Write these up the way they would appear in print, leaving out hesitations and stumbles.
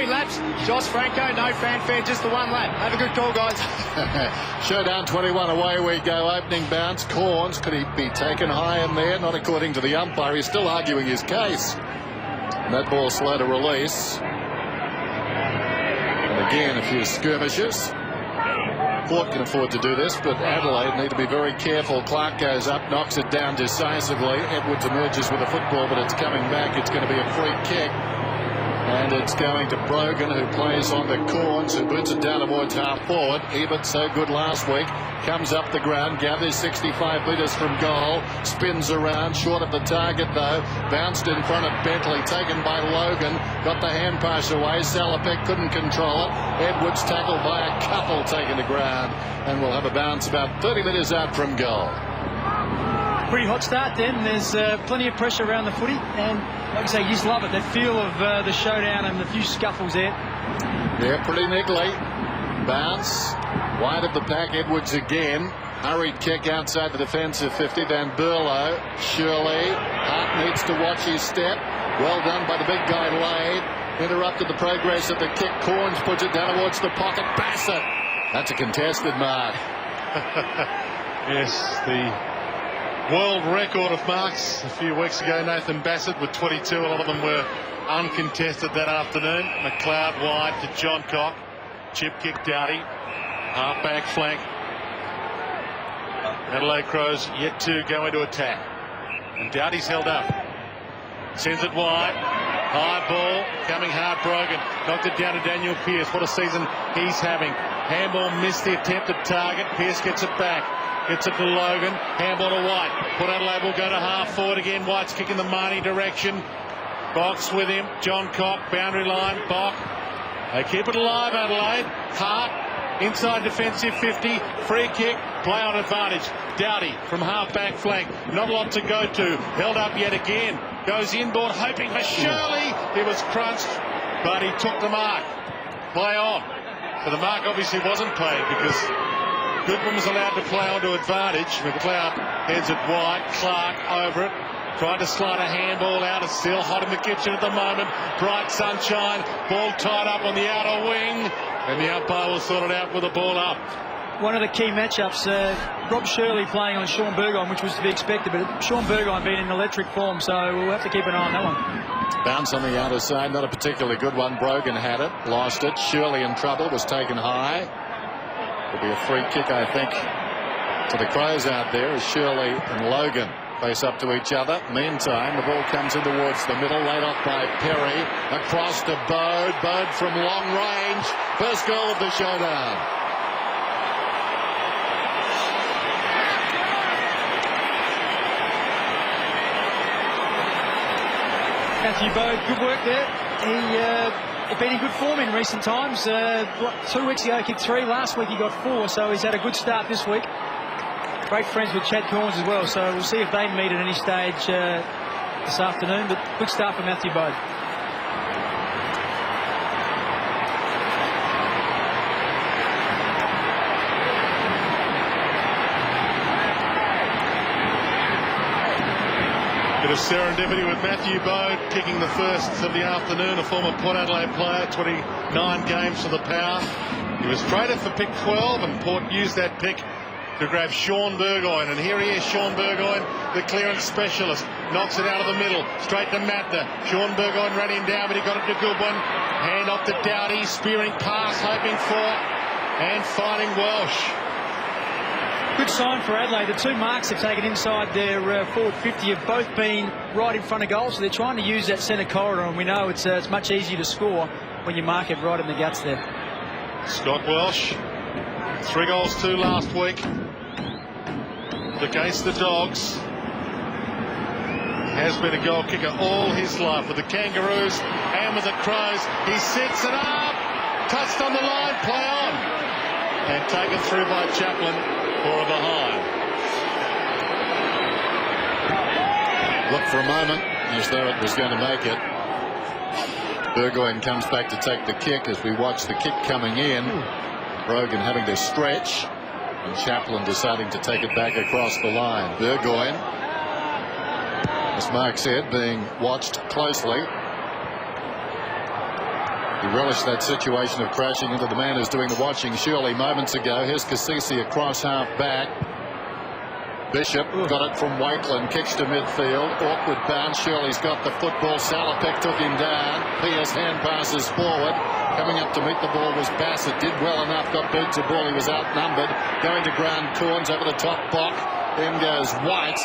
laps. Josh Franco, no fanfare, just the one lap. Have a good call, guys. Showdown 21, away we go. Opening bounce. Corns, could he be taken high in there? Not according to the umpire. He's still arguing his case. And that ball slow to release. And again, a few skirmishes. Port can afford to do this, but Adelaide need to be very careful. Clark goes up, knocks it down decisively. Edwards emerges with a football, but it's coming back. It's going to be a free kick. And it's going to Brogan, who plays on the Corns, who boots it down towards half forward. Even so good last week. Comes up the ground, gathers 65 metres from goal. Spins around, short of the target though. Bounced in front of Bentley, taken by Logan. Got the hand pass away. Salopek couldn't control it. Edwards tackled by a couple, taken to ground. And we'll have a bounce about 30 metres out from goal. Pretty hot start then. There's plenty of pressure around the footy, and like I say, you just love it. The feel of the showdown and the few scuffles there. Yeah, pretty niggly. Bounce wide of the pack. Edwards again. Hurried kick outside the defensive 50. Van Berlo. Shirley. Hart needs to watch his step. Well done by the big guy Lade. Interrupted the progress of the kick. Corns puts it down towards the pocket. Bassett. That's a contested mark. Yes, the world record of marks a few weeks ago. Nathan Bassett with 22. A lot of them were uncontested that afternoon. McLeod wide to John Cock. Chip kick Doughty. Half back flank. Adelaide Crows yet to go into attack. And Doughty's held up. Sends it wide. High ball. Coming hard. Brogan. Knocked it down to Daniel Pearce. What a season he's having. Handball missed the attempted target. Pearce gets it back. Gets it to Logan. Handball to White. Port Adelaide will go to half forward again. White's kicking the Marnie direction. Box with him. John Cock. Boundary line. Bock. They keep it alive, Adelaide. Hart. Inside defensive 50. Free kick. Play on advantage. Doughty from half back flank. Not a lot to go to. Held up yet again. Goes inboard hoping for Shirley. He was crunched, but he took the mark. Play on. So the mark obviously wasn't paid because Goodwin was allowed to play onto advantage. McLeod heads it wide. Clark over it. Tried to slide a handball out. It's still hot in the kitchen at the moment. Bright sunshine. Ball tied up on the outer wing. And the umpire will sort it out with the ball up. One of the key matchups, Rob Shirley playing on Sean Burgoyne, which was to be expected, but Sean Burgoyne being in electric form, so we'll have to keep an eye on that one. Bounce on the outer side, not a particularly good one. Brogan had it, lost it. Shirley in trouble, was taken high. It'll be a free kick, I think, to the Crows out there as Shirley and Logan face up to each other. Meantime, the ball comes in towards the middle, laid off by Perry. Across to Bode. Bode from long range. First goal of the showdown. Matthew Bode, good work there. He's been in good form in recent times. 2 weeks ago he kicked 3. Last week he got 4, so he's had a good start this week. Great friends with Chad Corns as well, so we'll see if they meet at any stage this afternoon. But good start for Matthew Bode. Bit of serendipity with Matthew Bode kicking the first of the afternoon, a former Port Adelaide player, 29 games for the Power. He was traded for pick 12 and Port used that pick to grab Sean Burgoyne, and here he is, Sean Burgoyne, the clearance specialist, knocks it out of the middle, straight to Mather. Sean Burgoyne ran him down, but he got it to Goodwin. Hand off to Doughty, spearing pass, hoping for and finding Welsh. Good sign for Adelaide. The 2 marks they've taken inside their forward 50 have both been right in front of goal, so they're trying to use that centre corridor, and we know it's much easier to score when you mark it right in the guts there. Scott Welsh, 3 goals 2 last week against the Dogs. Has been a goal kicker all his life with the Kangaroos and with the Crows. He sits it up, touched on the line, play on, and taken through by Chaplin for a behind. Looked for a moment as though it was going to make it. Burgoyne comes back to take the kick as we watch the kick coming in. Brogan having to stretch and Chaplin deciding to take it back across the line. Burgoyne, as Mark said, being watched closely. He relished that situation of crashing into the man who's doing the watching surely moments ago. Here's Cassisi across half back. Bishop got it from Wakeland, kicks to midfield, awkward bounce. Shirley's got the football. Salopek took him down. Pierce hand passes forward. Coming up to meet the ball was Bassett. Did well enough, got boots of ball. He was outnumbered. Going to ground Corns over the top block. Then goes White.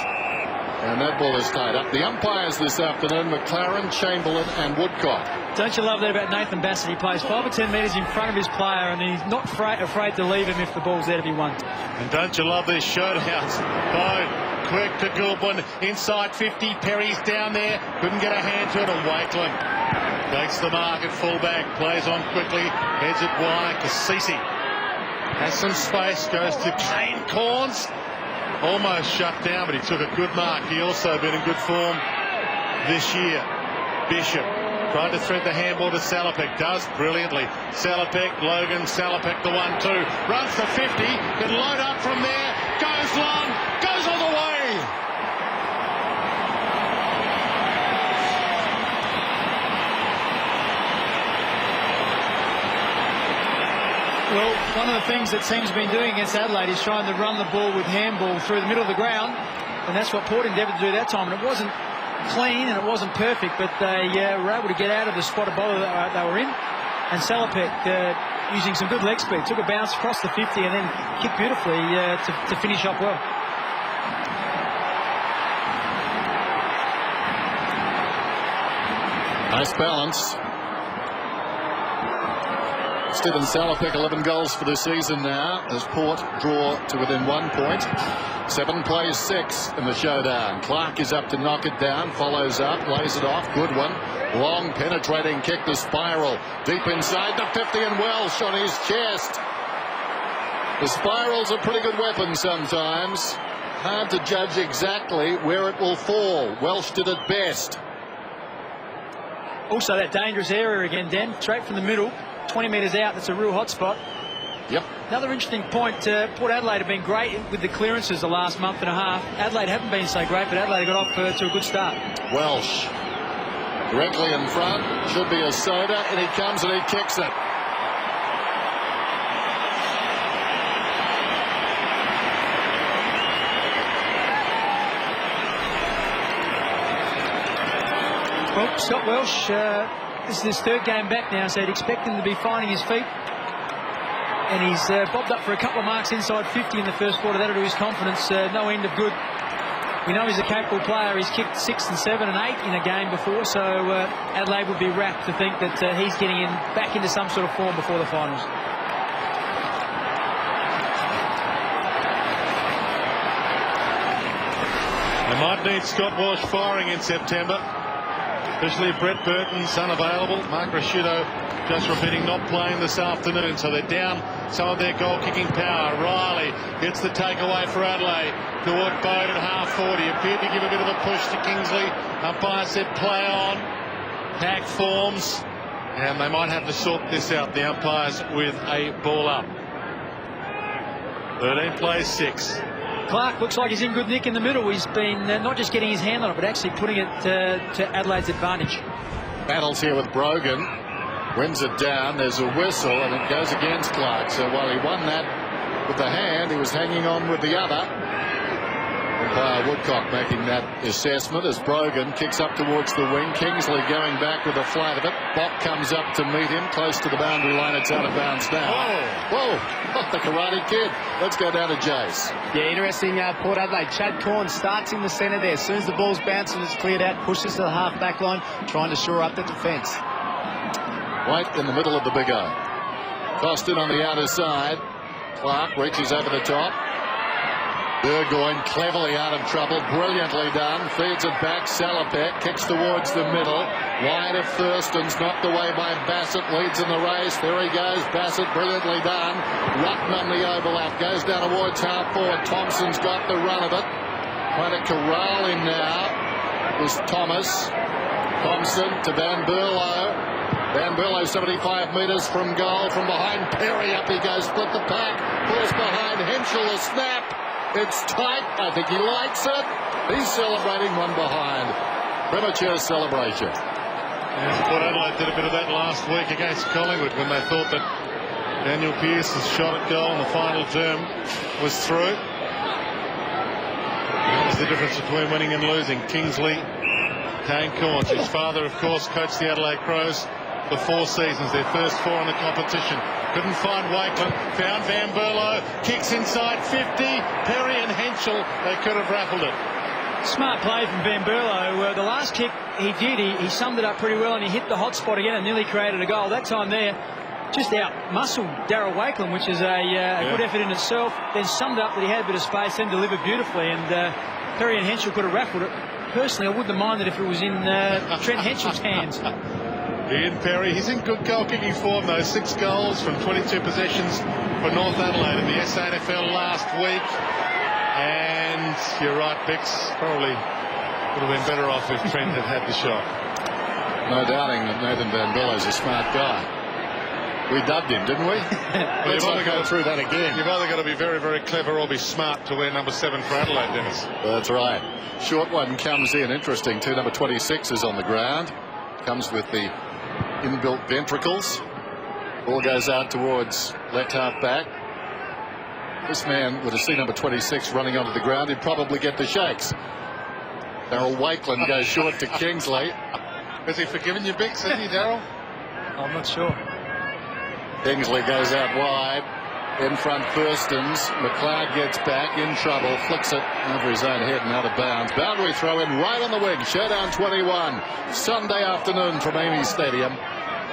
And that ball is tied up. The umpires this afternoon, McLaren, Chamberlain and Woodcock. Don't you love that about Nathan Bassett? He plays 5 or 10 metres in front of his player, and he's not afraid to leave him if the ball's there to be won. And don't you love these showdowns? Bone, quick to Goulburn, inside 50. Perry's down there, couldn't get a hand to it. And Wakeland takes the mark at fullback, plays on quickly, heads it wide. Cassisi has some space, goes to Kane Corns. Almost shut down, but he took a good mark. He also been in good form this year. Bishop tried to thread the handball to Salopek. Does brilliantly. Salopek, Logan, Salopek the 1-2. Runs to 50. Can load up from there. Goes long. Goes all the way. Well, one of the things that team's been doing against Adelaide is trying to run the ball with handball through the middle of the ground, and that's what Port endeavoured to do that time. And it wasn't clean and it wasn't perfect, but they were able to get out of the spot of bowler that they were in. And Salopek, using some good leg speed, took a bounce across the 50 and then kicked beautifully to finish up well. Nice balance. Stephen Salopek, 11 goals for the season now as Port draw to within 1 point. 7 plays 6 in the showdown. Clark is up to knock it down, follows up, lays it off. Good one. Long penetrating kick to Spiral. Deep inside the 50 and Welsh on his chest. The Spiral's a pretty good weapon sometimes. Hard to judge exactly where it will fall. Welsh did it best. Also that dangerous area again, Dan, straight from the middle. 20 metres out, that's a real hot spot. Yep. Another interesting point, Port Adelaide have been great with the clearances the last month and a half. Adelaide haven't been so great, but Adelaide got off to a good start. Welsh directly in front, should be a soda, and he comes and he kicks it. Well, Scott Welsh, this is his 3rd game back now, so you'd expect him to be finding his feet. And he's bobbed up for a couple of marks inside 50 in the first quarter. That'll do his confidence no end of good. We know he's a capable player. He's kicked 6 and 7 and 8 in a game before, so Adelaide would be rapt to think that he's getting back into some sort of form before the finals. They might need Scott Welsh firing in September, especially if Brett Burton's unavailable. Mark Rashido, just repeating, not playing this afternoon, so they're down some of their goal-kicking power. Riley gets the takeaway for Adelaide toward Bode at half-40. Appeared to give a bit of a push to Kingsley. Umpire said play on. Pack forms, and they might have to sort this out, the umpires, with a ball up. 13 plays 6. Clark looks like he's in good nick in the middle. He's been not just getting his hand on it, but actually putting it to Adelaide's advantage. Battles here with Brogan. Wins it down. There's a whistle, and it goes against Clark. So while he won that with the hand, he was hanging on with the other. Umpire Woodcock making that assessment as Brogan kicks up towards the wing. Kingsley going back with a flight of it. Bok comes up to meet him close to the boundary line. It's out of bounds now. Whoa! Oh, the Karate Kid. Let's go down to Jace. Yeah, interesting. Port Adelaide. Chad Corn starts in the centre there. As soon as the ball's bounced and it's cleared out, pushes to the half-back line, trying to shore up the defence. White in the middle of the big O. Tossed in on the outer side. Clark reaches over the top. Burgoyne cleverly out of trouble, brilliantly done, feeds it back. Salopek kicks towards the middle, wide of Thurston's, knocked away by Bassett, leads in the race. There he goes, Bassett, brilliantly done. Rutten on the overlap, goes down towards half forward. Thompson's got the run of it, trying to corral him now is Thomas. Thompson to Van Berlo. Van Berlo 75 metres from goal, from behind Perry, up he goes, split the pack, pulls behind Henschel, a snap. It's tight. I think he likes it. He's celebrating one behind. Premature celebration. Yes, Port Adelaide did a bit of that last week against Collingwood when they thought that Daniel Pearce's shot at goal in the final term was through. That was the difference between winning and losing. Kingsley, Kane Corns, his father, of course, coached the Adelaide Crows for 4 seasons, their first 4 in the competition. Couldn't find Wakeland, found Van Berlo, kicks inside 50, Perry and Henschel, they could have raffled it. Smart play from Van Berlo. The last kick he did, he summed it up pretty well, and he hit the hot spot again and nearly created a goal. That time there, just out-muscled Darryl Wakeland, which is a good effort in itself. Then summed up that he had a bit of space, then delivered beautifully, and Perry and Henschel could have raffled it. Personally, I wouldn't have minded if it was in Trent Henschel's hands. Ian Perry, he's in good goal-kicking form, though. 6 goals from 22 possessions for North Adelaide in the AFL last week. And you're right, Bix, probably would have been better off if Trent had had the shot. No doubting that Nathan Van Berlo's a smart guy. We dubbed him, didn't we? Let's not go through that again. You've either got to be very, very clever or be smart to wear number 7 for Adelaide, Dennis. That's right. Short one comes in. Interesting, too. Number 26 is on the ground. Comes with the inbuilt ventricles. Ball goes out towards left half back. This man would have seen number 26 running onto the ground. He'd probably get the shakes. Darryl Wakeland goes short to Kingsley. Has he forgiven you, Bix? Has he, Darryl? I'm not sure. Kingsley goes out wide. In front, Thurston's. McLeod gets back in trouble. Flicks it over his own head and out of bounds. Boundary throw in right on the wing. Showdown 21. Sunday afternoon from Amy's Stadium.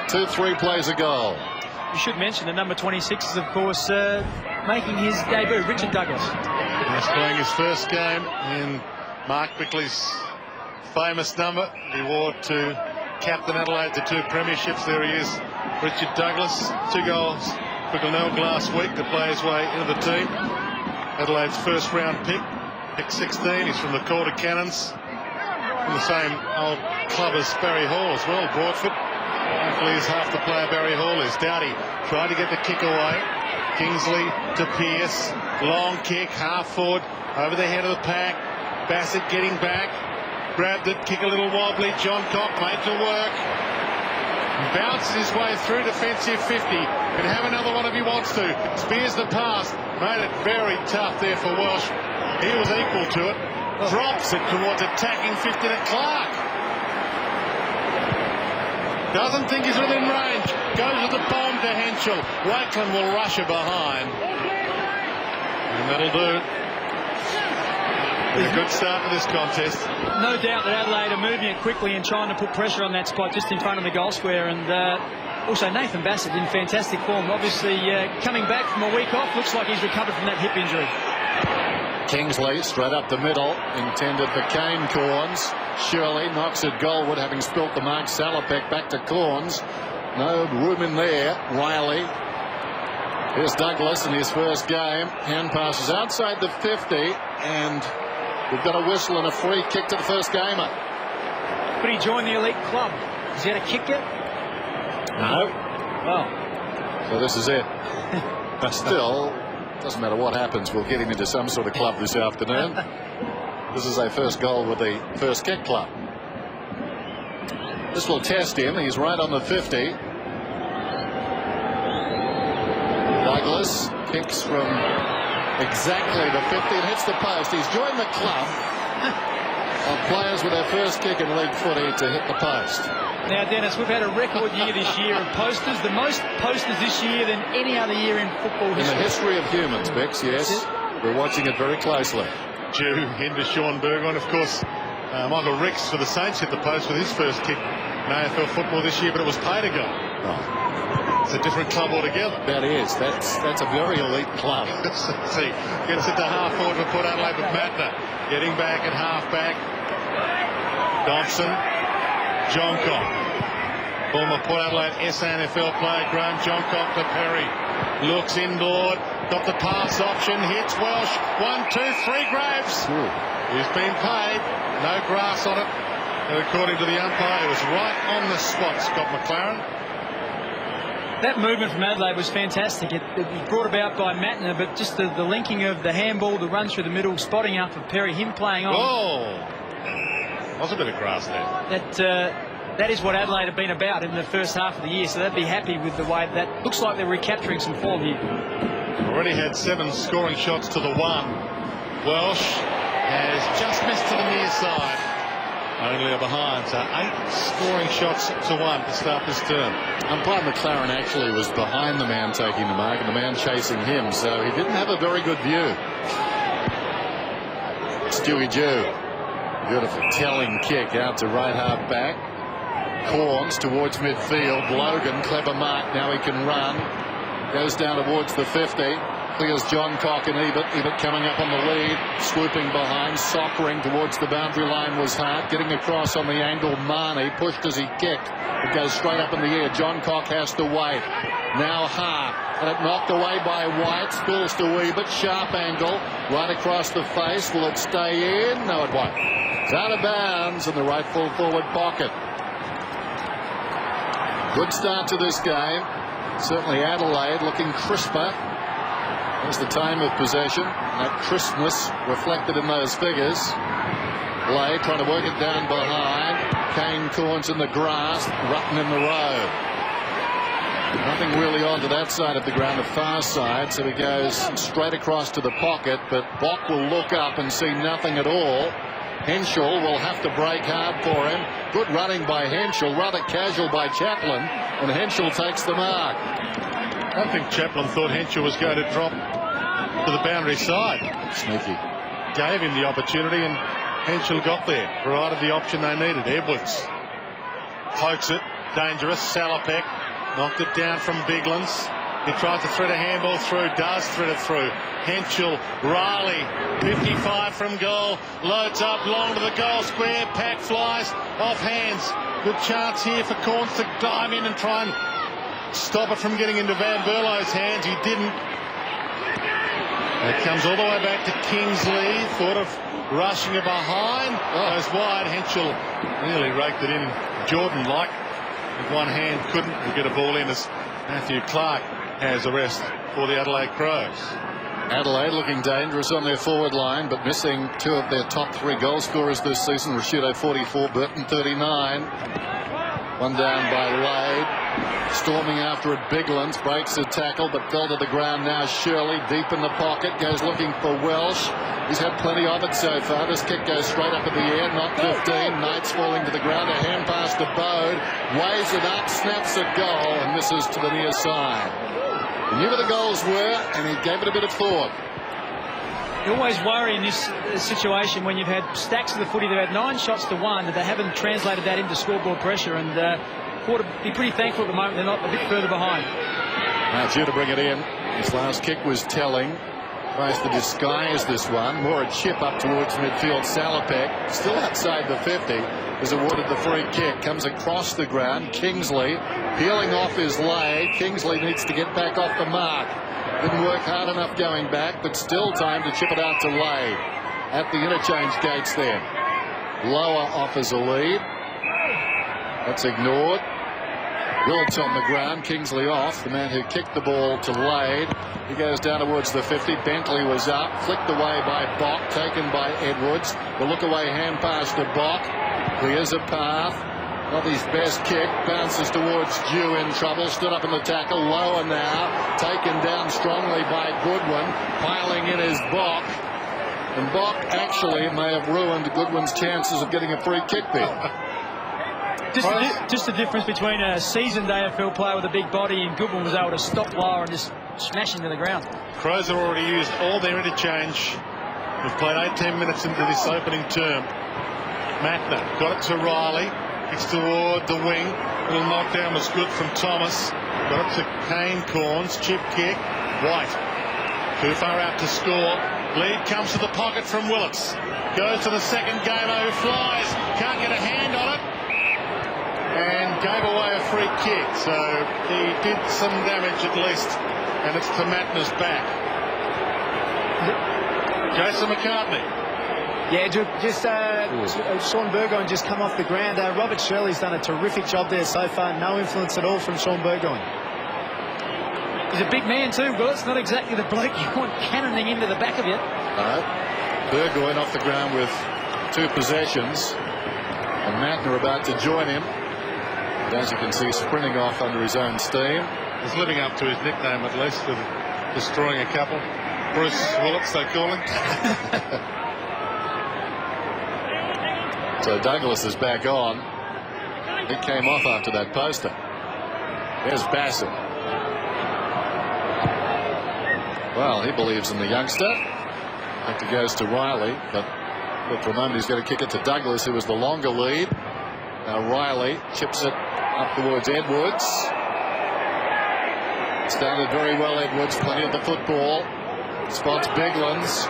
2-3 plays a goal. You should mention that number 26 is, of course, making his debut, Richard Douglas. He's playing his first game in Mark Bickley's famous number. He wore to captain Adelaide to 2 premierships. There he is, Richard Douglas. 2 goals for Glenelg last week to play his way into the team. Adelaide's first round pick 16. He's from the Quarter Cannons, from the same old club as Barry Hall as well, Broadford. Hopefully he's half the player Barry Hall is. Doughty tried to get the kick away. Kingsley to Pearce. Long kick, half forward, over the head of the pack. Bassett getting back. Grabbed it, kick a little wobbly. John Cock made to work. Bounces his way through defensive 50. Can have another one if he wants to. Spears the pass. Made it very tough there for Welsh. He was equal to it. Drops it towards attacking 50 to Clark. Doesn't think he's within range. Goes with the bomb to Henschel. Wakeland will rush her behind. And that'll do. A good start to this contest. No doubt that Adelaide are moving it quickly and trying to put pressure on that spot just in front of the goal square. And also Nathan Bassett in fantastic form. Obviously coming back from a week off. Looks like he's recovered from that hip injury. Kingsley straight up the middle. Intended for Kane Corns. Shirley knocks it goalward, having spilt the mark. Salopek back to Corns. No room in there. Riley. Here's Douglas in his first game. Hand passes outside the 50. And we've got a whistle and a free kick to the first gamer. Could he join the elite club? Has he had a kick yet? No. Oh. So this is it. But still, doesn't matter what happens, we'll get him into some sort of club this afternoon. This is a first goal with the first kick club. This will test him. He's right on the 50. Douglas kicks from exactly the 50 and hits the post. He's joined the club of players with their first kick in league footy to hit the post. Now, Dennis, we've had a record year this year of posters. The most posters this year than any other year in football history. In the history of humans, Bix, yes. We're watching it very closely. Due into Sean Burgoyne, of course. Michael Ricks for the Saints hit the post with his first kick in AFL football this year, but it was paid a goal. Oh. It's a different club altogether. That is. That's a very elite club. See, gets it to half forward for Port Adelaide with Matner. Getting back at half back. Dobson. Johncock. Former Port Adelaide SANFL player Graham Johncock to Perry. Looks inboard. Got the pass option. Hits Welsh. 1, 2, 3 Graves. He's been paid. No grass on it. And according to the umpire, it was right on the spot, Scott McLaren. That movement from Adelaide was fantastic. It was brought about by Matner, but just the linking of the handball, the run through the middle, spotting up for Perry, him playing on. Oh! Was a bit of grass there. That that is what Adelaide have been about in the first half of the year, so they'd be happy with the way that looks like they're recapturing some form here. Already had 7 scoring shots to the 1. Welsh has just missed to the near side. Only a behind, so 8 scoring shots to 1 to start this term. Umpire McLaren actually was behind the man taking the mark and the man chasing him, so he didn't have a very good view. Stewie Jew, beautiful telling kick out to right half back. Corns towards midfield. Logan, clever mark, now he can run. Goes down towards the 50. Clears John Cock and Ebert. Ebert coming up on the lead. Swooping behind. Sockering towards the boundary line was Hart. Getting across on the angle. Marnie pushed as he kicked. It goes straight up in the air. John Cock has to wait. Now Hart. And it knocked away by White. Spills to Ebert. Sharp angle. Right across the face. Will it stay in? No, it won't. It's out of bounds in the right full forward pocket. Good start to this game. Certainly Adelaide looking crisper. There's the time of possession. That crispness reflected in those figures. Lay trying to work it down behind. Kane Corns in the grass. Rutten in the road. Nothing really onto that side of the ground, the far side. So he goes straight across to the pocket. But Bock will look up and see nothing at all. Henschel will have to break hard for him. Good running by Henschel. Rather casual by Chaplin. And Henschel takes the mark. I think Chaplin thought Henschel was going to drop to the boundary side. Sneaky. Gave him the opportunity and Henschel got there. Provided the option they needed. Edwards pokes it. Dangerous. Salopek knocked it down from Biglands. He tried to thread a handball through. Does thread it through. Henschel. Riley. 55 from goal. Loads up long to the goal square. Pack flies off hands. Good chance here for Corns to dive in and try and stop it from getting into Van Berlo's hands. He didn't. It comes all the way back to Kingsley. Thought of rushing it behind. Goes wide. Henschel nearly raked it in. Jordan-like. With one hand couldn't get a ball in as Matthew Clark has a rest for the Adelaide Crows. Adelaide looking dangerous on their forward line, but missing 2 of their top 3 goal scorers this season. Rashudo 44, Burton 39. One down by Lade. Storming after it, Biglands breaks a tackle but fell to the ground. Now Shirley deep in the pocket, goes looking for Welsh. He's had plenty of it so far. This kick goes straight up in the air, not 15. Knights falling to the ground. A hand pass to Bode. Weighs it up, snaps a goal, and misses to the near side. He knew where the goals were, and he gave it a bit of thought. You always worry in this situation when you've had stacks of the footy. They've had 9 shots to 1, that they haven't translated that into scoreboard pressure, and ought to be pretty thankful at the moment they're not a bit further behind. Now due to bring it in. His last kick was telling. Tries to disguise this one. More a chip up towards midfield. Salopek, still outside the 50, is awarded the free kick. Comes across the ground. Kingsley peeling off his leg. Kingsley needs to get back off the mark. Didn't work hard enough going back, but still time to chip it out to Lade. At the interchange gates there. Lower offers a lead. That's ignored. Willet's on the ground. Kingsley off. The man who kicked the ball to Lade. He goes down towards the 50. Bentley was up. Flicked away by Bock. Taken by Edwards. The look away hand pass to Bock. Clears a path. Not his best kick. Bounces towards Dew in trouble. Stood up in the tackle. Lower now. Taken down strongly by Goodwin. Piling in is Bock. And Bock actually may have ruined Goodwin's chances of getting a free kick there. Just the difference between a seasoned AFL player with a big body and Goodwin was able to stop lower and just smash into the ground. Crows have already used all their interchange. We've played 18 minutes into this opening term. Matner got it to Riley. It's toward the wing. Little knockdown was good from Thomas. Got it to Kane Corns. Chip kick. White. Too far out to score. Lead comes to the pocket from Willets. Goes to the second gamer who flies. Can't get a hand on it. And gave away a free kick. So he did some damage at least. And it's to Matner's back. Jason McCartney. Yeah, just Sean Burgoyne just come off the ground. Robert Shirley's done a terrific job there so far. No influence at all from Sean Burgoyne. He's a big man too, Will. It's not exactly the bloke you want cannoning into the back of you. Burgoyne off the ground with 2 possessions. And Matner about to join him. But as you can see, sprinting off under his own steam. He's living up to his nickname, at least, of destroying a couple. Bruce Willits, they call him. So Douglas is back on. He came off after that poster. There's Bassett. Well, he believes in the youngster. It goes to Riley, but for a moment he's going to kick it to Douglas, who was the longer lead. Now Riley chips it up towards Edwards. Started very well, Edwards. Plenty of the football. Spots Biglands.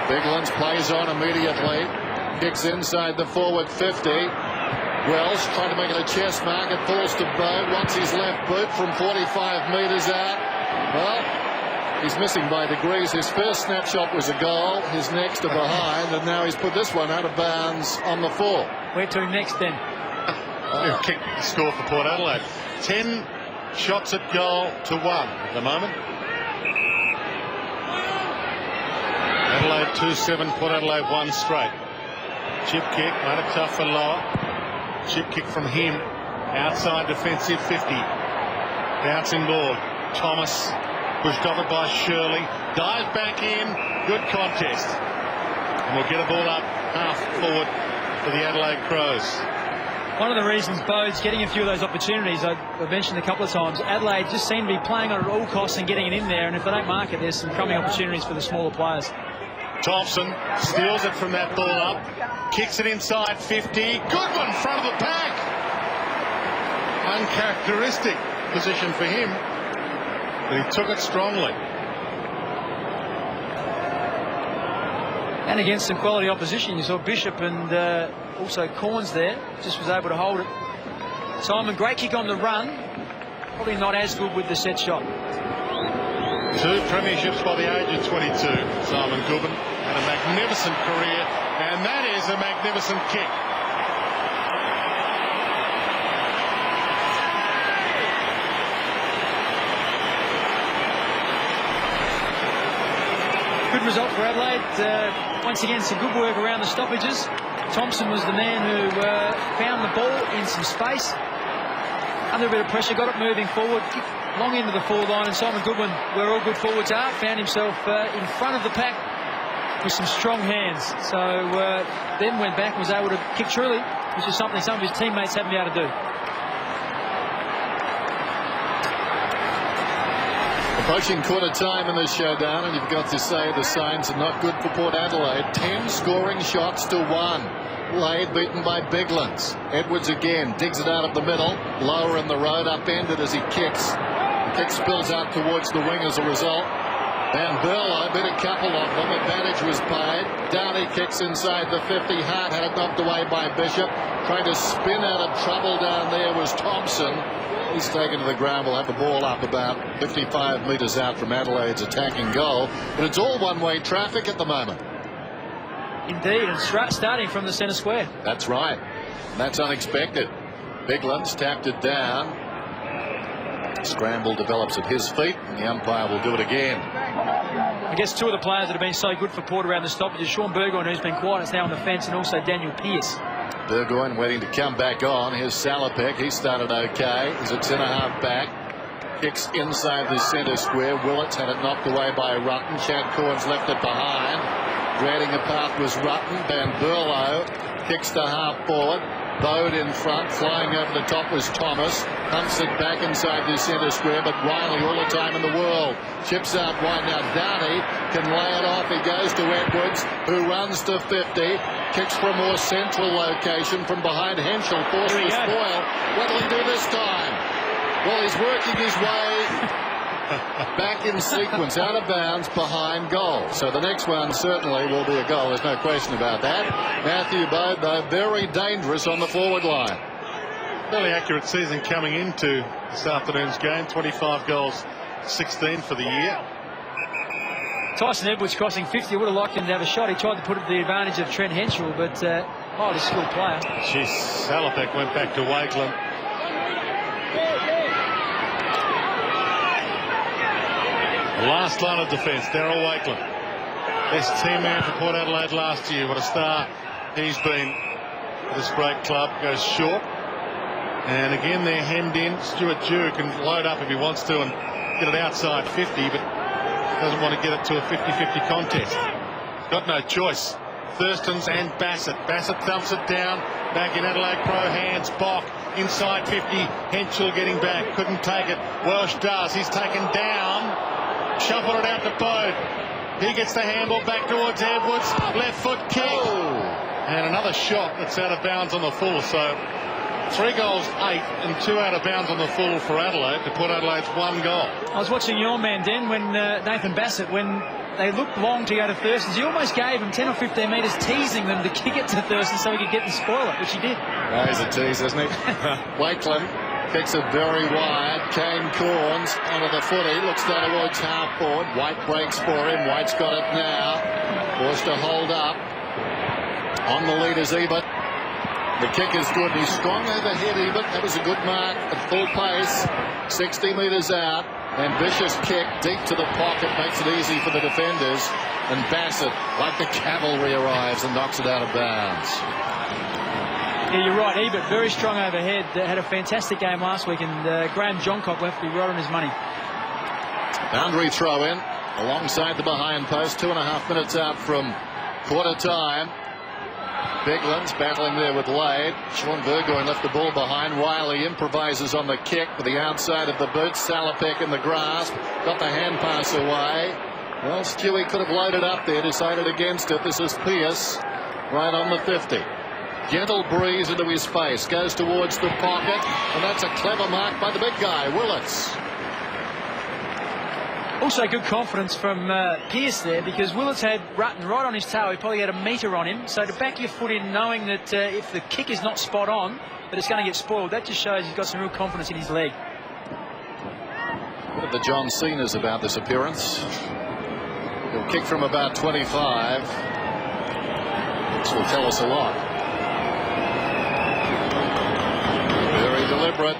Biglands plays on immediately. Kicks inside the forward 50. Welsh trying to make it a chest mark. It falls to Bode. Wants his left boot from 45 metres out. Well, he's missing by degrees. His first snapshot was a goal. His next a behind. And now he's put this one out of bounds on the full. Where to next then? Kick the score for Port Adelaide. 10 shots at goal to 1 at the moment. Adelaide 2-7, Port Adelaide 1 straight. Chip kick, made it tough for Lower. Chip kick from him. Outside defensive 50. Bouncing ball. Thomas pushed off it by Shirley. Dives back in. Good contest. And we'll get a ball up half forward for the Adelaide Crows. One of the reasons Bode's getting a few of those opportunities, I've mentioned a couple of times, Adelaide just seem to be playing on at all costs and getting it in there, and if they don't mark it, there's some coming opportunities for the smaller players. Thompson steals it from that ball up, kicks it inside 50. Good one, front of the pack. Uncharacteristic position for him, but he took it strongly. And against some quality opposition, you saw Bishop and also Corns there, just was able to hold it. Simon, great kick on the run, probably not as good with the set shot. 2 premierships by the age of 22, Simon Goodwin, and a magnificent career, and that is a magnificent kick. Good result for Adelaide. Once again, some good work around the stoppages. Thompson was the man who found the ball in some space. Under a bit of pressure, got it moving forward, long into the forward line, and Simon Goodwin, where all good forwards are, found himself in front of the pack with some strong hands. So then went back and was able to kick truly, which is something some of his teammates haven't been able to do. Approaching quarter time in this showdown, and you've got to say the signs are not good for Port Adelaide. 10 scoring shots to 1. Laid beaten by Biglands. Edwards again digs it out of the middle, lower in the road, upended as he kicks. The kick spills out towards the wing as a result. Van Berlo beat a couple of them. Advantage was paid. Downey kicks inside the 50. Hart had it knocked away by Bishop. Trying to spin out of trouble down there was Thompson. He's taken to the ground. We'll have the ball up about 55 metres out from Adelaide's attacking goal. But it's all one-way traffic at the moment. Indeed, and starting from the centre square. That's right. That's unexpected. Biglands tapped it down. Scramble develops at his feet, and the umpire will do it again. I guess 2 of the players that have been so good for Port around the stoppages, Sean Burgoyne, who's been quiet, is now on the fence, and also Daniel Pearce. Burgoyne waiting to come back on. Here's Salopek. He started okay. He's at centre half back. Kicks inside the centre square. Willits had it knocked away by Rutten. Chad Corns left it behind. Grading the path was Rutten. Van Berlo kicks to half forward. Bode in front. Flying over the top was Thomas. Hunts it back inside the centre square, but Riley all the time in the world. Chips out wide now. Downey can lay it off. He goes to Edwards, who runs to 50. Kicks from a more central location from behind Henschel. Forced to spoil. What'll he do this time? Well, he's working his way back in sequence, out of bounds, behind goal. So the next one certainly will be a goal. There's no question about that. Matthew Bode, though, very dangerous on the forward line. Fairly accurate season coming into this afternoon's game. 25 goals, 16 for the year. Tyson Edwards crossing 50. I would have liked him to have a shot. He tried to put it to the advantage of Trent Henschel, but highly skilled player. Jeez, Salopek went back to Wakeland. The last line of defence, Darryl Wakeland. Best team man for Port Adelaide last year. What a star he's been for this great club. Goes short. And again, they're hemmed in. Stuart Dew can load up if he wants to and get it outside 50, but doesn't want to get it to a 50-50 contest. He's got no choice. Thurstons and Bassett. Bassett dumps it down. Back in Adelaide Crow hands. Bock inside 50. Henschel getting back. Couldn't take it. Welsh does. He's taken down. Shuffled it out to Bode. He gets the handball back towards Edwards. Left foot kick. And another shot that's out of bounds on the full. So 3 goals, 8, and 2 out of bounds on the full for Adelaide to put Adelaide's 1 goal. I was watching your man, Den, when Nathan Bassett, when they looked long to go to Thurston's, he almost gave him 10 or 15 metres teasing them to kick it to Thurston so he could get and spoil it, which he did. He's a tease, isn't he? Wakeland kicks it very wide. Kane Corns onto the footy, looks down towards half forward. White breaks for him. White's got it now. Forced to hold up. On the lead is Ebert. The kick is good. He's strong overhead, Ebert. That was a good mark at full pace. 60 metres out. Ambitious kick deep to the pocket, makes it easy for the defenders. And Bassett, like the cavalry, arrives and knocks it out of bounds. Yeah, you're right. Ebert, very strong overhead. Had a fantastic game last week, and Graham Johncock left to be right on his money. Boundary throw in alongside the behind post. 2.5 minutes out from quarter time. Biglan's battling there with Lade. Sean Burgoyne left the ball behind. Riley improvises on the kick with the outside of the boot. Salopek in the grasp. Got the hand pass away. Well, Stewie could have loaded up there. Decided against it. This is Pearce right on the 50. Gentle breeze into his face. Goes towards the pocket. And that's a clever mark by the big guy, Willits. Also good confidence from Pearce there, because Willits had Rutten right on his tail. He probably had a metre on him. So to back your foot in, knowing that if the kick is not spot on, that it's going to get spoiled, that just shows he's got some real confidence in his leg. What are the John Cena's about this appearance? He'll kick from about 25. This will tell us a lot. Very deliberate.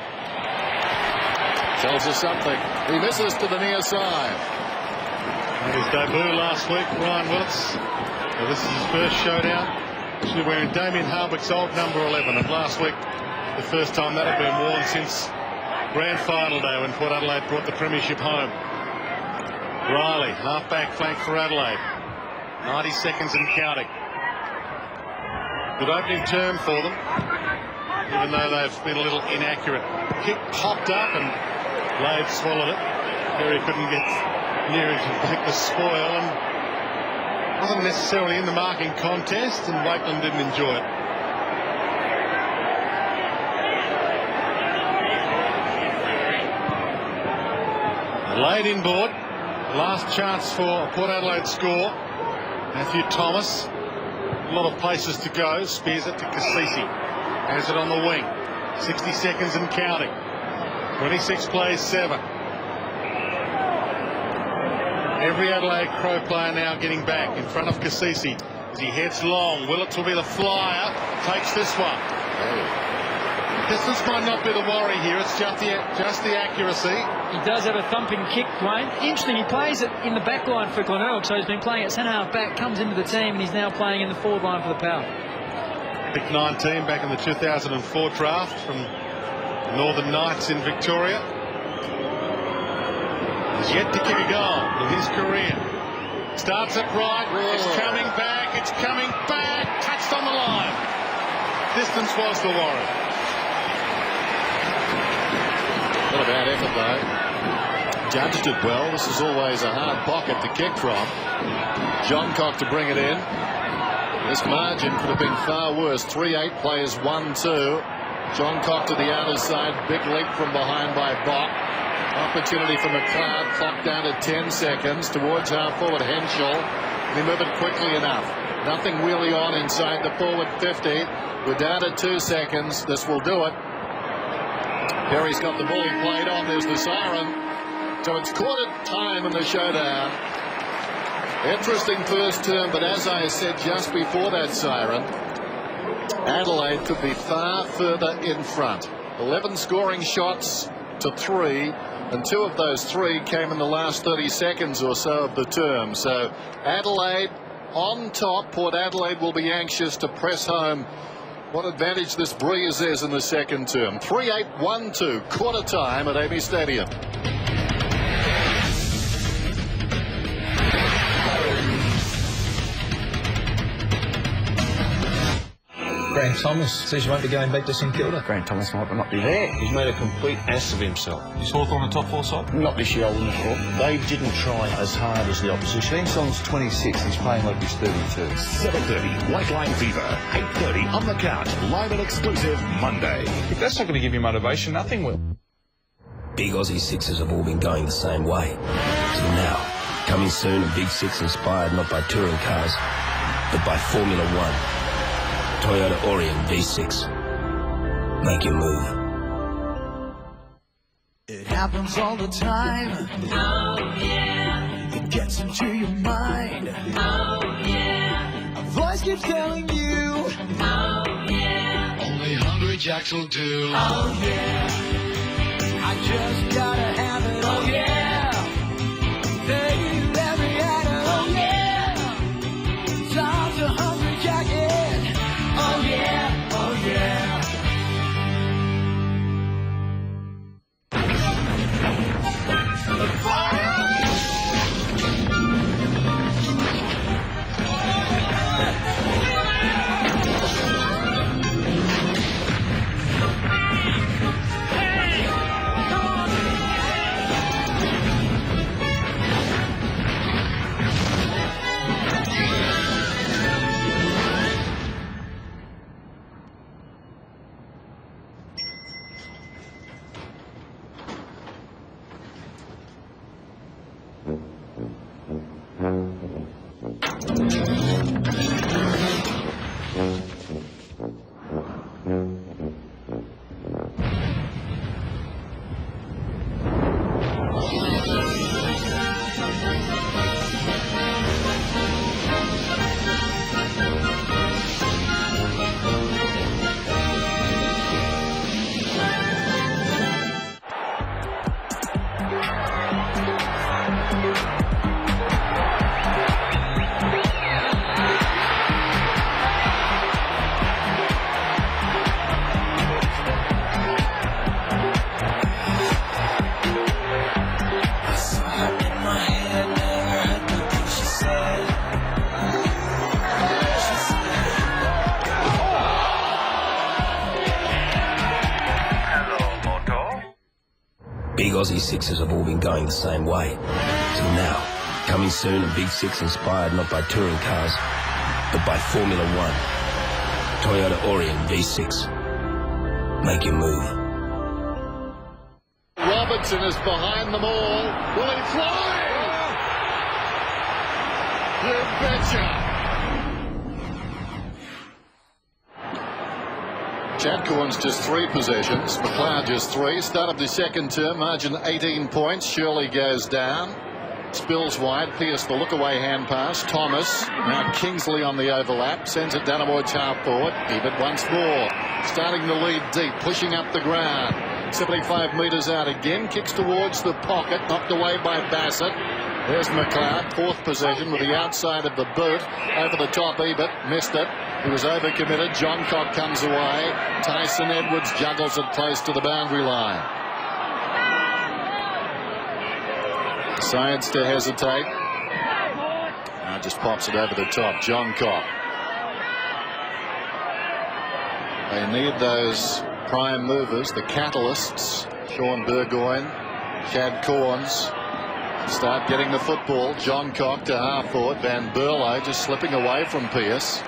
Tells us something. He misses to the near side. His debut last week, Ryan Willits. Well, this is his first showdown. Actually wearing Damien Harbeck's old number 11. And last week, the first time that had been worn since grand final day when Port Adelaide brought the premiership home. Riley, half-back flank for Adelaide. 90 seconds and counting. Good opening term for them, even though they've been a little inaccurate. Kick popped up and Lade swallowed it. Perry couldn't get near him to make the spoil, and wasn't necessarily in the marking contest, and Wakeland didn't enjoy it. Lade inboard. Last chance for Port Adelaide score. Matthew Thomas. A lot of places to go. Spears it to Cassisi. Has it on the wing. 60 seconds and counting. 26 plays 7. Every Adelaide Crow player now getting back in front of Cassisi as he heads long. Willits will be the flyer. Takes this one. Distance might not be the worry here. It's just the accuracy. He does have a thumping kick, Wayne. Interesting, he plays it in the back line for Glenelg, so he's been playing at centre half back, comes into the team, and he's now playing in the forward line for the Power. Pick 19 back in the 2004 draft from Northern Knights in Victoria. He's yet to kick a goal in his career. Starts it right. It's coming back. It's coming back. Touched on the line. Distance was the worry. Not a bad effort, though. Judged it well. This is always a hard pocket to kick from. Johncock to bring it in. This margin could have been far worse. 3-8 players 1-2. Johncock to the outer side. Big leap from behind by Bock. Opportunity for McLeod. Clock down to 10 seconds. Towards half forward Henschel. They move it quickly enough. Nothing really on inside the forward 50. We're down to 2 seconds. This will do it. Perry's got the ball. He played on. There's the siren. So it's quarter time in the showdown. Interesting first term, but as I said just before that siren, Adelaide could be far further in front. 11 scoring shots to 3, and 2 of those 3 came in the last 30 seconds or so of the term. So Adelaide on top. Port Adelaide will be anxious to press home what advantage this breeze is in the second term. 3-8-1-2, quarter time at Amy Stadium. Grant Thomas says you won't be going back to St Kilda. Grant Thomas might not be there. He's made a complete ass of himself. Is Hawthorn a top 4 side? Not this year, I wouldn't have thought. They didn't try as hard as the opposition. Ben Song's 26, he's playing like he's 32. 7:30, White Line Fever. 8:30 on the count. Live and exclusive Monday. If that's not going to give you motivation, nothing will. Big Aussie Sixers have all been going the same way. Till now. Coming soon, a Big Six inspired not by touring cars, but by Formula One. Toyota Orion V6. Make your move. It happens all the time. Oh, yeah. It gets into your mind. Oh, yeah. A voice keeps telling you. Oh, yeah. Only Hungry Jacks will do. Oh, yeah. I just gotta have it. Oh, yeah. They let me at it. Oh, yeah. Time's a Hungry Jacket. Oh, yeah. Oh, yeah. Big Aussie Sixers have all been going the same way. Till now. Coming soon, a Big Six inspired not by touring cars, but by Formula One. Toyota Orion V6. Make your move. Robertson is behind them all. Will he fly? You betcha. Chad Corns just 3 possessions. McLeod just 3. Start of the second term. Margin 18 points. Shirley goes down. Spills wide. Pearce the look-away hand pass. Thomas. Now Kingsley on the overlap. Sends it down towards half forward. Ebert once more. Starting the lead deep. Pushing up the ground. 75 metres out again. Kicks towards the pocket. Knocked away by Bassett. There's McLeod. 4th possession with the outside of the boot. Over the top. Ebert. Missed it. He was overcommitted. John Cock comes away. Tyson Edwards juggles it close to the boundary line. Decides to hesitate. Now just pops it over the top. John Cock. They need those prime movers, the catalysts. Sean Burgoyne, Chad Corns. Start getting the football. John Cock to half forward. Van Berlo just slipping away from Pearce.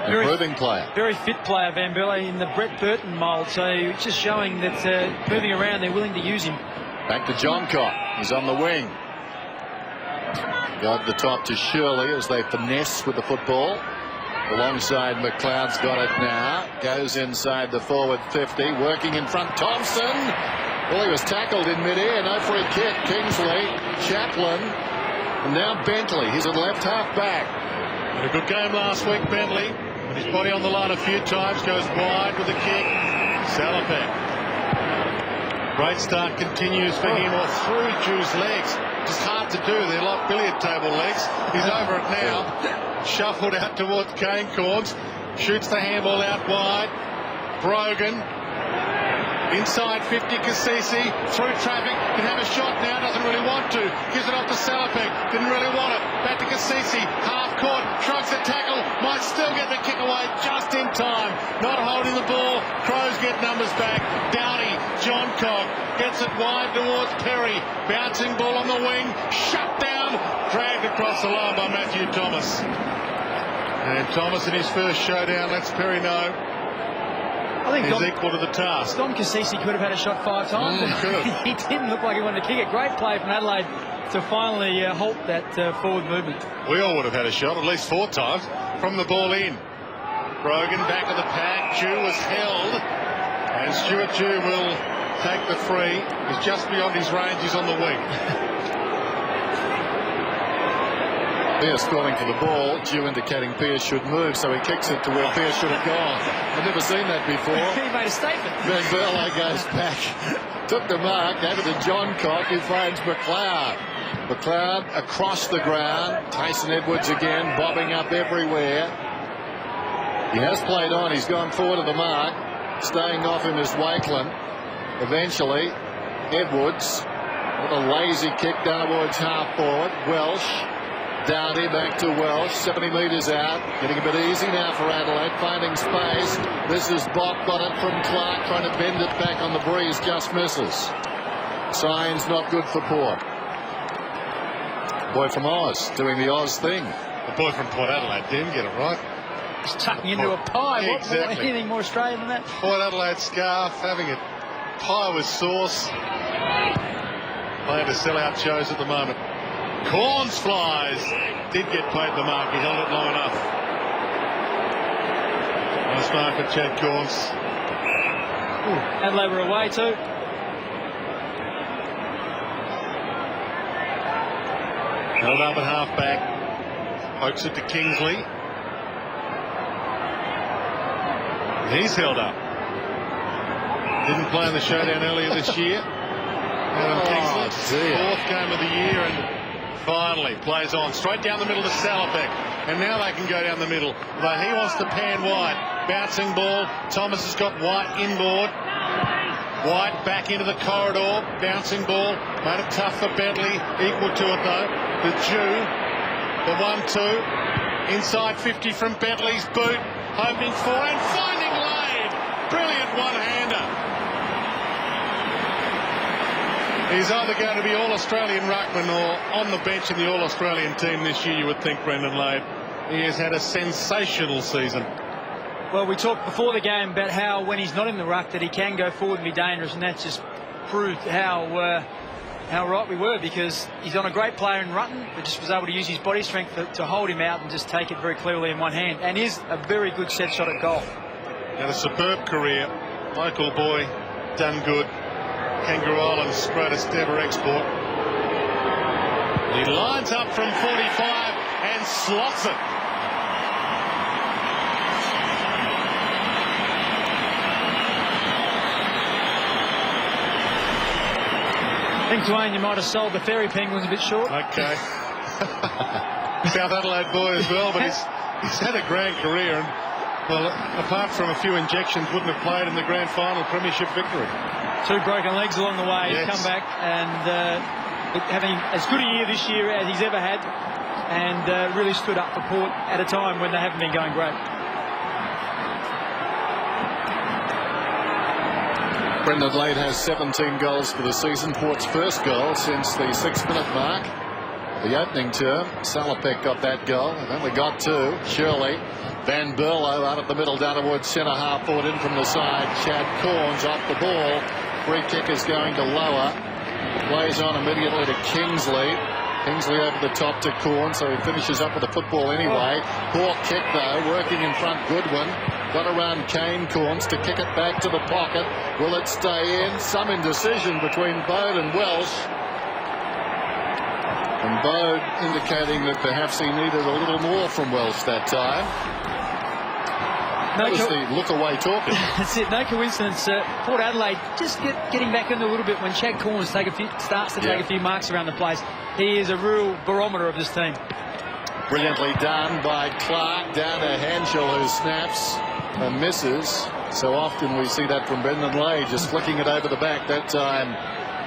Improving player. Very fit player, Van Berlo, in the Brett Burton mould. So just showing that moving around, they're willing to use him. Back to John Cock. He's on the wing. Got the top to Shirley as they finesse with the football. Alongside McLeod's got it now. Goes inside the forward 50. Working in front. Thompson. Well, he was tackled in midair. No free kick. Kingsley. Chaplin. And now Bentley. He's at left half back. Had a good game last week, Bentley. With his body on the line a few times. Goes wide with a kick. Salopek. Great start continues for him, or through Drew's legs. Just hard to do. They're like billiard table legs. He's over it now. Shuffled out towards Kane Corns. Shoots the handball out wide. Brogan. Inside 50, Cassisi. Through traffic. Can have a shot now. Doesn't really want to. Gives it off to Salopek. Didn't really want it. Back to Cassisi. Half court. Shrugs the tackle. Might still get the kick away just in time. Not holding the ball. Crows get numbers back. Dowdy. John Cock. Gets it wide towards Perry. Bouncing ball on the wing. Shut down. Dragged across the line by Matthew Thomas. And Thomas in his first showdown lets Perry know I think he's equal to the task. Dom Cassisi could have had a shot 5 times. He didn't look like he wanted to kick it. Great play from Adelaide to finally halt that forward movement. We all would have had a shot at least 4 times from the ball in. Brogan back of the pack. Jew was held. And Stuart Jew will take the free. He's just beyond his range. He's on the wing. Pearce calling for the ball. Jew indicating Pearce should move, so he kicks it to where Pearce should have gone. I've never seen that before. He made a statement. Then Burlow goes back. Took the mark, gave it to John Cock, who finds McLeod. McLeod across the ground. Tyson Edwards again, bobbing up everywhere. He has played on. He's gone forward to the mark. Staying off him is Wakeland. Eventually, Edwards with a lazy kick down towards half forward. Welsh. Dowdy back to Welsh, 70 metres out, getting a bit easy now for Adelaide, finding space. This is Bock, got it from Clark, trying to bend it back on the breeze, just misses. Signs not good for Port. Boy from Oz doing the Oz thing. The boy from Port Adelaide didn't get it right. Just tucking into a pie. Exactly. Anything more Australian than that? Port Adelaide scarf, having a pie with sauce. Playing to sell-out shows at the moment. Corns flies. Did get paid the mark. He held it long enough. Nice mark for Chad Corns. Adelaide were away too. Held up at half back. Pokes it to Kingsley. He's held up. Didn't play in the showdown earlier this year. Adam Kingsley. 4th game of the year, and finally plays on straight down the middle to Salopek, and now they can go down the middle, but he wants to pan wide. Bouncing ball. Thomas has got White inboard. White back into the corridor. Bouncing ball. Made it tough for Bentley. Equal to it though. The Jew. The 1-2. Inside 50 from Bentley's boot. Hoping for and finding Lane. Brilliant one-hander. He's either going to be All-Australian ruckman or on the bench in the All-Australian team this year, you would think, Brendan Lade. He has had a sensational season. Well, we talked before the game about how when he's not in the ruck that he can go forward and be dangerous, and that's just proved how right we were, because he's on a great player in Rutten, but just was able to use his body strength to hold him out and just take it very clearly in one hand, and is a very good set shot at goal. Had a superb career. Local boy, done good. Kangaroo Island's greatest ever export. He lines up from 45 and slots it. I think, Dwayne, you might have sold the Fairy Penguins a bit short. Okay. South Adelaide boy as well, but he's had a grand career, and well, apart from a few injections, wouldn't have played in the grand final premiership victory. 2 broken legs along the way. Yes. He's come back and having as good a year this year as he's ever had, and really stood up for Port at a time when they haven't been going great. Brendan Lade has 17 goals for the season. Port's first goal since the 6-minute mark. The opening term, Salopek got that goal, and only got 2. Shirley. Van Berlo out of the middle down towards centre half forward in from the side. Chad Corns off the ball. Free kick is going to Lower. Plays on immediately to Kingsley. Kingsley over the top to Corns, so he finishes up with the football anyway. Poor kick though, working in front. Goodwin got around Kane Corns to kick it back to the pocket. Will it stay in? Some indecision between Bode and Welsh. And Bode indicating that perhaps he needed a little more from Welsh that time. That was the look-away talking. That's it. No coincidence. Port Adelaide just getting back in a little bit when Chad Corns starts to take a few marks around the place. He is a real barometer of this team. Brilliantly done by Clark. Down to Henschel, who snaps and misses. So often we see that from Brendan Lay, just flicking it over the back. That time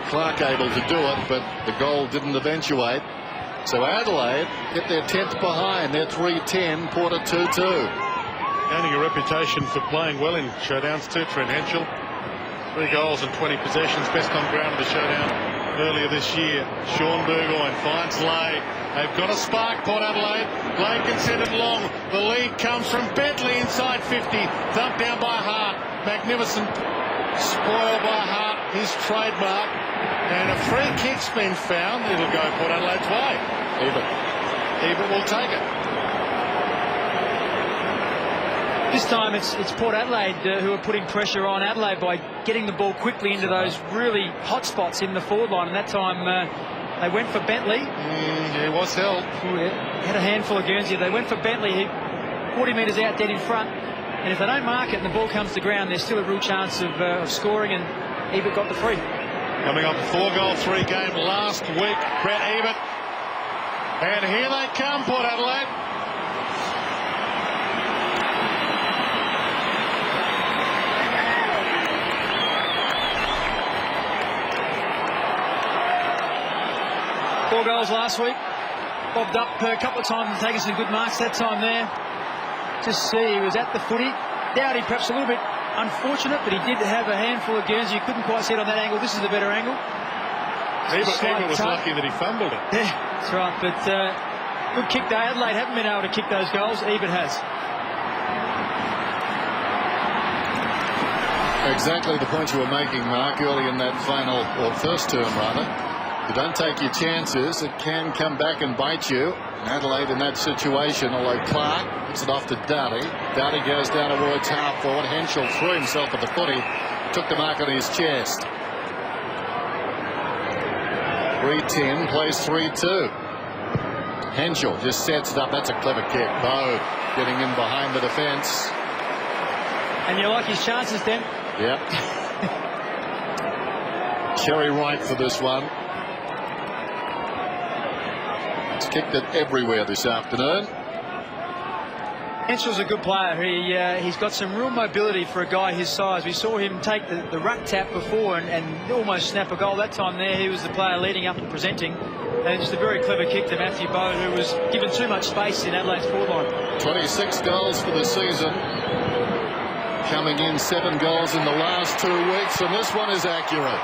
Clark able to do it, but the goal didn't eventuate. So Adelaide get their 10th behind. They're 3-10, Porter 2-2. Gaining a reputation for playing well in showdowns too, Trent Henschel. 3 goals and 20 possessions, best on ground of the showdown earlier this year. Sean Burgoyne finds Lay. They've got a spark, Port Adelaide. Lay can send it long. The lead comes from Bentley inside 50. Thumped down by Hart. Magnificent spoil by Hart, his trademark. And a free kick's been found. It'll go Port Adelaide's way. Ebert will take it. This time it's Port Adelaide who are putting pressure on Adelaide by getting the ball quickly into those really hot spots in the forward line. And that time they went for Bentley. He was held. Had a handful of Guernsey. They went for Bentley. He 40 metres out, dead in front. And if they don't mark it and the ball comes to ground, there's still a real chance of scoring. And Ebert got the free. Coming off a 4-goal, 3-game last week, Brett Ebert. And here they come, Port Adelaide. Four goals last week. Bobbed up a couple of times and taken some good marks that time there. Just see, he was at the footy. Dowdy perhaps a little bit unfortunate, but he did have a handful of Guernsey. You couldn't quite see it on that angle. This is a better angle. Ebert was lucky that he fumbled it. Yeah, that's right. But good kick there. Adelaide haven't been able to kick those goals. Ebert has. Exactly the point you were making, Mark, early in that final, or first term rather. You don't take your chances, it can come back and bite you. Adelaide in that situation, although Clark puts it off to Dowdy. Dowdy goes down towards half forward. Henschel threw himself at the footy, took the mark on his chest. 3-10, plays 3-2. Henschel just sets it up. That's a clever kick. Bowe getting in behind the defence. And you like his chances then? Yep. Cherry ripe for this one. It's kicked it everywhere this afternoon. Henschel's a good player. He's got some real mobility for a guy his size. We saw him take the ruck tap before and almost snap a goal. That time there he was the player leading up and presenting. And just a very clever kick to Matthew Bowe, who was given too much space in Adelaide's forward line. 26 goals for the season. Coming in 7 goals in the last 2 weeks, and this one is accurate.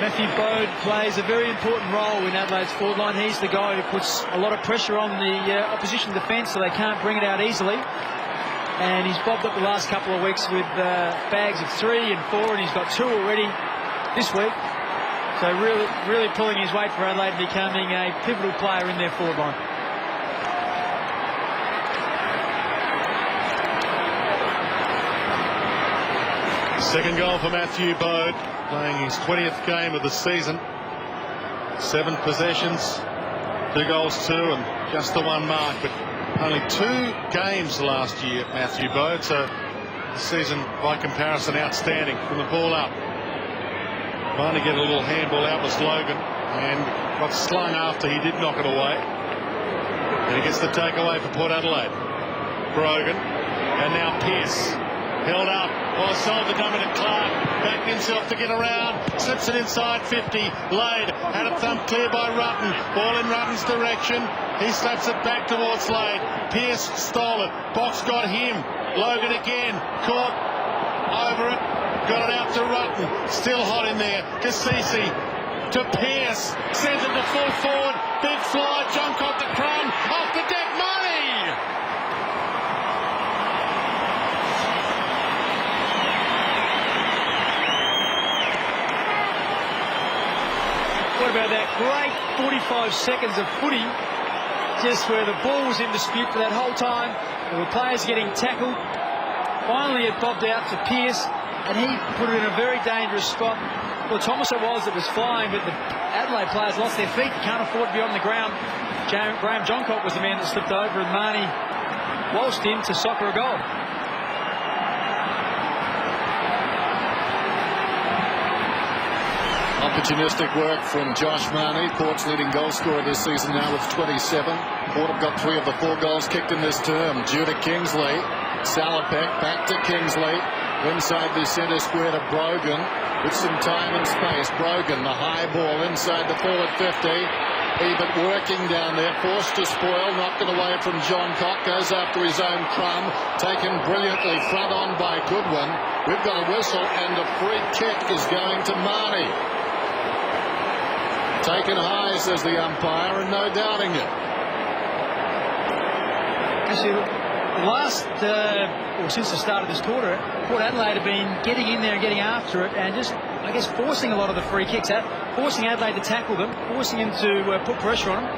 Matthew Bowe plays a very important role in Adelaide's forward line. He's the guy who puts a lot of pressure on the opposition defence so they can't bring it out easily. And he's bobbed up the last couple of weeks with bags of 3 and 4, and he's got 2 already this week. So really pulling his weight for Adelaide, becoming a pivotal player in their forward line. Second goal for Matthew Bowe, playing his 20th game of the season. 7 possessions, 2 goals, 2, and just the 1 mark. But only 2 games last year, Matthew Bowe. So the season, by comparison, outstanding from the ball up. Trying to get a little handball out was Logan, and got slung after he did knock it away. And he gets the takeaway for Port Adelaide. Brogan, and now Pearce. Held up, well sold the number to Clark, backed himself to get around, slips it inside 50, Lade, had it thumped clear by Rutten, ball in Rutten's direction, he slaps it back towards Lade, Pearce stole it, Box got him, Logan again, caught over it, got it out to Rutten, still hot in there, Cassisi to Pearce, sends it to full forward, big fly, John caught the crumb, off the deck, money! What about that great 45 seconds of footy, just where the ball was in dispute for that whole time. There were players getting tackled. Finally it bobbed out to Pearce, and he put it in a very dangerous spot. Well, Thomas it was that was flying, but the Adelaide players lost their feet. Can't afford to be on the ground. Graham Johncock was the man that slipped over, and Marnie waltzed in to soccer a goal. Opportunistic work from Josh Marnie, Port's leading goal scorer this season now with 27. Port have got 3 of the 4 goals kicked in this term. Due to Kingsley. Salopek back to Kingsley. Inside the centre square to Brogan. With some time and space. Brogan, the high ball inside the forward 50. Ebert working down there, forced to spoil, knocked it away from John Cock, goes after his own crumb, taken brilliantly front on by Goodwin. We've got a whistle and a free kick is going to Marnie. Taken high, says the umpire, and no doubting it. Since the start of this quarter, Port Adelaide have been getting in there and getting after it and just, I guess, forcing a lot of the free kicks out, forcing Adelaide to tackle them, forcing them to put pressure on them.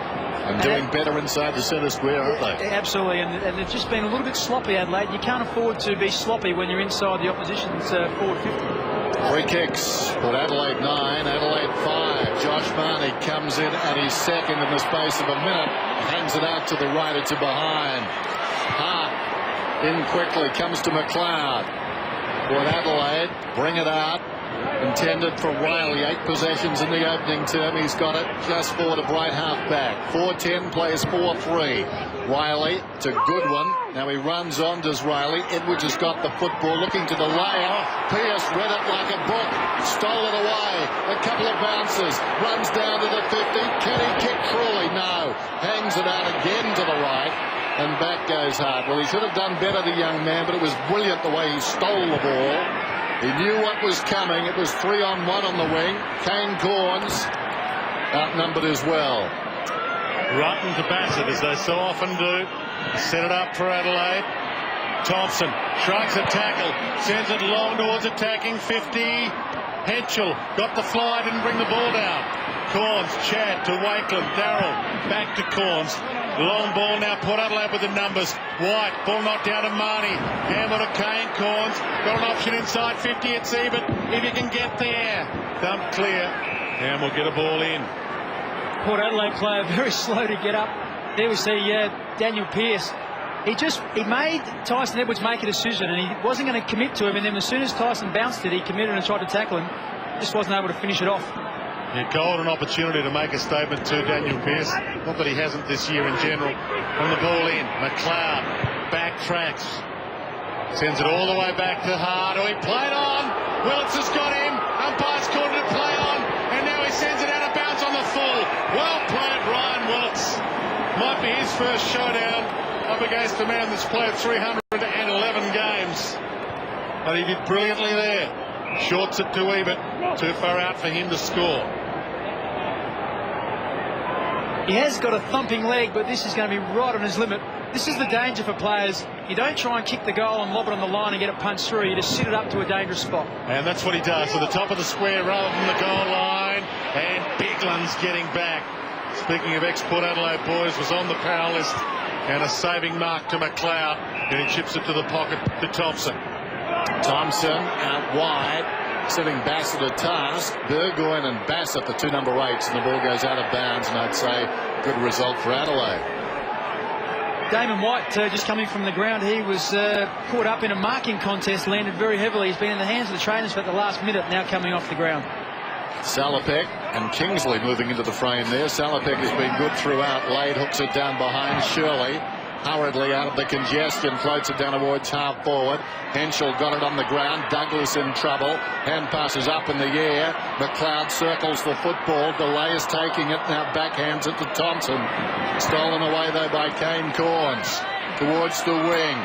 And doing better inside the centre square, aren't they? Absolutely, and they've just been a little bit sloppy, Adelaide. You can't afford to be sloppy when you're inside the opposition's forward 50. Free kicks. Port Adelaide 9, Adelaide 5. Josh Marnie comes in at his second in the space of a minute. Hangs it out to the right, it's a behind. Hart in quickly, comes to McLeod. Port Adelaide bring it out. Intended for Riley. 8 possessions in the opening term. He's got it just for the bright half-back. 4-10 plays 4-3. Riley to Goodwin. Now he runs on, does Riley. Edwards has got the football, looking to the layout. Pearce read it like a book. Stole it away. A couple of bounces. Runs down to the 50. Can he kick Crawley? No. Hangs it out again to the right. And back goes Hart. Well, he should have done better, the young man, but it was brilliant the way he stole the ball. He knew what was coming. It was 3-on-1 on the wing. Kane Corns outnumbered as well. Rutten to Bassett, as they so often do. Set it up for Adelaide. Thompson shrugs a tackle, sends it long towards attacking 50. Henschel got the fly, didn't bring the ball down. Corns, Chad to Wakeland, Darrell back to Corns. Long ball now, Port Adelaide with the numbers. White, ball knocked down to Marnie. Hammer to Kane Corns. Got an option inside 50, it's Ebert. If you can get there. Dump clear. And we'll get a ball in. Port Adelaide player very slow to get up. There we see Daniel Pearce. He made Tyson Edwards make a decision, and he wasn't going to commit to him. And then as soon as Tyson bounced it, he committed and tried to tackle him. Just wasn't able to finish it off. Yeah, golden opportunity to make a statement to Daniel Pearce. Not that he hasn't this year in general. From the ball in, McLeod backtracks. Sends it all the way back to Hart. Oh, he played on. Willetts has got him. Umpire's called it a play on. And now he sends it out of bounds on the full. Well played, Ryan Willetts. Might be his first showdown up against a man that's played 311 games. But he did brilliantly there. Shorts it to Ebert. Too far out for him to score. He has got a thumping leg, but this is going to be right on his limit. This is the danger for players. You don't try and kick the goal and lob it on the line and get it punched through. You just sit it up to a dangerous spot. And that's what he does. To the top of the square rather than the goal line. And Bigland's getting back. Speaking of ex-Port Adelaide boys, was on the power list. And a saving mark to McLeod. And he chips it to the pocket to Thompson. Thompson out wide, setting Bassett a task. Burgoyne and Bassett, the 2 number 8s, and the ball goes out of bounds, and I'd say good result for Adelaide. Damon White just coming from the ground. He was caught up in a marking contest, landed very heavily. He's been in the hands of the trainers for the last minute, now coming off the ground. Salopek and Kingsley moving into the frame there. Salopek has been good throughout. Lade hooks it down behind Shirley. Hurriedly out of the congestion, floats it down towards half forward. Henschel got it on the ground. Douglas in trouble. Hand passes up in the air. McLeod circles the football. Delays taking it. Now backhands it to Thompson. Stolen away though by Kane Corns. Towards the wing.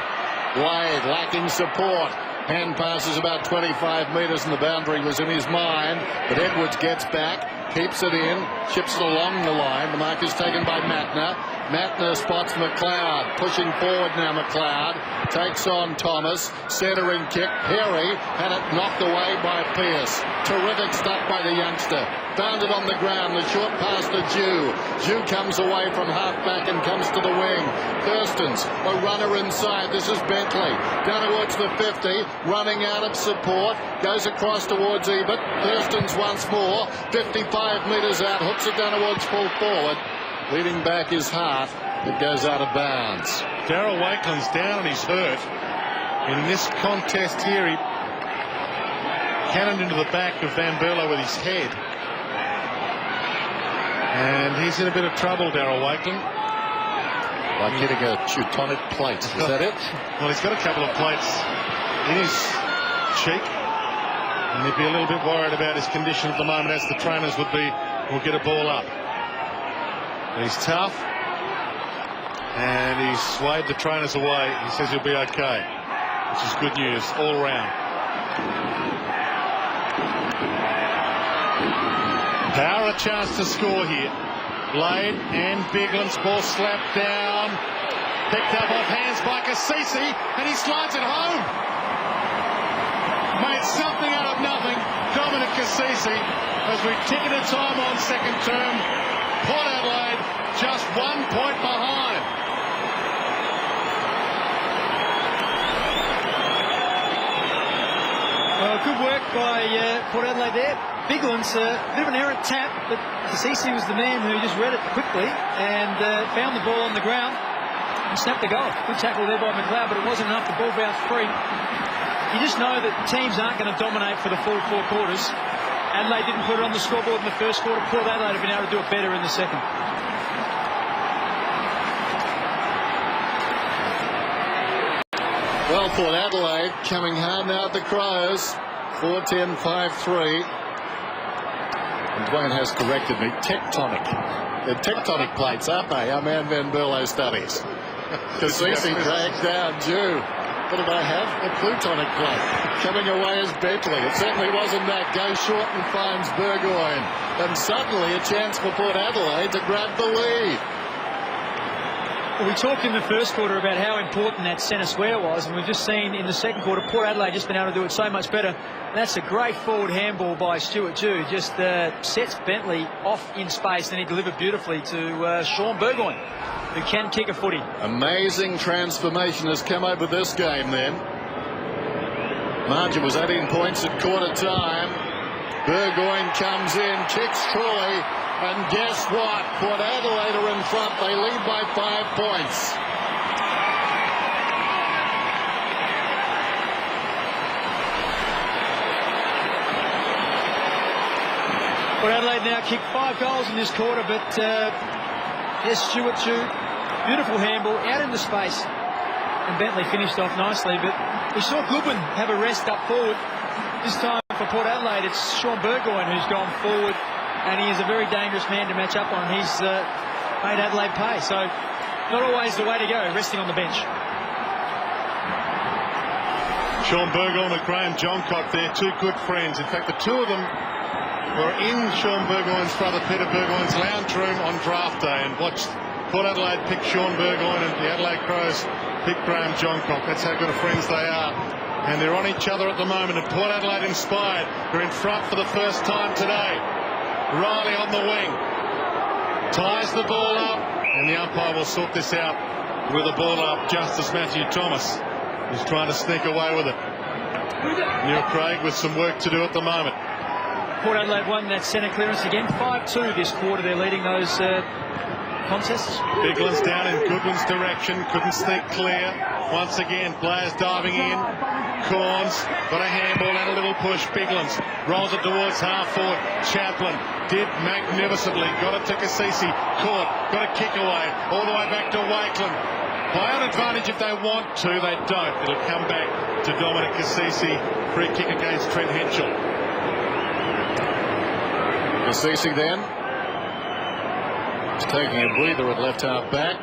Wade lacking support. Hand passes about 25 metres and the boundary was in his mind. But Edwards gets back. Keeps it in. Chips it along the line. The mark is taken by Mattner. Mattner spots McLeod. Pushing forward now McLeod. Takes on Thomas. Centering kick. Perry had it knocked away by Pearce. Terrific stuff by the youngster. Found it on the ground. The short pass to Jew. Jew comes away from half-back and comes to the wing. Thurston's a runner inside. This is Bentley. Down towards the 50. Running out of support. Goes across towards Ebert. Thurston's once more. 55 metres out. Hooks it down towards full forward. Leading back is Hart. It goes out of bounds. Darrell Wakeland's down and he's hurt. In this contest here, he cannoned into the back of Van Berlo with his head. And he's in a bit of trouble, Darryl Wakeland. Like hitting a Teutonic plate. Is that it? Well, he's got a couple of plates in his cheek. And he'd be a little bit worried about his condition at the moment, as the trainers would be. Will get a ball up. But he's tough. And he's swayed the trainers away. He says he'll be okay, which is good news all round. Power a chance to score here. Blade and Bigland's ball slapped down. Picked up off hands by Kasisi, and he slides it home. Made something out of nothing. Dominic Kasisi, as we tick into time on second term. Port Adelaide just 1 point behind. Well, good work by Port Adelaide there. Bigland's a bit of an errant tap, but Kasisi was the man who just read it quickly and found the ball on the ground and snapped the goal. Good tackle there by McLeod, but it wasn't enough. The ball bounced free. You just know that teams aren't going to dominate for the full 4 quarters. Adelaide didn't put it on the scoreboard in the first quarter. Port Adelaide have been able to do it better in the second. Well, Port Adelaide coming hard now at the Crows. 4-10, 5-3. And Dwayne has corrected me. Tectonic. They're tectonic plates, aren't they? Our man Van Berlo studies. Kasisi dragged down Jew. What did I have? A plutonic plate. Coming away as Bentley. It certainly wasn't that. Goes short and finds Burgoyne. And suddenly a chance for Port Adelaide to grab the lead. Well, we talked in the first quarter about how important that centre square was, and we've just seen in the second quarter Port Adelaide just been able to do it so much better. And that's a great forward handball by Stuart Dew. Just sets Bentley off in space, and he delivered beautifully to Sean Burgoyne, who can kick a footy. Amazing transformation has come over this game then. Margin was 18 points at quarter time. Burgoyne comes in, kicks Troy. And guess what? Port Adelaide are in front. They lead by 5 points. Port Adelaide now kicked 5 goals in this quarter, but yes, Stuart Dew, beautiful handball out into space. And Bentley finished off nicely, but we saw Goodwin have a rest up forward. This time for Port Adelaide, it's Sean Burgoyne who's gone forward. And he is a very dangerous man to match up on. He's made Adelaide pay. So not always the way to go, resting on the bench. Sean Burgoyne and Graham Johncock, they're 2 good friends. In fact, the 2 of them were in Sean Burgoyne's brother Peter Burgoyne's lounge room on draft day and watched Port Adelaide pick Sean Burgoyne and the Adelaide Crows pick Graham Johncock. That's how good of friends they are. And they're on each other at the moment. And Port Adelaide inspired. They're in front for the first time today. Riley on the wing, ties the ball up, and the umpire will sort this out with the ball up. Justice Matthew Thomas is trying to sneak away with it. Neil Craig with some work to do at the moment. Port Adelaide won that centre clearance again, 5-2 this quarter. They're leading those contests. Bigland's down in Goodwin's direction, couldn't sneak clear. Once again, players diving in. Corns got a handball and a little push. Bigland's rolls it towards half forward. Chaplin did magnificently. Got it to Kasisi. Caught. Got a kick away. All the way back to Wakeland. Play on advantage if they want to. They don't. It'll come back to Dominic Kasisi. Free kick against Trent Henschel. Kasisi then. He's taking a breather at left half back.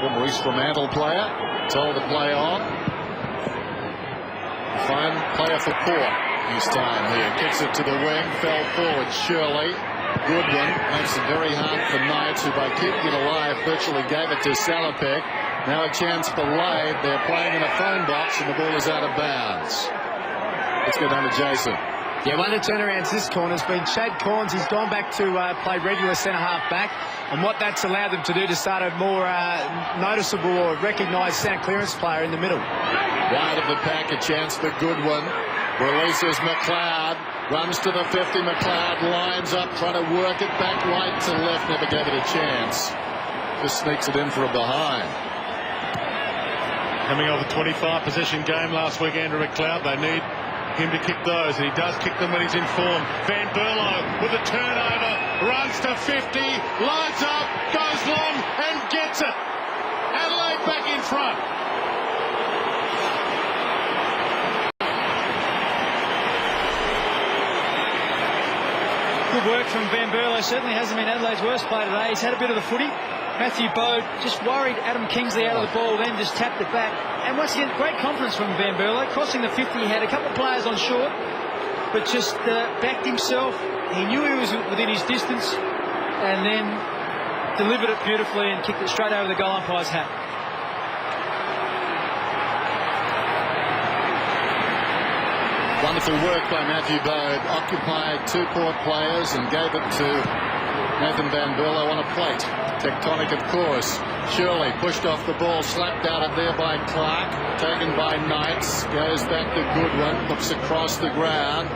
Former East Fremantle player. Told to play on. Fine player for Port this time here. Kicks it to the wing. Fell forward. Shirley. Goodwin makes it very hard for Knights, who by keeping it alive virtually gave it to Salopek. Now a chance for Lade. They're playing in a phone box and the ball is out of bounds. Let's go down to Jason. Yeah, one of the turnarounds this corner has been Chad Corns. He's gone back to play regular centre-half back, and what that's allowed them to do to start a more noticeable or recognised centre clearance player in the middle. Wide of the pack, a chance for Goodwin. Releases McLeod, runs to the 50. McLeod lines up, trying to work it back right to left. Never gave it a chance. Just sneaks it in for a behind. Coming off a 25 possession game last week, Andrew McLeod, they need him to kick those, and he does kick them when he's in form. Van Berlo with a turnover. runs to 50, loads up, goes long and gets it. Adelaide back in front. Good work from Van Berlo. Certainly hasn't been Adelaide's worst play today. He's had a bit of the footy. Matthew Bode just worried Adam Kingsley out of the ball, then just tapped it back. And once again, great confidence from Van Berlo. Crossing the 50, he had a couple of players on short, but just backed himself. He knew he was within his distance, and then delivered it beautifully and kicked it straight over the goal umpire's hat. Wonderful work by Matthew Bode. Occupied 2 Port players and gave it to Nathan Van Berlo on a plate. Tectonic, of course. Shirley pushed off the ball, slapped out of there by Clark. Taken by Knights. Goes back to Goodwin. Looks across the ground.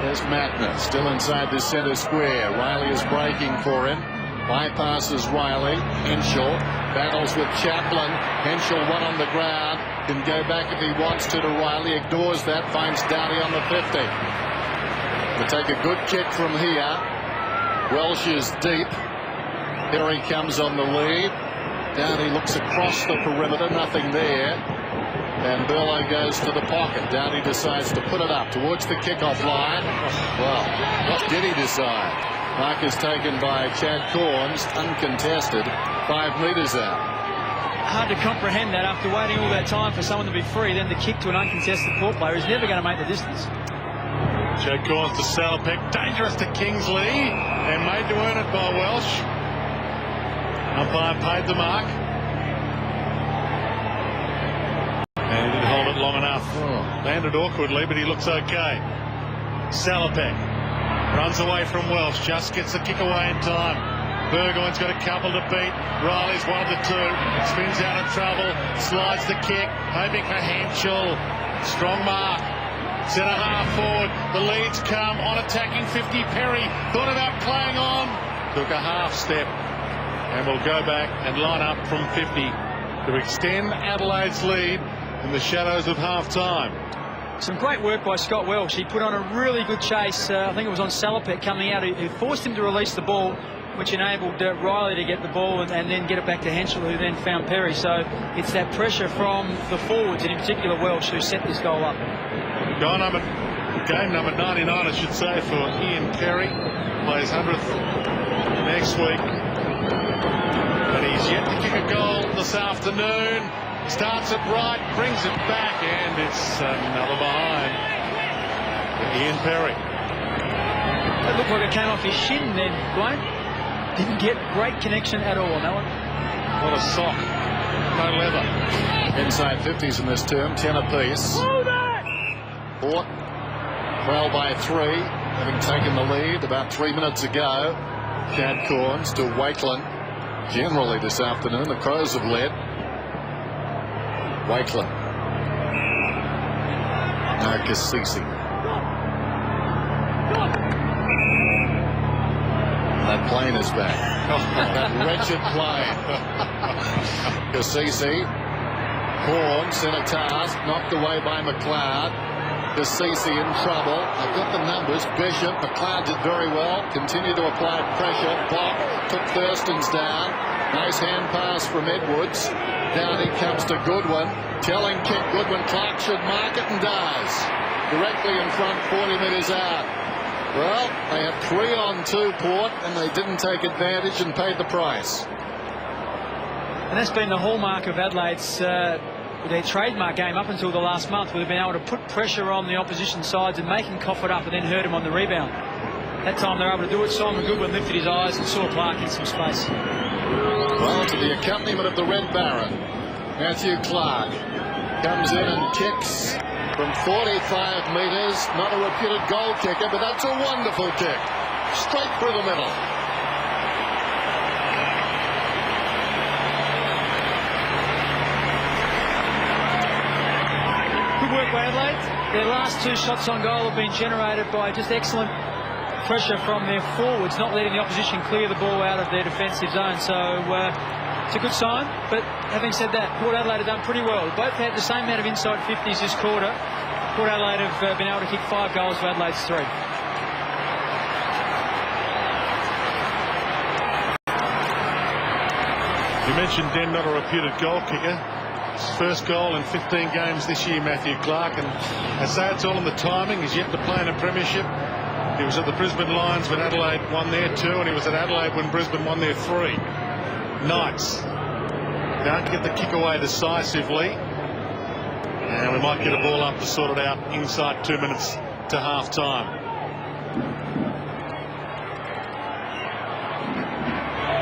There's Mattner still inside the centre square. Riley is breaking for him. Bypasses Riley. Henschel battles with Chaplin. Henschel one on the ground. Can go back if he wants to Riley. Ignores that. Finds Downey on the 50. To take a good kick from here. Welsh is deep. Here he comes on the lead. Downey looks across the perimeter. Nothing there. And Berlo goes to the pocket. Downey decides to put it up towards the kickoff line. Well, what did he decide? Mark is taken by Chad Corns, uncontested, 5 metres out. Hard to comprehend that after waiting all that time for someone to be free, then the kick to an uncontested Port player is never going to make the distance. Chad Corns to Salopek, dangerous to Kingsley, and made to earn it by Welsh. Umpire paid the mark. And he didn't hold it long enough. Landed awkwardly, but he looks okay. Salopek runs away from Welsh, just gets the kick away in time. Burgoyne's got a couple to beat. Riley's one of the 2. Spins out of trouble. Slides the kick. Hoping for Henschel. Strong mark. Centre half forward. The leads come on attacking 50. Perry thought about playing on. Took a half step. And will go back and line up from 50 to extend Adelaide's lead in the shadows of half time. Some great work by Scott Welsh. He put on a really good chase. I think it was on Salopek coming out. Who forced him to release the ball, which enabled Riley to get the ball and then get it back to Henschel, who then found Perry. So it's that pressure from the forwards, and in particular Welsh, who set this goal up. Game number 99, I should say, for Ian Perry. Plays 100th next week. But he's yet to kick a goal this afternoon. Starts it right, brings it back, and it's another behind for Ian Perry. It looked like it came off his shin then, Dwayne. Didn't get great connection at all on that one. What a sock. No leather. Inside 50s in this term, 10 apiece. Port trail by 3, having taken the lead about 3 minutes ago. Chad Corns to Wakelin. Generally this afternoon, the Crows have led. Wakelin. Cassisi. That plane is back. That wretched plane. Cassisi. Corns in a task, knocked away by McLeod. Cassisi in trouble. I've got the numbers. Bishop, McLeod did very well. Continued to apply pressure. Bock took Thurston's down. Nice hand pass from Edwards. Downey comes to Goodwin. Telling kick. Goodwin. Clark should mark it and does. Directly in front, 40 metres out. Well, they had 3 on 2 Port, and they didn't take advantage and paid the price. And that's been the hallmark of Adelaide's their trademark game up until the last month, where they've been able to put pressure on the opposition sides and make him cough it up and then hurt him on the rebound. That time they're able to do it. Simon Goodwin lifted his eyes and saw Clark in some space. Well, to the accompaniment of the Red Baron, Matthew Clark comes in and kicks from 45 metres. Not a reputed goal kicker, but that's a wonderful kick. Straight through the middle. Good work by Adelaide. Their last 2 shots on goal have been generated by just excellent pressure from their forwards, not letting the opposition clear the ball out of their defensive zone. So it's a good sign. But having said that, Port Adelaide have done pretty well. Both had the same amount of inside 50s this quarter. Port Adelaide have been able to kick 5 goals for Adelaide's 3. You mentioned Den, not a reputed goal kicker. His first goal in 15 games this year, Matthew Clark, and I say it's all in the timing. He's yet to play in a premiership. He was at the Brisbane Lions when Adelaide won their 2, and he was at Adelaide when Brisbane won their 3. Knights don't get the kick away decisively, and we might get a ball up to sort it out inside 2 minutes to half time.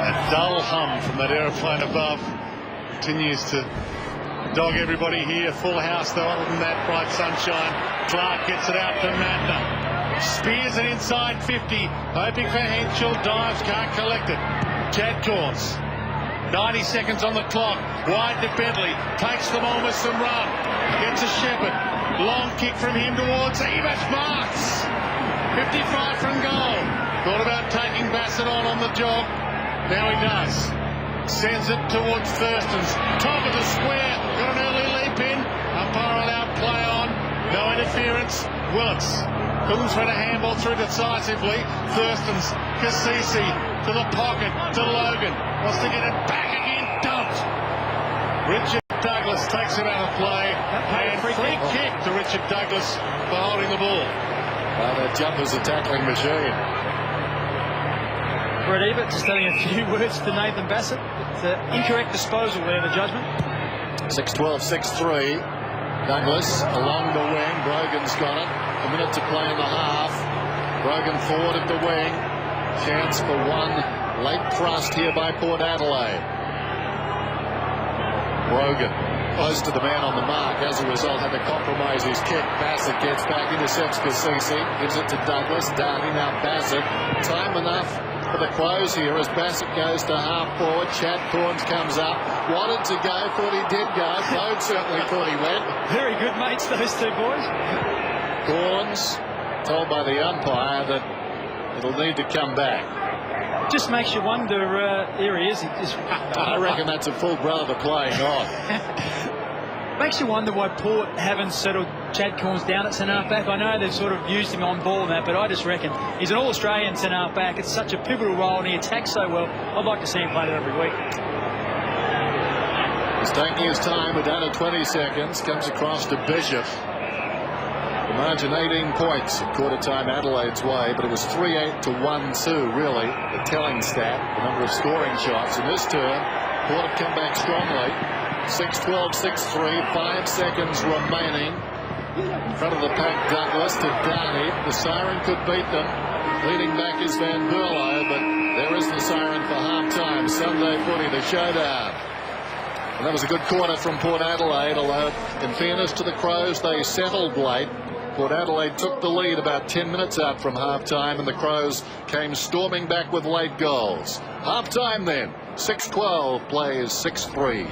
A dull hum from that aeroplane above continues to dog everybody here. Full house though, other than that bright sunshine. Clark gets it out to Madner. Spears it inside 50, hoping for Henschel, dives, can't collect it. Chad Corns, 90 seconds on the clock, wide to Bentley, takes them on with some run, gets a Shepherd, long kick from him towards Evash marks, 55 from goal, thought about taking Bassett on the jog, now he does, sends it towards Thurston's, top of the square, got an early leap in, umpire allowed play on, no interference, Willits. Comes for a handball through decisively. Thurston's Cassisi to the pocket to Logan. Wants to get it back again. Dumped. Richard Douglas takes it out of play. And free kick to Richard Douglas for holding the ball. Well, that jumper's a tackling machine. Brett Ebert just adding a few words to Nathan Bassett. It's an incorrect disposal there, the judgment. 6-12, 6-3. Douglas along the wing. Brogan's got it. A minute to play in the half. Brogan forward at the wing. Chance for one late thrust here by Port Adelaide. Brogan close to the man on the mark. As a result, had to compromise his kick. Bassett gets back, intercepts Cassisi, gives it to Douglas. Darty now Bassett. Time enough for the Crows here as Bassett goes to half forward. Chad Corns comes up. Wanted to go, thought he did go. Bode certainly thought he went. Very good mates, those two boys. Corns told by the umpire that it'll need to come back. Just makes you wonder, here he is. I reckon that's a full brother playing on. Makes you wonder why Port haven't settled Chad Corns down at centre-half-back. I know they've sort of used him on ball and that, but I just reckon he's an all-Australian centre-half-back. It's such a pivotal role and he attacks so well. I'd like to see him play there every week. He's taking his time. We're down to 20 seconds. Comes across to Bishop. The margin 18 points at quarter time Adelaide's way, but it was 3-8 to 1-2 really, the telling stat, the number of scoring shots. In this turn, Port have come back strongly. 6-12, 6-3, 5 seconds remaining. In front of the pack, Douglas to Darty. The siren could beat them. Leading back is Van Burlo, but there is the siren for half-time. Sunday footy, the showdown. And that was a good quarter from Port Adelaide, although in fairness to the Crows, they settled late. Port Adelaide took the lead about 10 minutes out from half-time, and the Crows came storming back with late goals. Half-time then, 6-12 plays 6-3.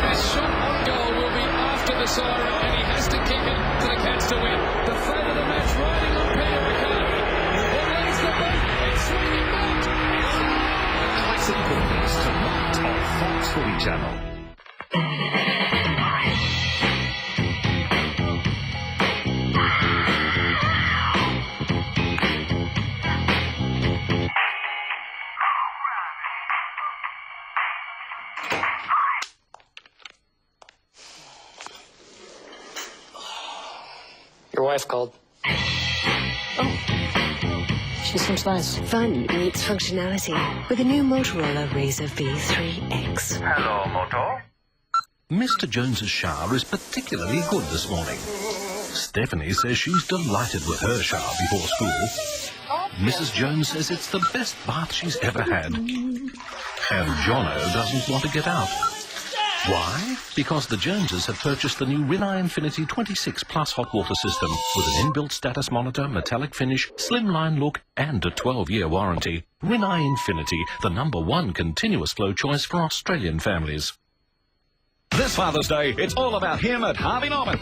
His shot on goal will be after the siren, and he has to kick it to the Cats to win. The fate of the match riding on Peter Ricardo. It leads the boat. It's swinging back. Classic Footballs tonight on Fox Footy Channel. Your wife called. Oh. She seems nice. Fun meets functionality with the new Motorola Razr V3X. Hello, Moto. Mr. Jones's shower is particularly good this morning. Stephanie says she's delighted with her shower before school. Mrs. Jones says it's the best bath she's ever had. And Jono doesn't want to get out. Why? Because the Joneses have purchased the new Rinnai Infinity 26 Plus hot water system with an inbuilt status monitor, metallic finish, slimline look and a 12-year warranty. Rinnai Infinity, the #1 continuous flow choice for Australian families. This Father's Day, it's all about him at Harvey Norman.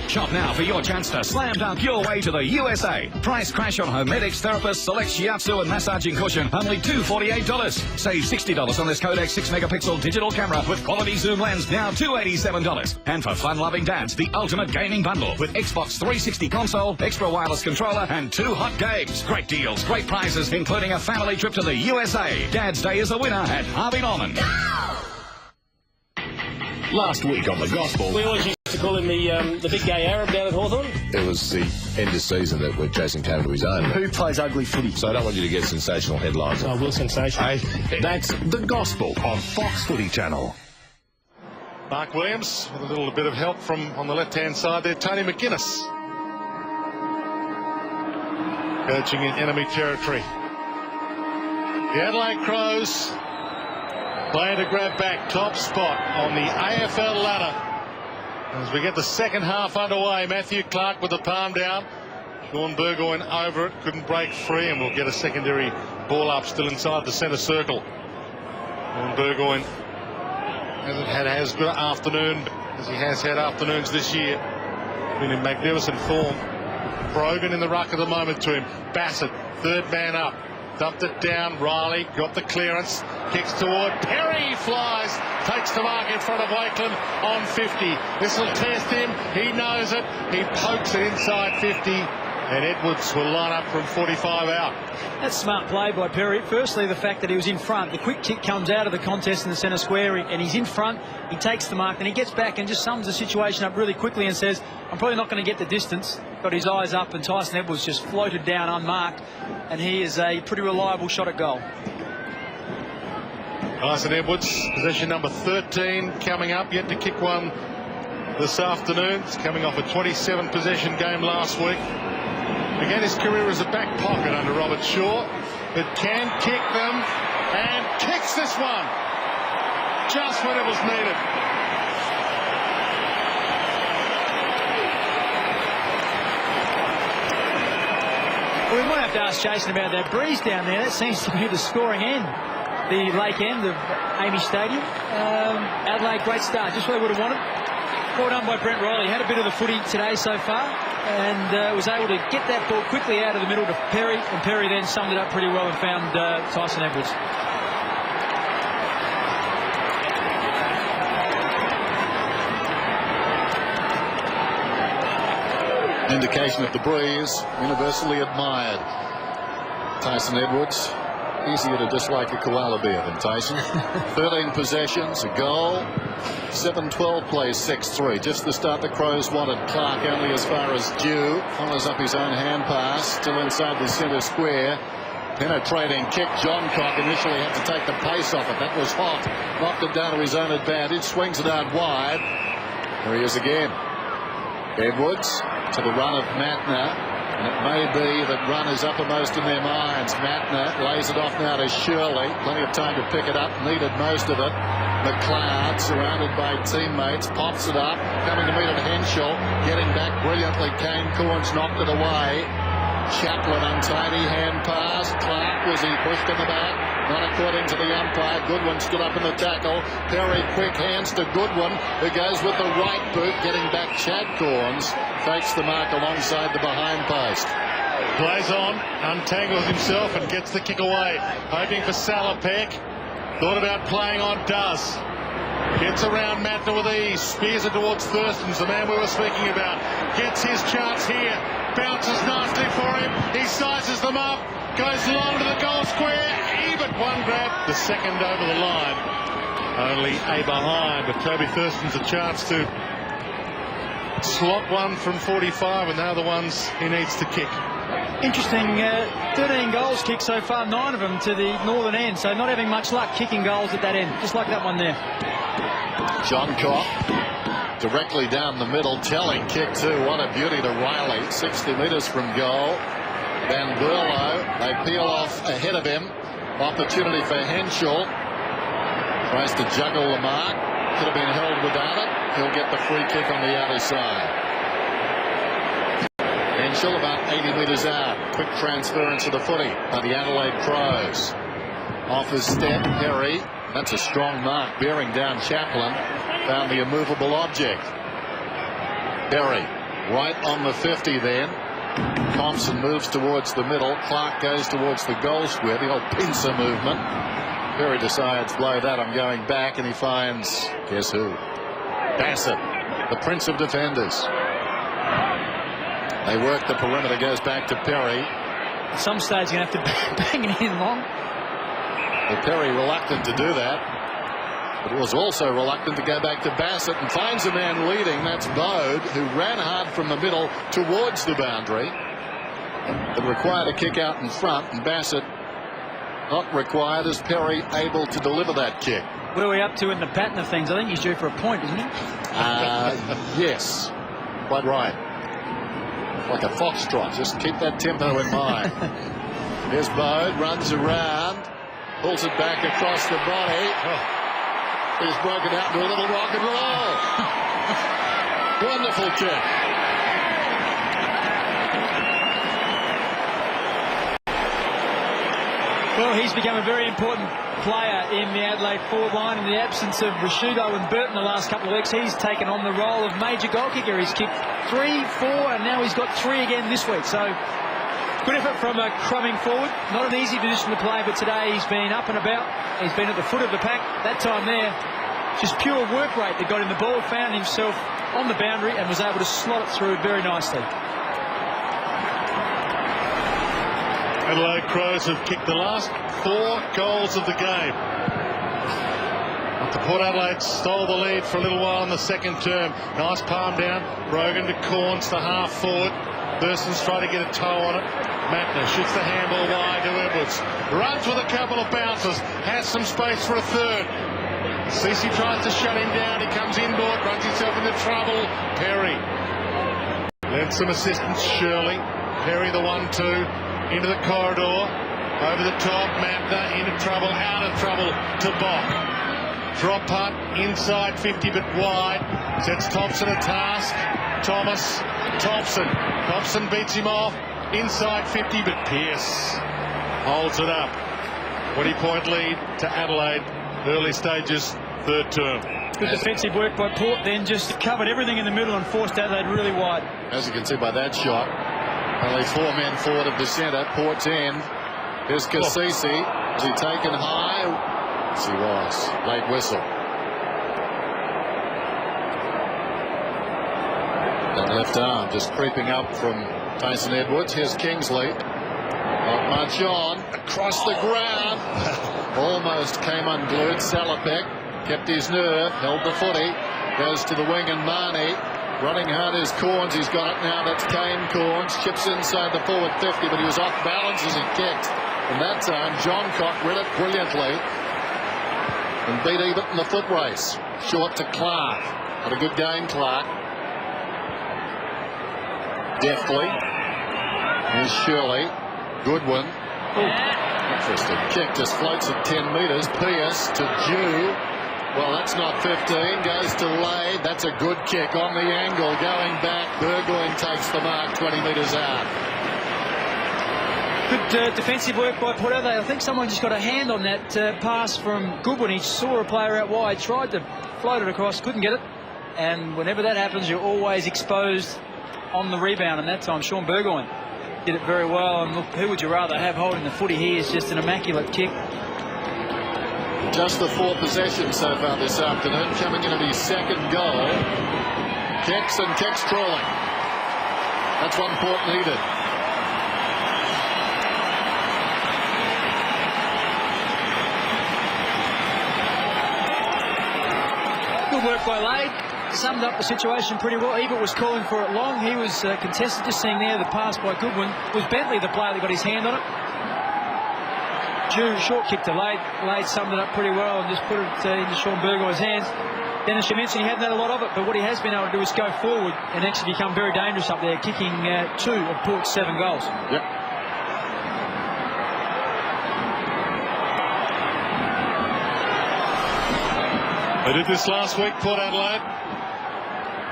Shop now for your chance to slam dunk your way to the USA. Price crash on Homedics Therapist Select Shiatsu and Massaging Cushion. Only $248. Save $60 on this Kodak 6-megapixel digital camera with quality zoom lens, now $287. And for fun-loving dads, the ultimate gaming bundle with Xbox 360 console, extra wireless controller, and 2 hot games. Great deals, great prizes, including a family trip to the USA. Dad's Day is a winner at Harvey Norman. Last week on The Gospel. We always used to call him the big gay Arab down at Hawthorn. It was the end of season that when Jason came to his own. Who plays ugly footy? So I don't want you to get sensational headlines. Oh, Will Sensation. That's The Gospel on Fox Footy Channel. Mark Williams with a little bit of help from on the left-hand side there. Tony McGuinness coaching in enemy territory. The Adelaide Crows playing to grab back top spot on the AFL ladder. As we get the second half underway, Matthew Clark with the palm down. Sean Burgoyne over it, couldn't break free, and we'll get a secondary ball up still inside the centre circle. Sean Burgoyne hasn't had as good an afternoon as he has had afternoons this year. Been in magnificent form. Brogan in the ruck at the moment to him. Bassett, third man up. Dumped it down. Riley got the clearance. Kicks toward Perry. Flies. Takes the mark in front of Wakeland on 50. This will test him. He knows it. He pokes it inside 50. And Edwards will line up from 45 out. That's smart play by Perry. Firstly, the fact that he was in front. The quick kick comes out of the contest in the centre square, and he's in front. He takes the mark, then he gets back and just sums the situation up really quickly and says, I'm probably not going to get the distance. Got his eyes up, and Tyson Edwards just floated down unmarked, and he is a pretty reliable shot at goal. Tyson Edwards, possession number 13 coming up, yet to kick one this afternoon. It's coming off a 27 possession game last week. Began his career as a back pocket under Robert Shaw, but can kick them, and kicks this one just when it was needed. Well, we might have to ask Jason about that breeze down there. That seems to be the scoring end, the lake end of Amy Stadium. Adelaide, great start, just what they would have wanted. Well done by Brent Riley. Had a bit of the footy today so far, and was able to get that ball quickly out of the middle to Perry, and Perry then summed it up pretty well and found Tyson Edwards. Indication of the breeze, universally admired. Tyson Edwards, easier to dislike a koala bear than Tyson. 13 possessions, a goal. 7-12 plays 6-3. Just the start the Crows wanted. Clark only as far as due. Follows up his own hand pass. Still inside the centre square. Penetrating kick. John Cock initially had to take the pace off it. That was hot. Knocked it down to his own advantage. Swings it out wide. There he is again. Edwards to the run of Matner. And it may be that run is uppermost in their minds. Matner lays it off now to Shirley. Plenty of time to pick it up. Needed most of it. McLeod, surrounded by teammates, pops it up. Coming to meet it, Henschel. Getting back brilliantly. Kane Corns knocked it away. Chaplin, untidy hand pass. Clark, was he pushed in the back? Not according to the umpire. Goodwin stood up in the tackle. Perry, quick hands to Goodwin, who goes with the right boot. Getting back, Chad Corns takes the mark alongside the behind post. Plays on, untangles himself and gets the kick away. Hoping for Salopek. Thought about playing on, does. Gets around Matner with ease. Spears it towards Thurston's, the man we were speaking about. Gets his chance here. Bounces nicely for him. He sizes them up. Goes long to the goal square. Even one grab. The second over the line. Only a behind. But Toby Thurston's a chance to slot one from 45, and they're the ones he needs to kick. Interesting, 13 goals kicked so far, 9 of them to the northern end, so not having much luck kicking goals at that end, just like that one there. John Cock directly down the middle, telling kick too. What a beauty to Riley, 60 metres from goal. Van Berlo, they peel off ahead of him. Opportunity for Henschel. Tries to juggle the mark. Could have been held without it. He'll get the free kick on the outer side. Henschel about 80 metres out. Quick transference of the footy by the Adelaide Crows. Off his step, Perry. That's a strong mark, bearing down Chaplin. Found the immovable object. Perry Right on the 50 then. Thompson moves towards the middle. Clark goes towards the goal square. The old pincer movement. Perry decides, blow that, I'm going back, and he finds, guess who? Bassett, the prince of defenders. They work the perimeter, goes back to Perry. At some stage you're going to have to bang it in long. Well, Perry reluctant to do that. But was also reluctant to go back to Bassett and finds a man leading. That's Bode, who ran hard from the middle towards the boundary. But required a kick out in front, and Bassett not required. As Perry able to deliver that kick. Where are we up to in the pattern of things? I think he's due for a point, isn't he? Yes, quite right. Like a foxtrot. Just keep that tempo in mind. Here's Bode, runs around, pulls it back across the body. He's broken out into a little rock and roll. Wonderful kick. Well, he's become a very important player in the Adelaide forward line. In the absence of Rashudo and Burton the last couple of weeks, he's taken on the role of major goal kicker. He's kicked 3, 4, and now he's got 3 again this week. So good effort from a crumbing forward. Not an easy position to play, but today he's been up and about. He's been at the foot of the pack. That time there, just pure work rate that got him the ball, found himself on the boundary and was able to slot it through very nicely. Adelaide Crows have kicked the last 4 goals of the game. After Port Adelaide stole the lead for a little while in the second term. Nice palm down. Brogan to Corns, the half forward. Thurston's trying to get a toe on it. Matner shoots the handball wide to Edwards. Runs with a couple of bounces. Has some space for a third. Cece tries to shut him down. He comes inboard, runs himself into trouble. Perry. Lent some assistance, Shirley. Perry the 1-2. Into the corridor. Over the top. Matner into trouble. Out of trouble to Bock. Drop putt. Inside 50 but wide. Sets Thompson a task. Thomas. Thompson beats him off. Inside 50 but Pearce holds it up. 20-point lead to Adelaide. Early stages, third term. Good defensive work by Port, then just covered everything in the middle and forced Adelaide really wide. As you can see by that shot, only 4 men forward of the centre. Port's end. Here's Kasisi. Is he taken high? Yes, he was. Late whistle. That left arm just creeping up from Tyson Edwards. Here's Kingsley. Not much on. Across the ground. Almost came unglued. Salopek kept his nerve. Held the footy. Goes to the wing and Marnie. Running hard is Corns. He's got it now. That's Kane Corns. Chips inside the forward 50, but he was off balance as he kicked. And that time, John Cock read it brilliantly and beat even in the foot race. Short to Clark. Had a good game, Clark. Deftly. Here's Shirley. Goodwin. Interesting kick. Just floats at 10 metres. Pearce to Jew. Well, that's not 15. Goes to Lade. That's a good kick on the angle. Going back. Burgoyne takes the mark 20 metres out. Good defensive work by Port Adelaide. I think someone just got a hand on that pass from Goodwin. He saw a player out wide, tried to float it across, couldn't get it. And whenever that happens, you're always exposed on the rebound. And that time, Sean Burgoyne did it very well. And look, who would you rather have holding the footy here? Is just an immaculate kick. Just the 4 possessions so far this afternoon. Coming into his second goal. Kicks and kicks crawling. That's what Port needed. Good work by Lade. Summed up the situation pretty well. Ebert was calling for it long. He was contested. Just seeing there the pass by Goodwin. Was Bentley the player that got his hand on it? Jew, short kick to Lade. Lade summed it up pretty well and just put it into Sean Burgoyne's hands. Then, as you mentioned, he hadn't had a lot of it, but what he has been able to do is go forward and actually become very dangerous up there, kicking 2 of Port's 7 goals. Yep. They did this last week, Port Adelaide.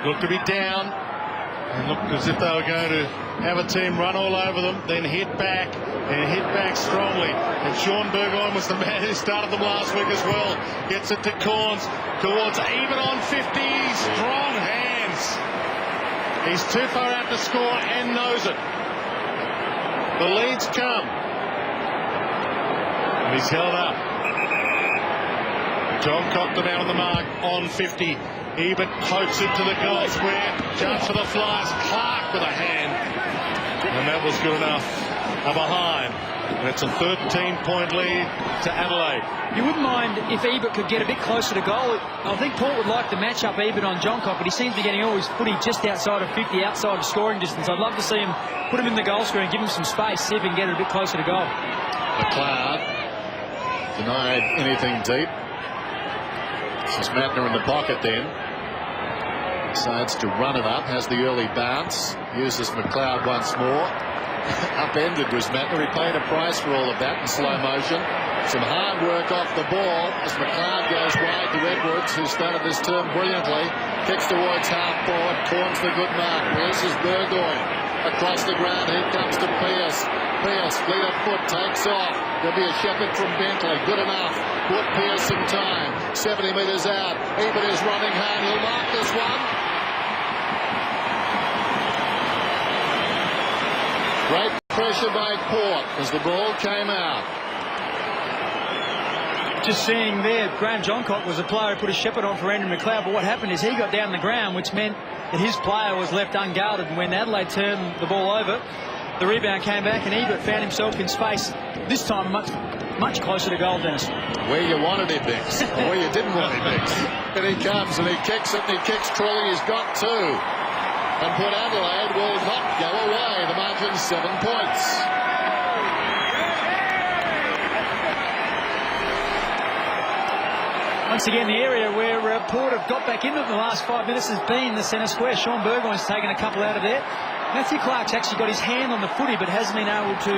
Looked to be down and looked as if they were going to have a team run all over them, then hit back strongly. And Sean Burgoyne was the man who started them last week as well. Gets it to Corns. Corns even on 50. Strong hands. He's too far out to score and knows it. The leads come. And he's held up. John Cock the man on the mark on 50. Ebert pokes it to the goal square. Jumps for the flies. Clark with a hand. And that was good enough. A behind. And it's a 13-point lead to Adelaide. You wouldn't mind if Ebert could get a bit closer to goal. I think Port would like to match up Ebert on John Cock, but he seems to be getting all his footy just outside of 50, outside of scoring distance. I'd love to see him put him in the goal square and give him some space, see if he can get it a bit closer to goal. McLeod denied anything deep. This is Mattner in the pocket then. Decides to run it up, has the early bounce, uses McLeod once more. Upended was Mattner. He paid a price for all of that in slow motion. Some hard work off the ball as McLeod goes wide to Edwards, who started this term brilliantly. Kicks towards half forward. Corns the good mark. This is Burgoyne. Across the ground, here comes to Pearce. Pearce, fleet of foot, takes off. There'll be a shepherd from Bentley. Good enough. Put Pearce some time. 70 metres out. Ebert is running hard. He'll mark this one. Great pressure by Port as the ball came out. Just seeing there, Graham Johncock was a player who put a shepherd on for Andrew McLeod, but what happened is he got down the ground, which meant that his player was left unguarded. And when Adelaide turned the ball over, the rebound came back and Ebert found himself in space, this time much closer to goal, Dennis. Where you wanted him, Bix, or where you didn't want him, Bix. And he comes and he kicks it and he kicks truly. He's got two. And Port Adelaide will not go away. The margin's 7 points. Once again, the area where Port have got back into the last 5 minutes has been the centre square. Sean Burgoyne's taken a couple out of there. Matthew Clark's actually got his hand on the footy but hasn't been able to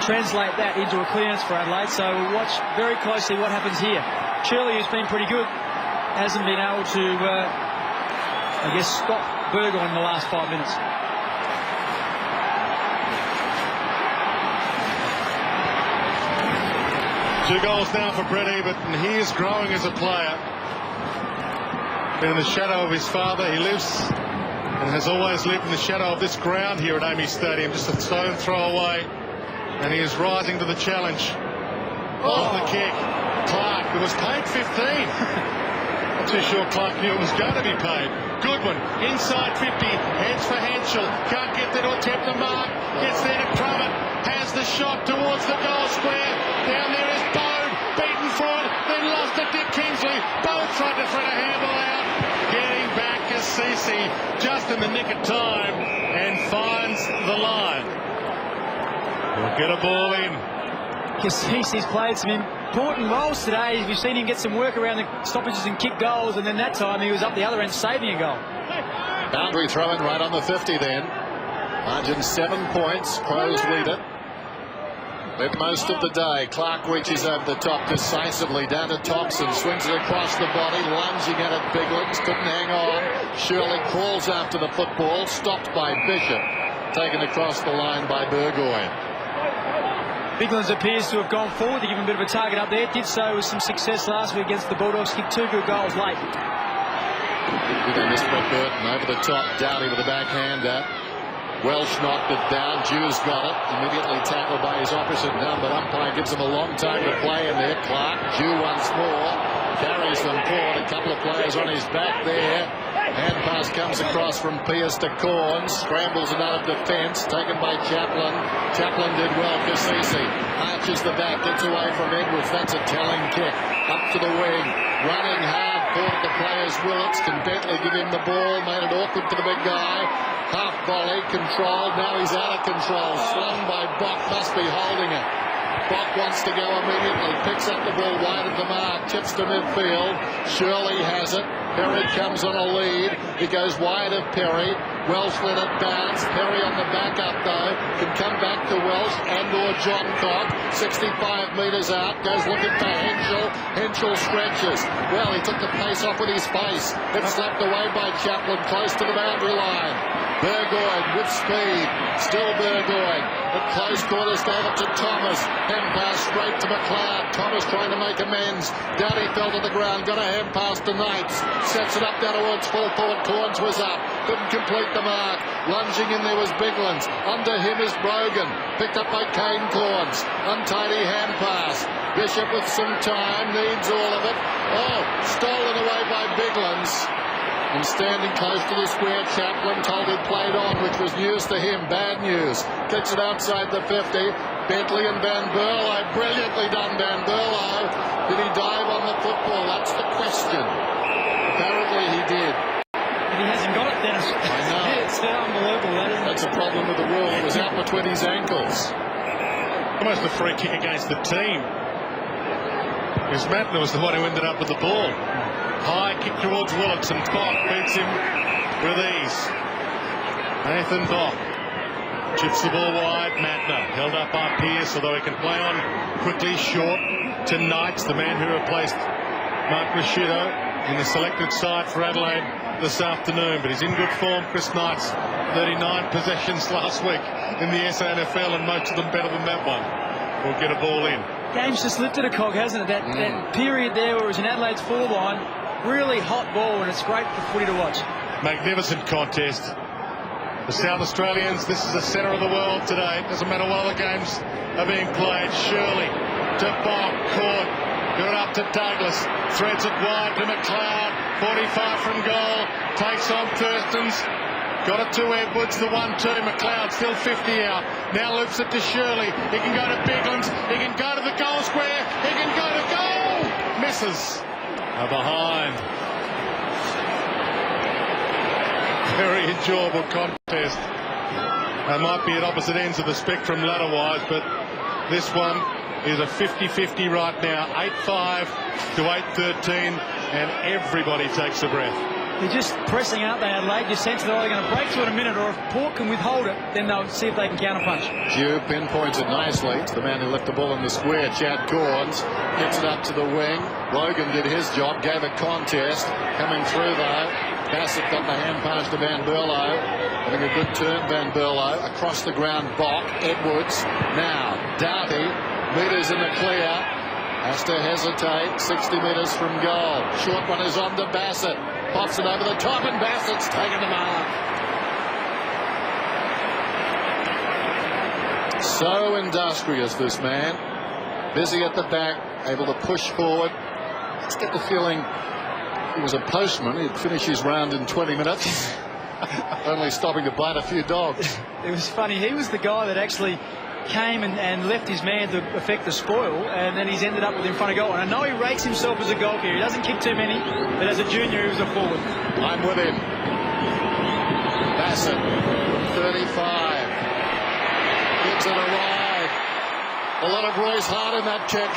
translate that into a clearance for Adelaide. So we'll watch very closely what happens here. Shirley, who's been pretty good, hasn't been able to, I guess, stop Burgoyne in the last 5 minutes. Two goals now for Brett Ebert, and he is growing as a player. In the shadow of his father, he lives and has always lived in the shadow of this ground here at Amy Stadium, just a stone throw away, and he is rising to the challenge. On the kick, Clark, who was paid 15. Not too sure Clark knew it was going to be paid. Goodwin, inside 50, heads for Henschel, can't get there to attempt the mark, gets there to Crummett, has the shot towards the goal square, down there is Bode, beaten for it, then lost to Dick Kingsley, Bode tried to thread a handball out, getting back is Cece, just in the nick of time, and finds the line. He'll get a ball in. Cece's played some important roles today. We've seen him get some work around the stoppages and kick goals, and then that time he was up the other end saving a goal. Boundary throw-in right on the 50 then. Margin 7 points. Crows lead it. Led most of the day. Clark reaches over the top decisively down to Thompson. Swings it across the body. Lunging at it. Biglands couldn't hang on. Shirley crawls after the football. Stopped by Bishop. Taken across the line by Burgoyne. Biglands appears to have gone forward to give him a bit of a target up there. Did so with some success last week against the Bulldogs. Kicked 2 good goals late. They missed Brett Burton over the top. Dowdy with a backhander. Welsh knocked it down. Jew's got it. Immediately tackled by his opposite number. Umpire gives him a long time to play in there. Clark, Jew once more. Carries them forward. A couple of players on his back there. Hand pass comes across from Pearce to Corns. Scrambles another defence. Taken by Chaplin. Chaplin did well for Cece. Arches the back. Gets away from Edwards. That's a telling kick. Up to the wing. Running hard. Caught the players. Willits can Bentley give him the ball. Made it awkward for the big guy. Half volley. Controlled. Now he's out of control. Slung by Bock. Must be holding it. Bock wants to go immediately. Picks up the ball wide of the mark. Tips to midfield. Shirley has it. Perry comes on a lead. He goes wide of Perry. Welsh let it bounce. Perry on the back up though. Can come back to Welsh and or John Cock. 65 metres out. Goes looking for Henschel. Henschel stretches. Well, he took the pace off with his face. It's slapped away by Chaplin close to the boundary line. Burgoyne with speed. Still Burgoyne. At close quarters gave it to Thomas. Hand pass straight to McLeod. Thomas trying to make amends. Dowdy fell to the ground. Got a hand pass to Knights. Sets it up down towards full forward. Corns was up. couldn't complete the mark. Lunging in there was Biglands. Under him is Brogan. Picked up by Kane Corns. Untidy hand pass. Bishop with some time, needs all of it. Oh, stolen away by Biglands. And standing close to the square, Chaplin told he'd played on, which was news to him. Bad news. Kicks it outside the 50. Bentley and Van Berlo. Brilliantly done, Van Berlo. Did he dive on the football? That's the question. Apparently he did. But he hasn't got it, Dennis. I know. It's unbelievable, that, isn't it? That's a problem with the rule. It was out between his ankles. Almost a free kick against the team. Because Mattner was the one who ended up with the ball. High kick towards Willits, and Bach beats him with ease. Nathan Bach chips the ball wide. Mattner held up by Pearce, although he can play on quickly short to Knights, the man who replaced Mark Rashido in the selected side for Adelaide this afternoon. But he's in good form, Chris Knights. 39 possessions last week in the SANFL, and most of them better than that one. Will get a ball in. Game's just lifted a cog, hasn't it? That period there where it was in Adelaide's forward line, really hot ball, and it's great for footy to watch. Magnificent contest. The South Australians, this is the centre of the world today. Doesn't matter what other games are being played. Shirley to Bob, Court, good up to Douglas, threads it wide to McLeod, 45 from goal, takes on Thurston's. Got it to Edwards, the 1-2. McLeod still 50 out. Now loops it to Shirley. He can go to Biglands. He can go to the goal square. He can go to goal. Misses. Behind. Very enjoyable contest. They might be at opposite ends of the spectrum ladder-wise, but this one is a 50-50 right now. 8-5 to 8-13, and everybody takes a breath. They're just pressing out there, Adelaide. You sense they're either going to break through in a minute, or if Port can withhold it, then they'll see if they can counterpunch. Hugh pinpoints it nicely to the man who left the ball in the square, Chad Corns. Gets it up to the wing. Rogan did his job, gave a contest. Coming through though, Bassett got the hand pass to Van Berlo. Having a good turn, Van Berlo. Across the ground, Bach, Edwards. Now, Darby, metres in the clear. Has to hesitate, 60 metres from goal. Short one is on to Bassett. Pops it over the top, and Bassett's taken the mark. So industrious, this man. Busy at the back, able to push forward. Let's get the feeling if he was a postman, he'd finish his round in 20 minutes. Only stopping to bite a few dogs. It was funny. He was the guy that actually came and left his man to affect the spoil, and then he's ended up with in front of goal. And I know he rates himself as a goalkeeper. He doesn't kick too many, but as a junior, he was a forward. I'm with him. Bassett, 35. Gives it a ride. A lot of Roy's Hart in that kick.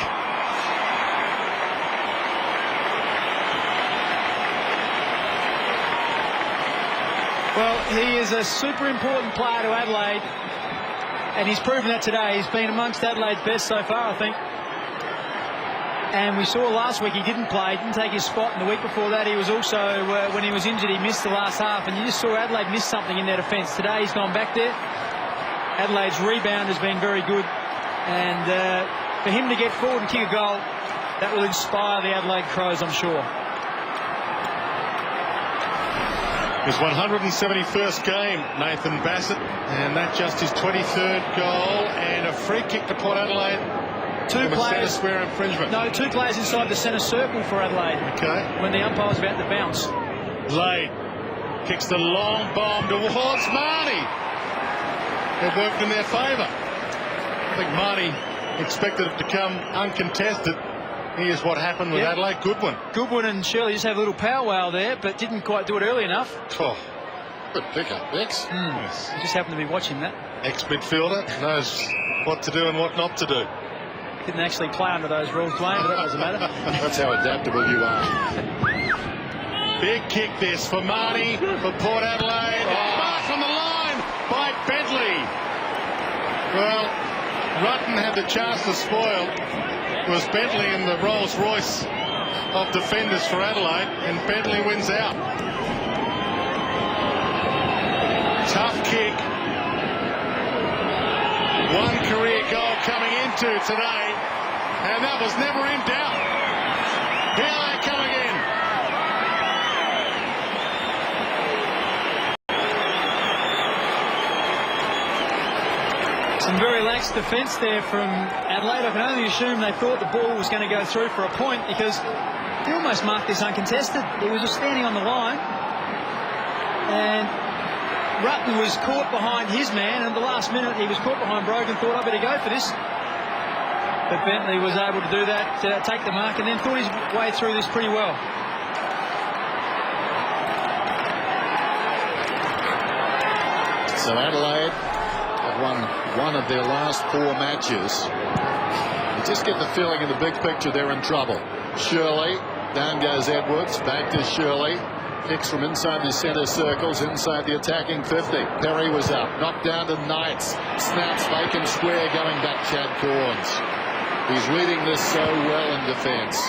Well, he is a super important player to Adelaide, and he's proven that today. He's been amongst Adelaide's best so far, I think. And we saw last week he didn't play, didn't take his spot. And the week before that, he was also, when he was injured, he missed the last half. And you just saw Adelaide miss something in their defence. Today, he's gone back there. Adelaide's rebound has been very good. And for him to get forward and kick a goal, that will inspire the Adelaide Crows, I'm sure. His 171st game, Nathan Bassett, and that's just his 23rd goal, and a free kick to Port Adelaide. Two players, centre square infringement. No, two players inside the centre circle for Adelaide. Okay. When the umpire's about to bounce. Lade kicks the long bomb towards Marnie. It worked in their favour. I think Marnie expected it to come uncontested. Here's what happened with Adelaide. Goodwin. Goodwin and Shirley just have a little powwow there, but didn't quite do it early enough. Oh, good pickup, X. Yes. I just happened to be watching that. Ex-midfielder knows what to do and what not to do. Didn't actually play under those rules, Dwayne, but that doesn't matter. That's how adaptable you are. Big kick this for Marnie, for Port Adelaide. Mark on the line by Bentley. Well, Rutten had the chance to spoil. It was Bentley in the Rolls Royce of defenders for Adelaide, and Bentley wins out. Tough kick. One career goal coming into today, and that was never in doubt. Here they come again. Some very lax defence there from Adelaide. I can only assume they thought the ball was going to go through for a point, because he almost marked this uncontested. He was just standing on the line, and Rutten was caught behind his man, and at the last minute he was caught behind Brogan, thought, I better go for this. But Bentley was able to do that, take the mark, and then thought his way through this pretty well. So Adelaide have won one of their last 4 matches. You just get the feeling in the big picture they're in trouble. Shirley, down goes Edwards, back to Shirley. Kicks from inside the centre circles, inside the attacking 50. Perry was up, knocked down to Knights. Snaps vacant square, going back Chad Corns. He's reading this so well in defence.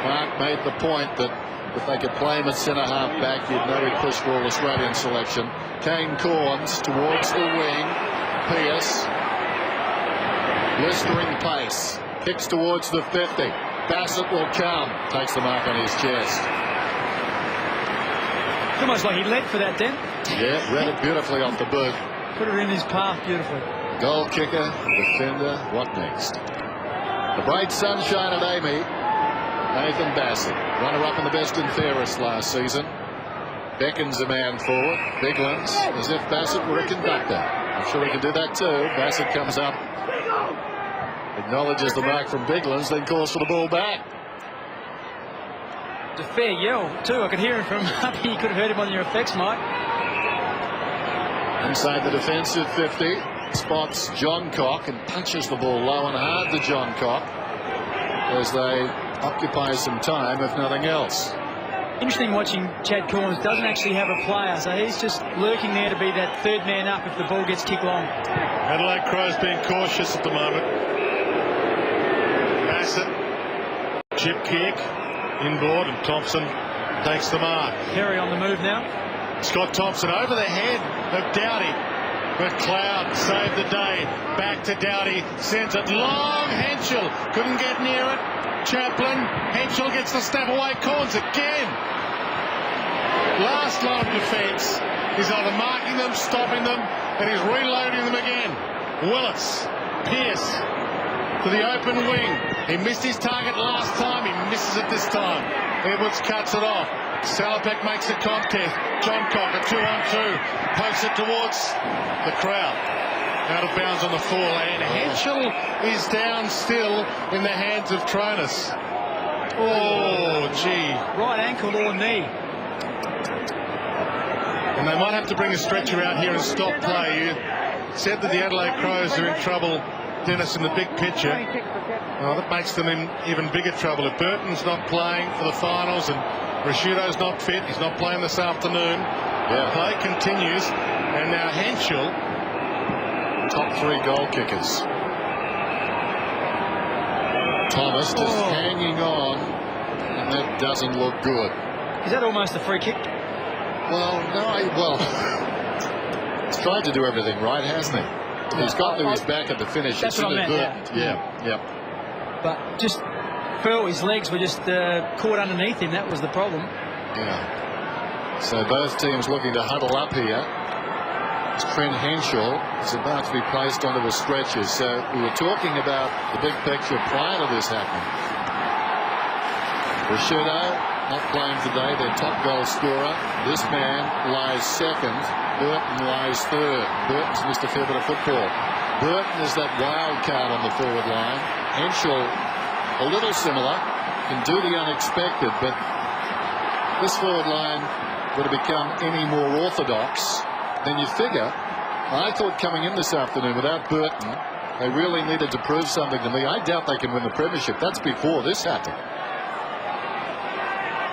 Mark made the point that if they could play him at centre half back, you'd know he'd push for all Australian selection. Kane Corns towards the wing. Pearce. Blistering pace. Kicks towards the 50. Bassett will come. Takes the mark on his chest. It's almost like he led for that then. Yeah, read it beautifully off the boot. Put it in his path beautifully. Goal kicker, defender, what next? The bright sunshine at Amy. Nathan Bassett, runner-up in the best and fairest last season. Beckons a man forward. Biglands, as if Bassett were a conductor. I'm sure he can do that too. Bassett comes up, acknowledges the mark from Biglands, then calls for the ball back. It's a fair yell too. I could hear him from up here. You could have heard him on your effects, Mike. Inside the defensive 50, spots John Cock and punches the ball low and hard to John Cock as they occupy some time, if nothing else. Interesting watching Chad Corns. Doesn't actually have a player, so he's just lurking there to be that third man up if the ball gets kicked long. Adelaide Crows being cautious at the moment. Bassett, chip kick, inboard, and Thompson takes the mark. Perry on the move now. Scott Thompson over the head of Doughty. McLeod saved the day. Back to Doughty. Sends it long. Henschel couldn't get near it. Chaplin. Henschel gets the step away. Corns again. Last line of defence. He's either marking them, stopping them, and he's reloading them again. Willis. Pearce to the open wing. He missed his target last time. He misses it this time. Edwards cuts it off. Salopek makes the contest. John Cock, a 2-on-2. Pokes it towards the crowd. Out of bounds on the fall. And Henschel is down still in the hands of Tronus. Oh, gee. Right ankle or knee. And they might have to bring a stretcher out here and stop play. You said that the Adelaide Crows are in trouble, Dennis, in the big picture. Well, that makes them in even bigger trouble. If Burton's not playing for the finals and Rashido's not fit, he's not playing this afternoon. Yeah. Play continues, and now Henschel, top 3 goal kickers. Thomas just hanging on, and that doesn't look good. Is that almost a free kick? Well, no, he's tried to do everything right, hasn't he? He's got to his back at the finish. That's what I meant, yeah. But just felt his legs were just caught underneath him. That was the problem. Yeah. So both teams looking to huddle up here. Trent Henschel is about to be placed onto the stretchers. So we were talking about the big picture prior to this happening. Rashido not playing today, their top goal scorer. This man lies second. Burton lies third. Burton's missed a fair bit of football. Burton is that wild card on the forward line. Henschel, a little similar, can do the unexpected, but this forward line would have become any more orthodox than you figure. I thought coming in this afternoon without Burton, they really needed to prove something to me. I doubt they can win the premiership. That's before this happened.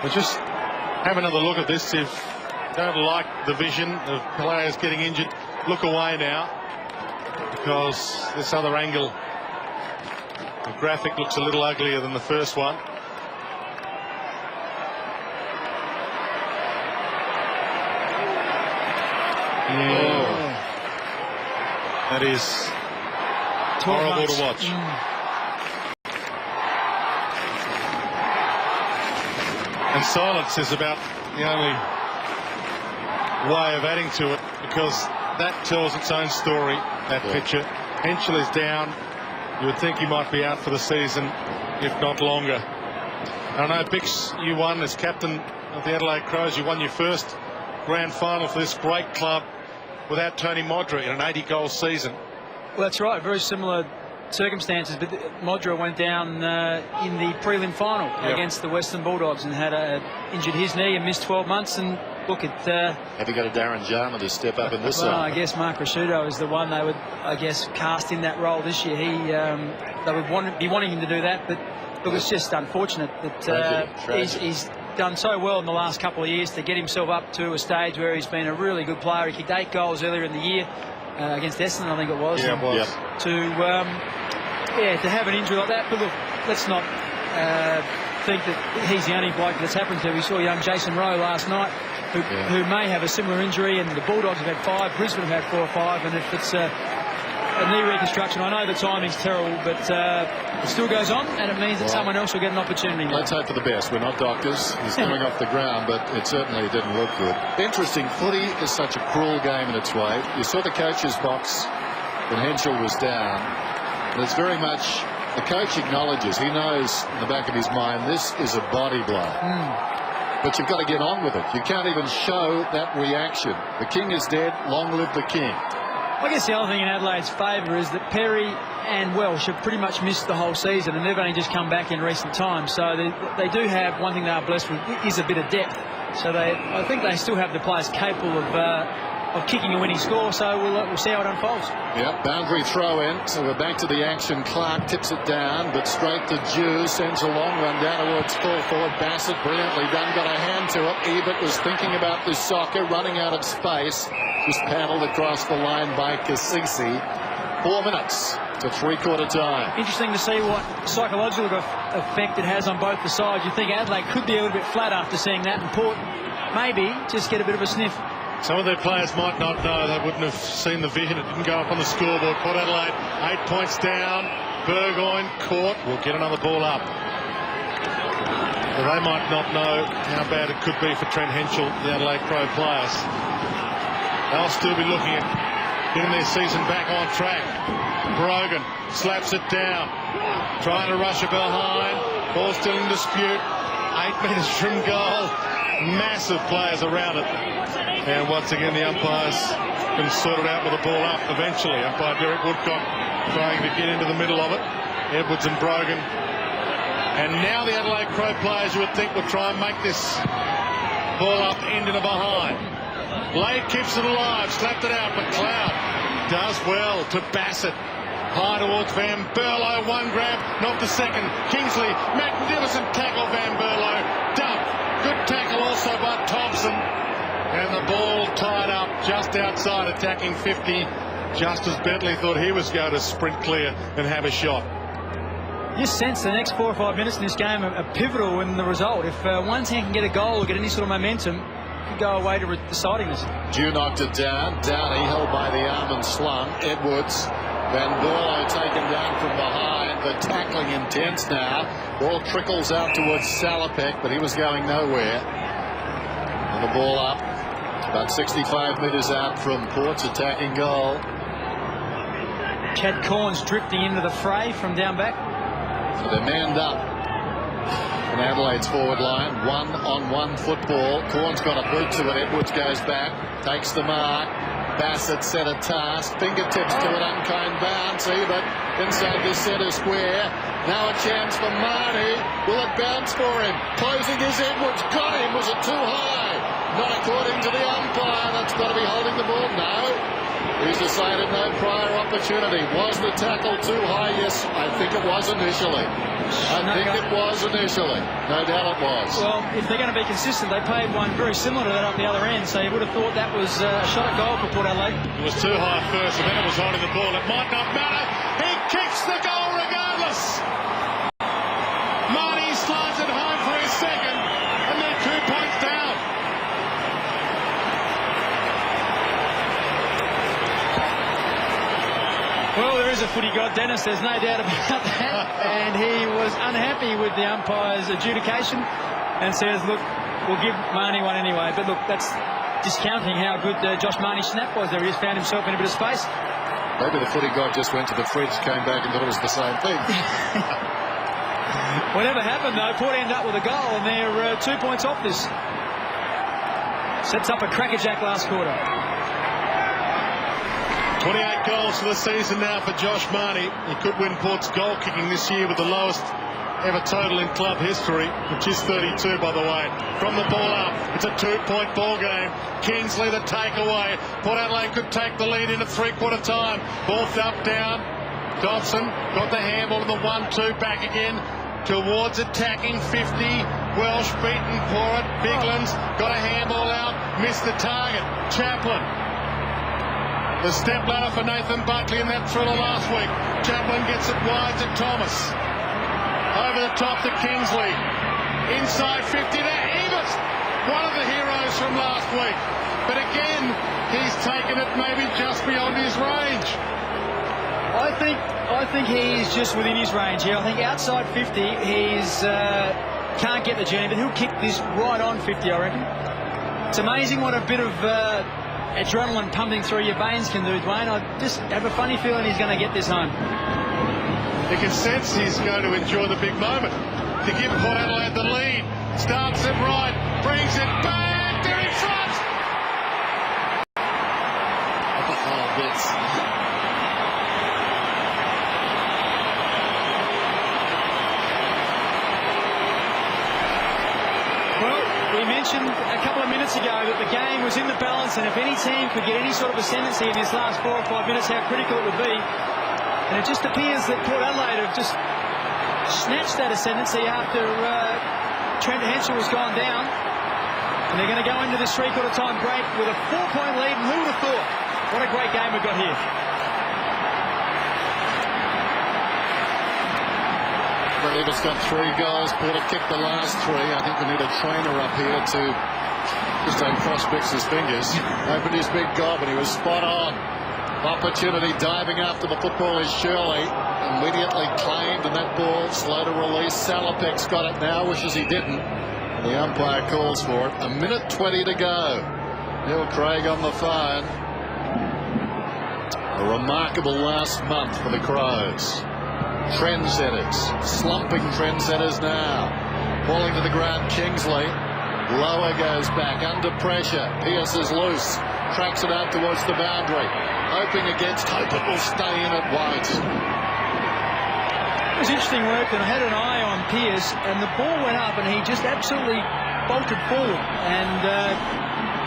But just have another look at this. If you don't like the vision of players getting injured, look away now, because this other angle, the graphic looks a little uglier than the first one. That is horrible to watch. And silence is about the only way of adding to it, because that tells its own story, that picture. Henschel is down. You would think he might be out for the season, if not longer. I know, Bix, you won as captain of the Adelaide Crows. You won your first grand final for this great club without Tony Modra in an 80-goal season. Well, that's right. Very similar circumstances, but Modra went down in the prelim final against the Western Bulldogs and had injured his knee and missed 12 months. And look at have you got a Darren Jarman to step up in this well, side? I guess Mark Rashudo is the one they would, I guess, cast in that role this year. They would be wanting him to do that, but look, it's just unfortunate that he's done so well in the last couple of years to get himself up to a stage where he's been a really good player. He kicked 8 goals earlier in the year against Essendon, I think it was. Yeah, it was. To have an injury like that, but look, let's not think that he's the only bloke that's happened to. We saw young Jason Rowe last night who may have a similar injury, and the Bulldogs have had 5, Brisbane have had 4 or 5, and if it's a knee reconstruction, I know the timing's terrible, but it still goes on, and it means that someone else will get an opportunity. Let's hope for the best. We're not doctors. He's coming off the ground, but it certainly didn't look good. Interesting, footy is such a cruel game in its way. You saw the coach's box when Henschel was down, and it's very much the coach acknowledges, he knows in the back of his mind, this is a body blow. But you've got to get on with it. You can't even show that reaction. The king is dead. Long live the king. I guess the other thing in Adelaide's favour is that Perry and Welsh have pretty much missed the whole season, and they've only just come back in recent times. So they do have one thing they are blessed with is a bit of depth. So I think they still have the players capable of kicking a winning score. So we'll see how it unfolds. Yep, boundary throw in. So we're back to the action. Clark tips it down, but straight to Jew, sends a long run down towards full forward. Bassett brilliantly done, got a hand to it. Ebert was thinking about this soccer, running out of space. Just paddled across the line by Kasisi. 4 minutes to three-quarter time. Interesting to see what psychological effect it has on both the sides. You think Adelaide could be a little bit flat after seeing that, and Port maybe just get a bit of a sniff. Some of their players might not know. They wouldn't have seen the vision. It didn't go up on the scoreboard. Port Adelaide 8 points down. Burgoyne caught. Will get another ball up. But they might not know how bad it could be for Trent Henschel, the Adelaide Crow players. They'll still be looking at getting their season back on track. Brogan slaps it down, trying to rush it behind. Ball still in dispute. 8 minutes from goal. Massive players around it. And once again, the umpires can sort it out with the ball up eventually. Umpire Derek Woodcock trying to get into the middle of it. Edwards and Brogan. And now the Adelaide Crow players, you would think, would try and make this ball up end in a behind. Blade keeps it alive, slapped it out. McLeod does well to Bassett. High towards Van Berlo, one grab, not the second. Kingsley, magnificent tackle, Van Berlo. Dump, good tackle also by Thompson. And the ball tied up just outside, attacking 50. Just as Bentley thought he was going to sprint clear and have a shot. You sense the next 4 or 5 minutes in this game are pivotal in the result. If one team can get a goal or get any sort of momentum, could go away to deciding this. Jew knocked it down. Downey held by the arm and slung. Edwards. Van Berlo taken down from behind. The tackling intense now. Ball trickles out towards Salopek, but he was going nowhere. And the ball up. About 65 metres out from Port's attacking goal. Chad Corns drifting into the fray from down back. So they're manned up in Adelaide's forward line. 1-on-1 football. Corns got a boot to it. Edwards goes back, takes the mark. Bassett set a task. Fingertips to an unkind bounce. Ebert inside the centre square. Now a chance for Marnie. Will it bounce for him? Closing his Edwards. Got him. Was it too high? Not according to the umpire. That's got to be holding the ball. No. He's decided no prior opportunity. Was the tackle too high? Yes, I think it was initially. No doubt it was. Well, if they're going to be consistent, they played one very similar to that up the other end, so you would have thought that was a shot at goal for Port Adelaide. It was too high first, and then it was holding the ball. It might not matter. He kicks the goal regardless. Marnie slides it home for his second, and they're 2 points down. Well, there is a footy god, Dennis, there's no doubt about that. And he was unhappy with the umpire's adjudication and says, look, we'll give Marnie one anyway. But look, that's discounting how good Josh Marnie's snap was there. He just found himself in a bit of space. Maybe the footy god just went to the fridge, came back and thought it was the same thing. Whatever happened, though, Port end up with a goal, and they're 2 points off this. Sets up a crackerjack last quarter. 28 goals for the season now for Josh Marnie. He could win Port's goal kicking this year with the lowest ever total in club history, which is 32, by the way. From the ball up, it's a 2-point ball game. Kingsley the takeaway. Port Adelaide could take the lead in at three-quarter time. Ball up down. Dobson got the handball in the 1-2, back again towards attacking 50. Welsh beaten for it. Bigland's got a handball out, missed the target. Chaplin. The step ladder for Nathan Buckley in that thriller last week. Chaplin gets it wide to Thomas. Over the top to Kingsley. Inside 50 to Ebert. One of the heroes from last week. But again, he's taken it maybe just beyond his range. I think he's just within his range here. I think outside 50, he's can't get the journey, but he'll kick this right on 50, I reckon. It's amazing what a bit of adrenaline pumping through your veins can do, Dwayne. I just have a funny feeling he's going to get this home. You can sense he's going to enjoy the big moment to give Port Adelaide the lead. Starts it right, brings it back, they're in front. Oh, bits. Well, we mentioned a couple of minutes ago that the game was in the balance, and if any team could get any sort of ascendancy in this last 4 or 5 minutes, how critical it would be. And it just appears that Port Adelaide have just snatched that ascendancy after Trent Henshaw has gone down. And they're going to go into this three-quarter time break with a 4-point lead, and who would have thought? What a great game we've got here. Well, Evert's got 3 goals. Port have kicked the last 3. I think we need a trainer up here to just don't cross-fix his fingers. Opened his big gob and he was spot on. Opportunity diving after the football is Shirley. Immediately claimed, and that ball slow to release. Salopek's got it now, wishes he didn't. And the umpire calls for it. 1:20 to go. Neil Craig on the phone. A remarkable last month for the Crows. Trendsetters, slumping trendsetters now. Falling to the ground, Kingsley. Lower goes back, under pressure. Pearce is loose. Tracks it out towards the boundary. Hoping against hope it will stay in, it won't. It was interesting work, and I had an eye on Pearce, and the ball went up and he just absolutely bolted forward and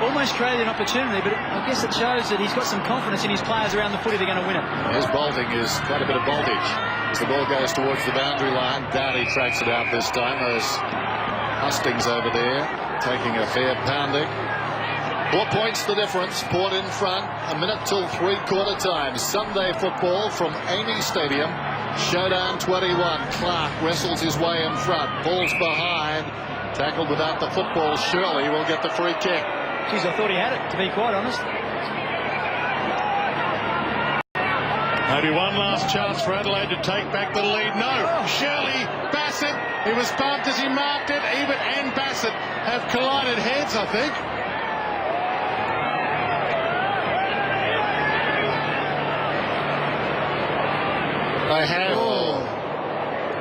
almost created an opportunity, but I guess it shows that he's got some confidence in his players around the footy. They're going to win it. His bolting is quite a bit of voltage. As the ball goes towards the boundary line, Dowdy tracks it out this time. Those hustings over there taking a fair pounding. 4 points the difference. Port in front. 1 minute till three-quarter time. Sunday football from Amy Stadium. Showdown 21. Clark wrestles his way in front. Falls behind. Tackled without the football. Shirley will get the free kick. Geez, I thought he had it, to be quite honest. Maybe one last chance for Adelaide to take back the lead. No, Shirley, Bassett. He was bumped as he marked it. Ebert and Bassett have collided heads, I think. They have. Oh,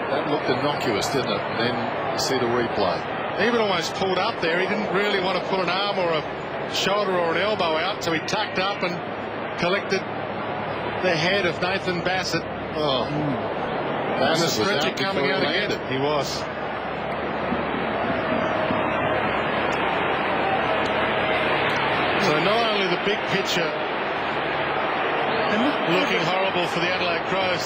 that looked innocuous, didn't it? And then you see the replay. Ebert almost pulled up there. He didn't really want to put an arm or a shoulder or an elbow out, so he tucked up and collected the head of Nathan Bassett. Oh. And the stretcher coming out again. He was. So not only the big picture looking horrible for the Adelaide Crows,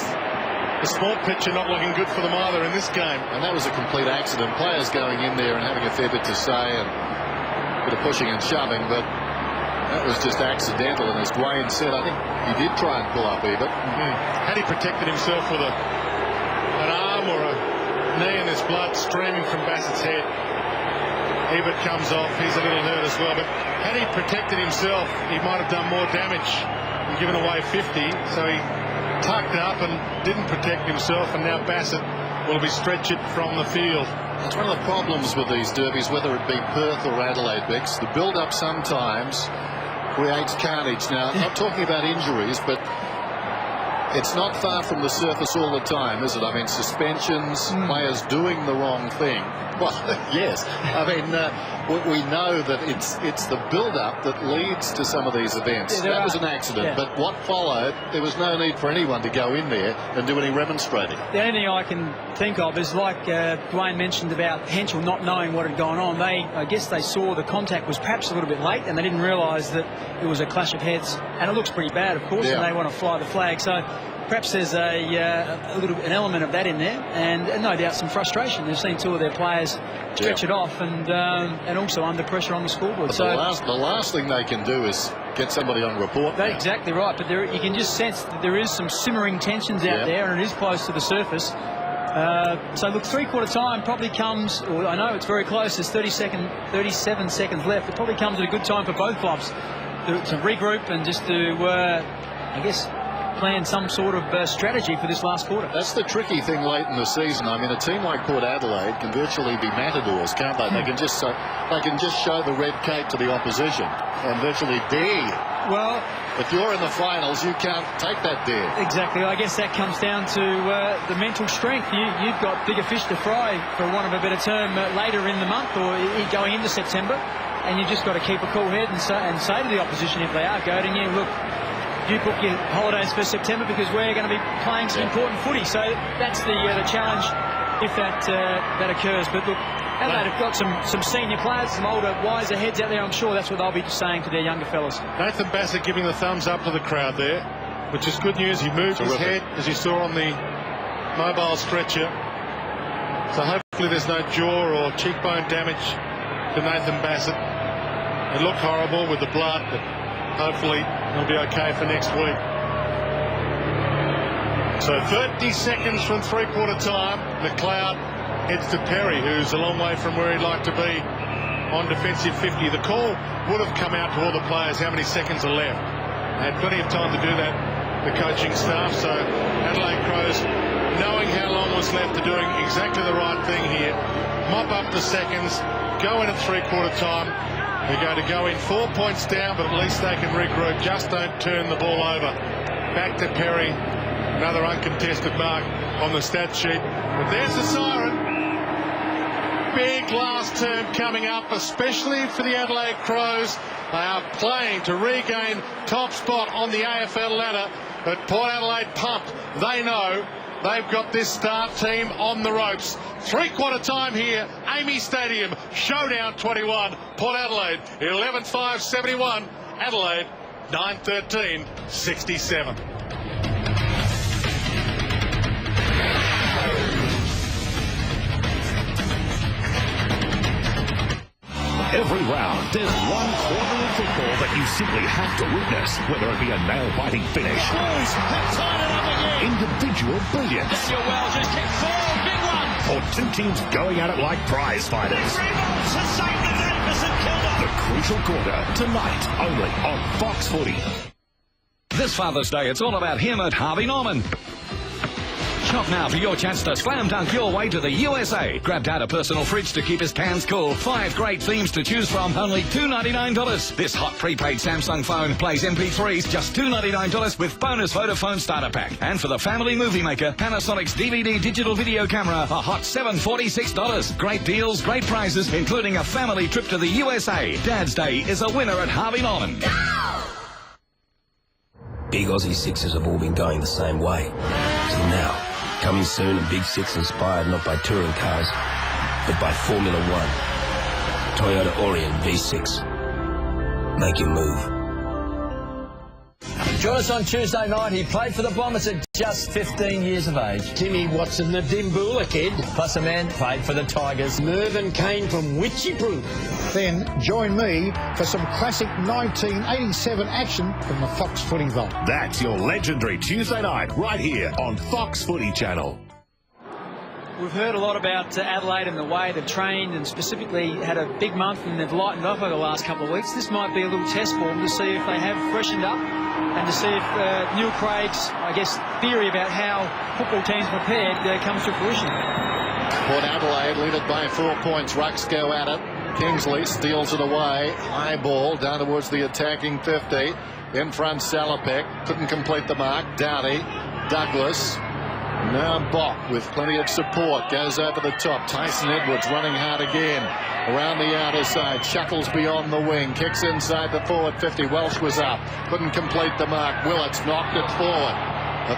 the small picture not looking good for them either in this game. And that was a complete accident. Players going in there and having a fair bit to say and a bit of pushing and shoving, but that was just accidental. And as Dwayne said, I think he did try and pull up Ebert. Had he protected himself with an arm or a knee, and there's blood streaming from Bassett's head, Ebert comes off. He's a little hurt as well. But had he protected himself, he might have done more damage and given away 50. So he tucked up and didn't protect himself, and now Bassett will be stretchered from the field. That's one of the problems with these derbies, whether it be Perth or Adelaide, Bix. The build-up sometimes creates carnage. Now, not talking about injuries, but It's not far from the surface all the time, is it? I mean, suspensions, players doing the wrong thing. Well, yes. I mean, we know that it's the build-up that leads to some of these events. Yeah, that was an accident, but what followed, there was no need for anyone to go in there and do any remonstrating. The only thing I can think of is, like Dwayne mentioned about Henschel not knowing what had gone on. I guess they saw the contact was perhaps a little bit late, and they didn't realise that it was a clash of heads. And it looks pretty bad, of course, and they want to fly the flag. So perhaps there's an element of that in there, and no doubt some frustration. They've seen two of their players stretch it off, and also under pressure on the scoreboard. But so the last thing they can do is get somebody on report. That's exactly right. But you can just sense that there is some simmering tensions out there, and it is close to the surface. So look, three-quarter time probably comes, or I know it's very close, there's 37 seconds left. It probably comes at a good time for both clubs to regroup and just to, I guess, plan some sort of strategy for this last quarter. That's the tricky thing late in the season. I mean, a team like Port Adelaide can virtually be matadors, can't they? They can just show the red cape to the opposition and virtually dare you. Well, if you're in the finals, you can't take that dare. Exactly. I guess that comes down to the mental strength. You've got bigger fish to fry, for want of a better term, later in the month or going into September, and you just got to keep a cool head and say to the opposition, if they are goading you, look, you book your holidays for September because we're going to be playing some important footy. So that's the challenge if that occurs. But look, Adelaide have got some senior players, some older, wiser heads out there. I'm sure that's what they'll be saying to their younger fellas. Nathan Bassett giving the thumbs up to the crowd there, which is good news. He moved his head, as you saw on the mobile stretcher. So hopefully there's no jaw or cheekbone damage to Nathan Bassett. It looked horrible with the blood, but hopefully he'll be okay for next week. So 30 seconds from three-quarter time. McLeod heads to Perry, who's a long way from where he'd like to be on defensive 50. The call would have come out to all the players how many seconds are left. They had plenty of time to do that, the coaching staff. So Adelaide Crows, knowing how long was left, are doing exactly the right thing here. Mop up the seconds, go in at three-quarter time. They're going to go in 4 points down, but at least they can regroup. Just don't turn the ball over. Back to Perry. Another uncontested mark on the stat sheet. But there's the siren. Big last term coming up, especially for the Adelaide Crows. They are playing to regain top spot on the AFL ladder. But Port Adelaide pump. They know they've got this start team on the ropes. Three-quarter time here, Amy Stadium, Showdown 21. Port Adelaide 11-5-71. Adelaide 9-13-67. Every round, there's one quarter of football that you simply have to witness, whether it be a nail-biting finish, individual brilliance, or two teams going at it like prize fighters. The crucial quarter, tonight, only on Fox Footy. This Father's Day, it's all about him at Harvey Norman. Shop now for your chance to slam dunk your way to the USA. Grab Dad a personal fridge to keep his cans cool. 5 great themes to choose from, only $299. This hot prepaid Samsung phone plays MP3s, just $299 with bonus Vodafone starter pack. And for the family movie maker, Panasonic's DVD digital video camera, a hot $746. Great deals, great prizes, including a family trip to the USA. Dad's Day is a winner at Harvey Norman. Big Aussie Sixes have all been going the same way. Till now. Coming soon, a Big Six inspired not by touring cars, but by Formula One. Toyota Orion V6. Make your move. Join us on Tuesday night. He played for the Bombers at just 15 years of age. Timmy Watson, the Dimboola kid. Plus a man played for the Tigers. Mervyn Kane from Witchybroo. Then join me for some classic 1987 action from the Fox Footy Vault. That's your legendary Tuesday night right here on Fox Footy Channel. We've heard a lot about Adelaide and the way they've trained and specifically had a big month and they've lightened up over the last couple of weeks. This might be a little test for them to see if they have freshened up and to see if Neil Craig's, I guess, theory about how football teams prepared comes to fruition. Port Adelaide lead it by 4 points. Rucks go at it. Kingsley steals it away. High ball down towards the attacking 50. In front, Salopek couldn't complete the mark. Dowdy Douglas. Now Bok with plenty of support goes over the top. Tyson Edwards running hard again around the outer side, shuttles beyond the wing, kicks inside the forward 50. Welsh was up, couldn't complete the mark. Willits knocked it forward.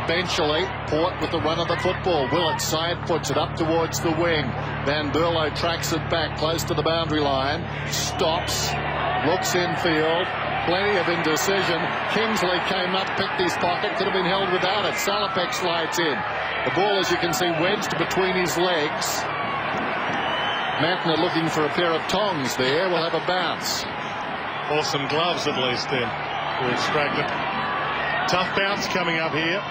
Eventually Port with the run of the football. Willits side puts it up towards the wing. Van Berlo tracks it back close to the boundary line, stops, looks infield. Plenty of indecision. Kingsley came up, picked his pocket, could have been held without it. Salopek slides in. The ball, as you can see, wedged between his legs. Matner looking for a pair of tongs there. Will have a bounce. Or some gloves at least then to extract it. Tough bounce coming up here.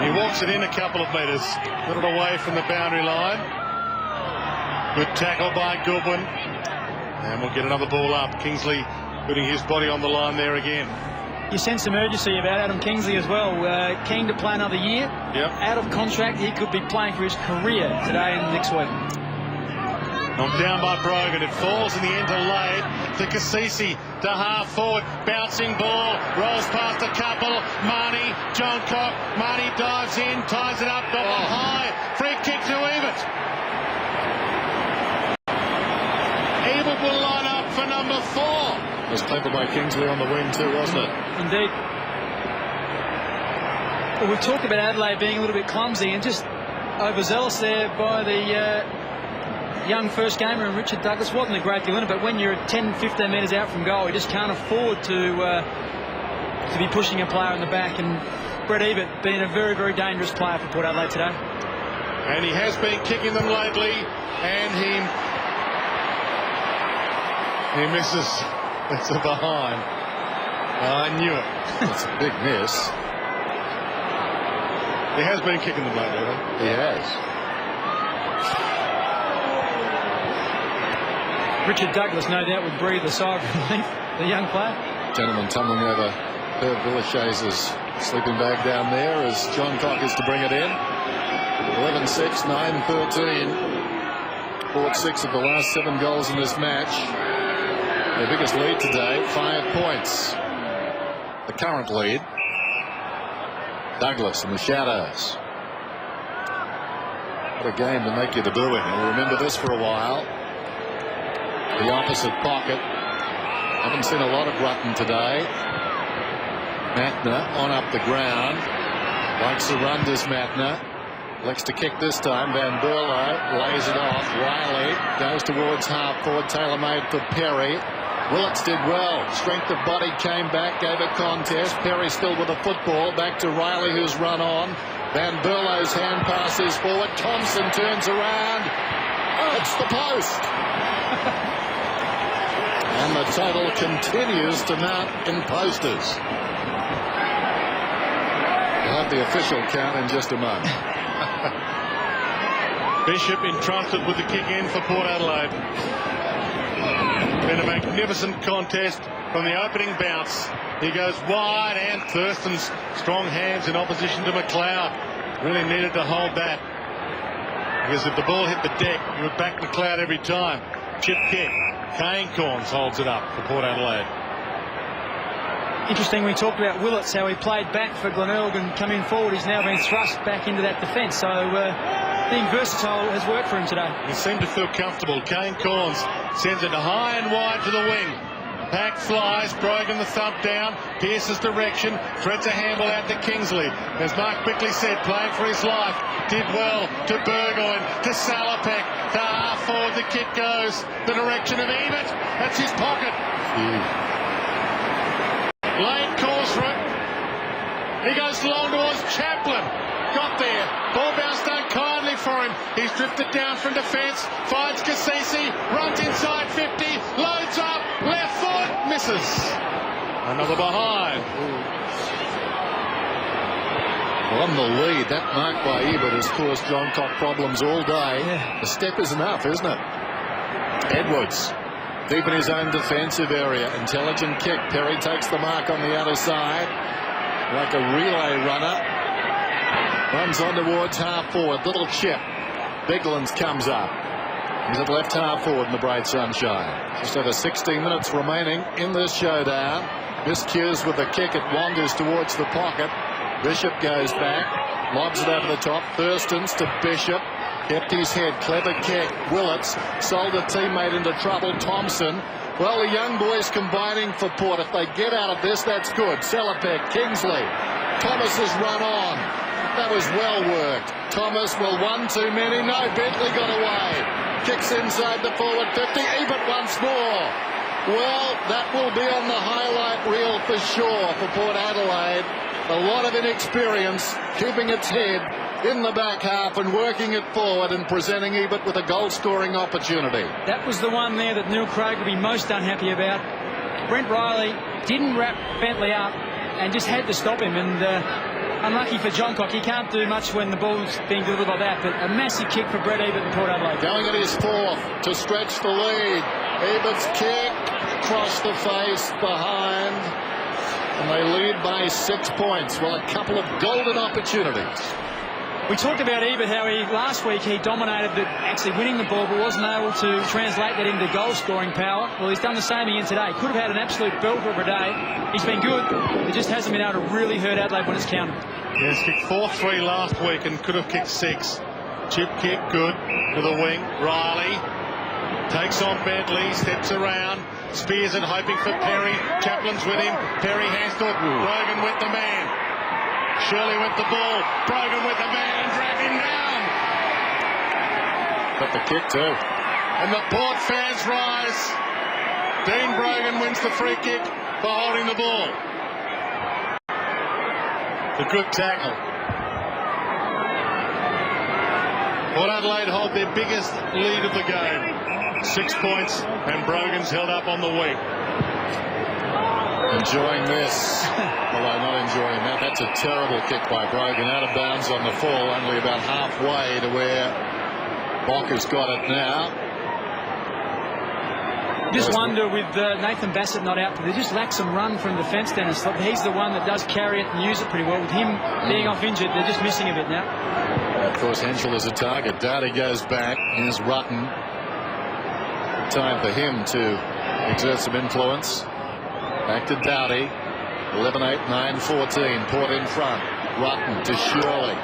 He walks it in a couple of metres. A little away from the boundary line. Good tackle by Goodwin. And we'll get another ball up. Kingsley putting his body on the line there again. You sense some urgency about Adam Kingsley as well. Keen to play another year. Yep. Out of contract, he could be playing for his career today and next week. Knocked down by Brogan. It falls in the end to Lade. To Cassisi. To half forward. Bouncing ball. Rolls past a couple. Marnie. John Cock. Marnie dives in. Ties it up. Got high. Free kick to Ebert. Ebert will line up for number 4. It was clever by Kingsley on the wing too, wasn't it? Indeed. Well, we've talked about Adelaide being a little bit clumsy and just overzealous there by the young first gamer, and Richard Douglas wasn't a great deal in it, but when you're 10-15 metres out from goal, you just can't afford to be pushing a player in the back, and Brett Ebert being a very, very dangerous player for Port Adelaide today. And he has been kicking them lately, and he misses. It's a behind. I knew it. It's a big miss. He has been kicking them lately, though. He has. Richard Douglas, no doubt, would breathe a sigh of relief, the young player. Gentleman tumbling over Herb Villachaise's sleeping bag down there as John Cock is to bring it in. 11-6, 9-13. Port 6 of the last 7 goals in this match. Their biggest lead today, 5 points. The current lead. Douglas in the shadows. What a game to make your debut in. We'll remember this for a while. The opposite pocket. Haven't seen a lot of Rutten today. Matner on up the ground. Likes to run, does Matner. Likes to kick this time. Van Berlo lays it off. Riley goes towards half forward. Tailor-made for Perry. Willits did well. Strength of body came back, gave a contest. Perry still with the football. Back to Riley, who's run on. Van Berlo's hand passes forward. Thompson turns around. It's the post. And the total continues to mount in posters. We'll have the official count in just a moment. Bishop entrusted with the kick in for Port Adelaide. Been a magnificent contest from the opening bounce. He goes wide, and Thurston's strong hands in opposition to McLeod. Really needed to hold that. Because if the ball hit the deck, you would back McLeod every time. Chip kick. Kane Corns holds it up for Port Adelaide. Interesting, we talked about Willits, how he played back for Glenelg and coming forward. He's now been thrust back into that defence. So being versatile has worked for him today. He seemed to feel comfortable. Kane Corns sends it high and wide to the wing. Pack flies, Brogan the thump down, Pearce's direction, threads a handball out to Kingsley. As Mark Bickley said, playing for his life, did well to Burgoyne, to Salopek, to half forward, the kick goes the direction of Ebert. That's his pocket. Lane calls for it. He goes long towards Chaplin. Got there. Ball bounced unkindly for him. He's drifted down from defence. Finds Cassisi. Runs inside 50. Loads up. Left foot. Misses. Another behind. On the lead. That mark by Ebert has caused John Cock problems all day. Yeah. A step is enough, isn't it? Edwards. Deep in his own defensive area. Intelligent kick. Perry takes the mark on the other side. Like a relay runner. Runs on towards half forward. Little chip. Biglands comes up. He's at left half forward in the bright sunshine. Just over 16 minutes remaining in this showdown. Miscues with the kick. It wanders towards the pocket. Bishop goes back, lobs it over the top. Thurstons to Bishop. Kept his head. Clever kick. Willits sold a teammate into trouble. Thompson. Well, the young boys combining for Port. If they get out of this, that's good. Selipek, Kingsley. Thomas has run on. That was well worked. Thomas, well, one too many. No, Bentley got away. Kicks inside the forward 50. Ebert once more. Well, that will be on the highlight reel for sure for Port Adelaide. A lot of inexperience, keeping its head in the back half and working it forward and presenting Ebert with a goal-scoring opportunity. That was the one there that Neil Craig will be most unhappy about. Brent Riley didn't wrap Bentley up and just had to stop him. And unlucky for Johncock, he can't do much when the ball's being delivered like that. But a massive kick for Brett Ebert and Port Adelaide. Going at his fourth to stretch the lead. Ebert's kick across the face behind. And they lead by 6 points. Well, a couple of golden opportunities. We talked about Ebert, how last week he dominated actually winning the ball, but wasn't able to translate that into goal-scoring power. Well, he's done the same again today. Could have had an absolute belter of a day. He's been good, but just hasn't been able to really hurt Adelaide when it's counted. Yes, kicked 4-3 last week and could have kicked 6. Chip kick, good, to the wing. Riley takes on Bentley, steps around, spears it, hoping for Perry. Chaplin's with him. Perry hands to it. Brogan with the man. Shirley with the ball. Brogan with the man and drag him down. Got the kick too. And the Port fans rise. Dean Brogan wins the free kick for holding the ball. A good tackle. Port Adelaide hold their biggest lead of the game. 6 points, and Brogan's held up on the wing. Enjoying this. Although not enjoying that. That's a terrible kick by Brogan. Out of bounds on the full, only about halfway to where Bocker's got it now. Just wonder with Nathan Bassett not out, they just lack some run from defence, Dennis. He's the one that does carry it and use it pretty well. With him being off injured, they're just missing a bit now. Of course, Henschel is a target. Doughty goes back. Here's Rutten. Time for him to exert some influence. Back to Doughty. 11-8, 9-14. Port in front. Rutten to Shirley.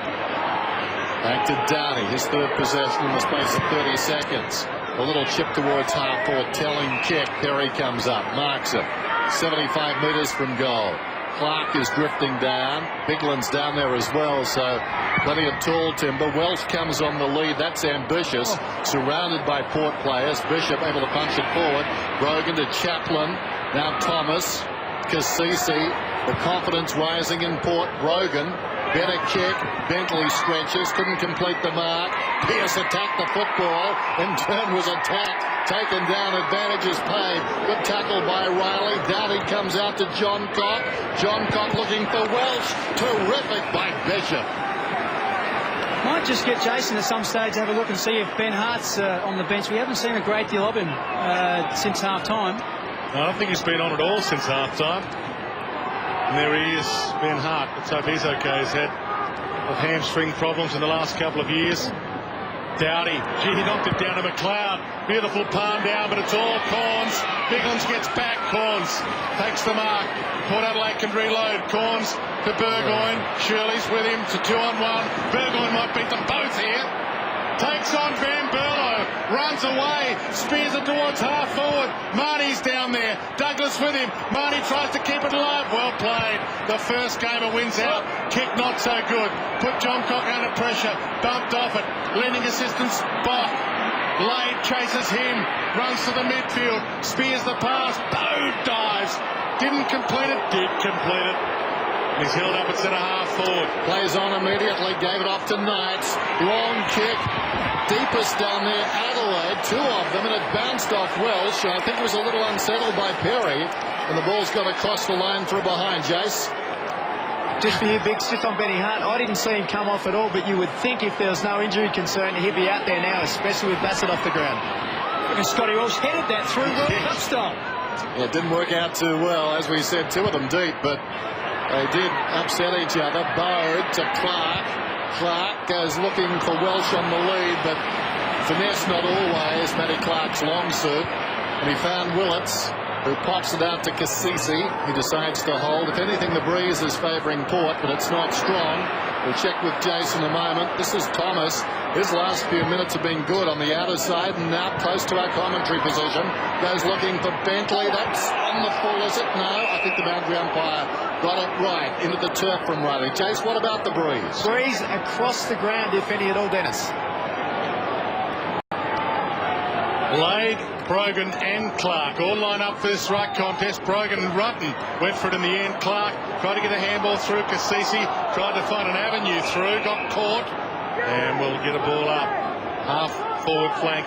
Back to Doughty. His third possession in the space of 30 seconds. A little chip towards half court. Telling kick. Perry comes up. Marks it. 75 metres from goal. Clark is drifting down. Bigland's down there as well, so plenty of tall timber. Welsh comes on the lead. That's ambitious. Surrounded by Port players. Bishop able to punch it forward. Brogan to Chaplin. Now Thomas. Cassisi. The confidence rising in Port. Brogan. Better kick. Bentley stretches. Couldn't complete the mark. Pearce attacked the football. In turn was attacked. Taken down. Advantage is paid. Good tackle by Riley. Doughty comes out to Johncock. Johncock looking for Welsh. Terrific by Bishop. Might just get Jason at some stage to have a look and see if Ben Hart's on the bench. We haven't seen a great deal of him since half-time. I don't think he's been on at all since half-time. And there he is, Ben Hart. Let's hope he's okay. He's had hamstring problems in the last couple of years. Doughty, gee, he knocked it down to McLeod. Beautiful palm down, but it's all Corns. Biglands gets back. Corns takes the mark. Port Adelaide can reload. Corns to Burgoyne. Shirley's with him to 2-on-1. Burgoyne might beat them both here. Takes on Van Berlo. Runs away. Spears it towards half forward. Marnie's down there. Douglas with him. Marnie tries to keep it alive. Well played. The first gamer wins out. Kick not so good. Put Johncock under pressure. Bumped off it. Lending assistance. Bach. Lade chases him. Runs to the midfield. Spears the pass. Boom. Dives. Didn't complete it. Did complete it. He's held up at centre-half forward. Plays on immediately. Gave it off to Knights. Long kick. Deepest down there. Adelaide. 2 of them. And it bounced off Welsh. I think it was a little unsettled by Perry. And the ball's got across the line for a behind. Jace. Just for you, Big, sit on Benny Hart. I didn't see him come off at all, but you would think if there was no injury concern, he'd be out there now, especially with Bassett off the ground. And Scotty Welsh headed that through World Cup style. Yeah, it didn't work out too well. As we said, 2 of them deep, but they did upset each other. Bode to Clark. Clark goes looking for Welsh on the lead, but finesse not always. Matty Clark's long suit. And he found Willits. who pops it out to Cassisi. He decides to hold. If anything, the breeze is favouring Port, but it's not strong. We'll check with Jason in a moment. This is Thomas. His last few minutes have been good on the outer side, and now close to our commentary position. Goes looking for Bentley. That's on the full, is it? No, I think the boundary umpire got it right. Into the turf from Riley. Jace, what about the breeze? Breeze across the ground, if any at all, Dennis. Blade, Brogan and Clark all line up for this ruck contest. Brogan and Rutten went for it in the end. Clark tried to get a handball through. Cassisi tried to find an avenue through, got caught, and will get a ball up half forward flank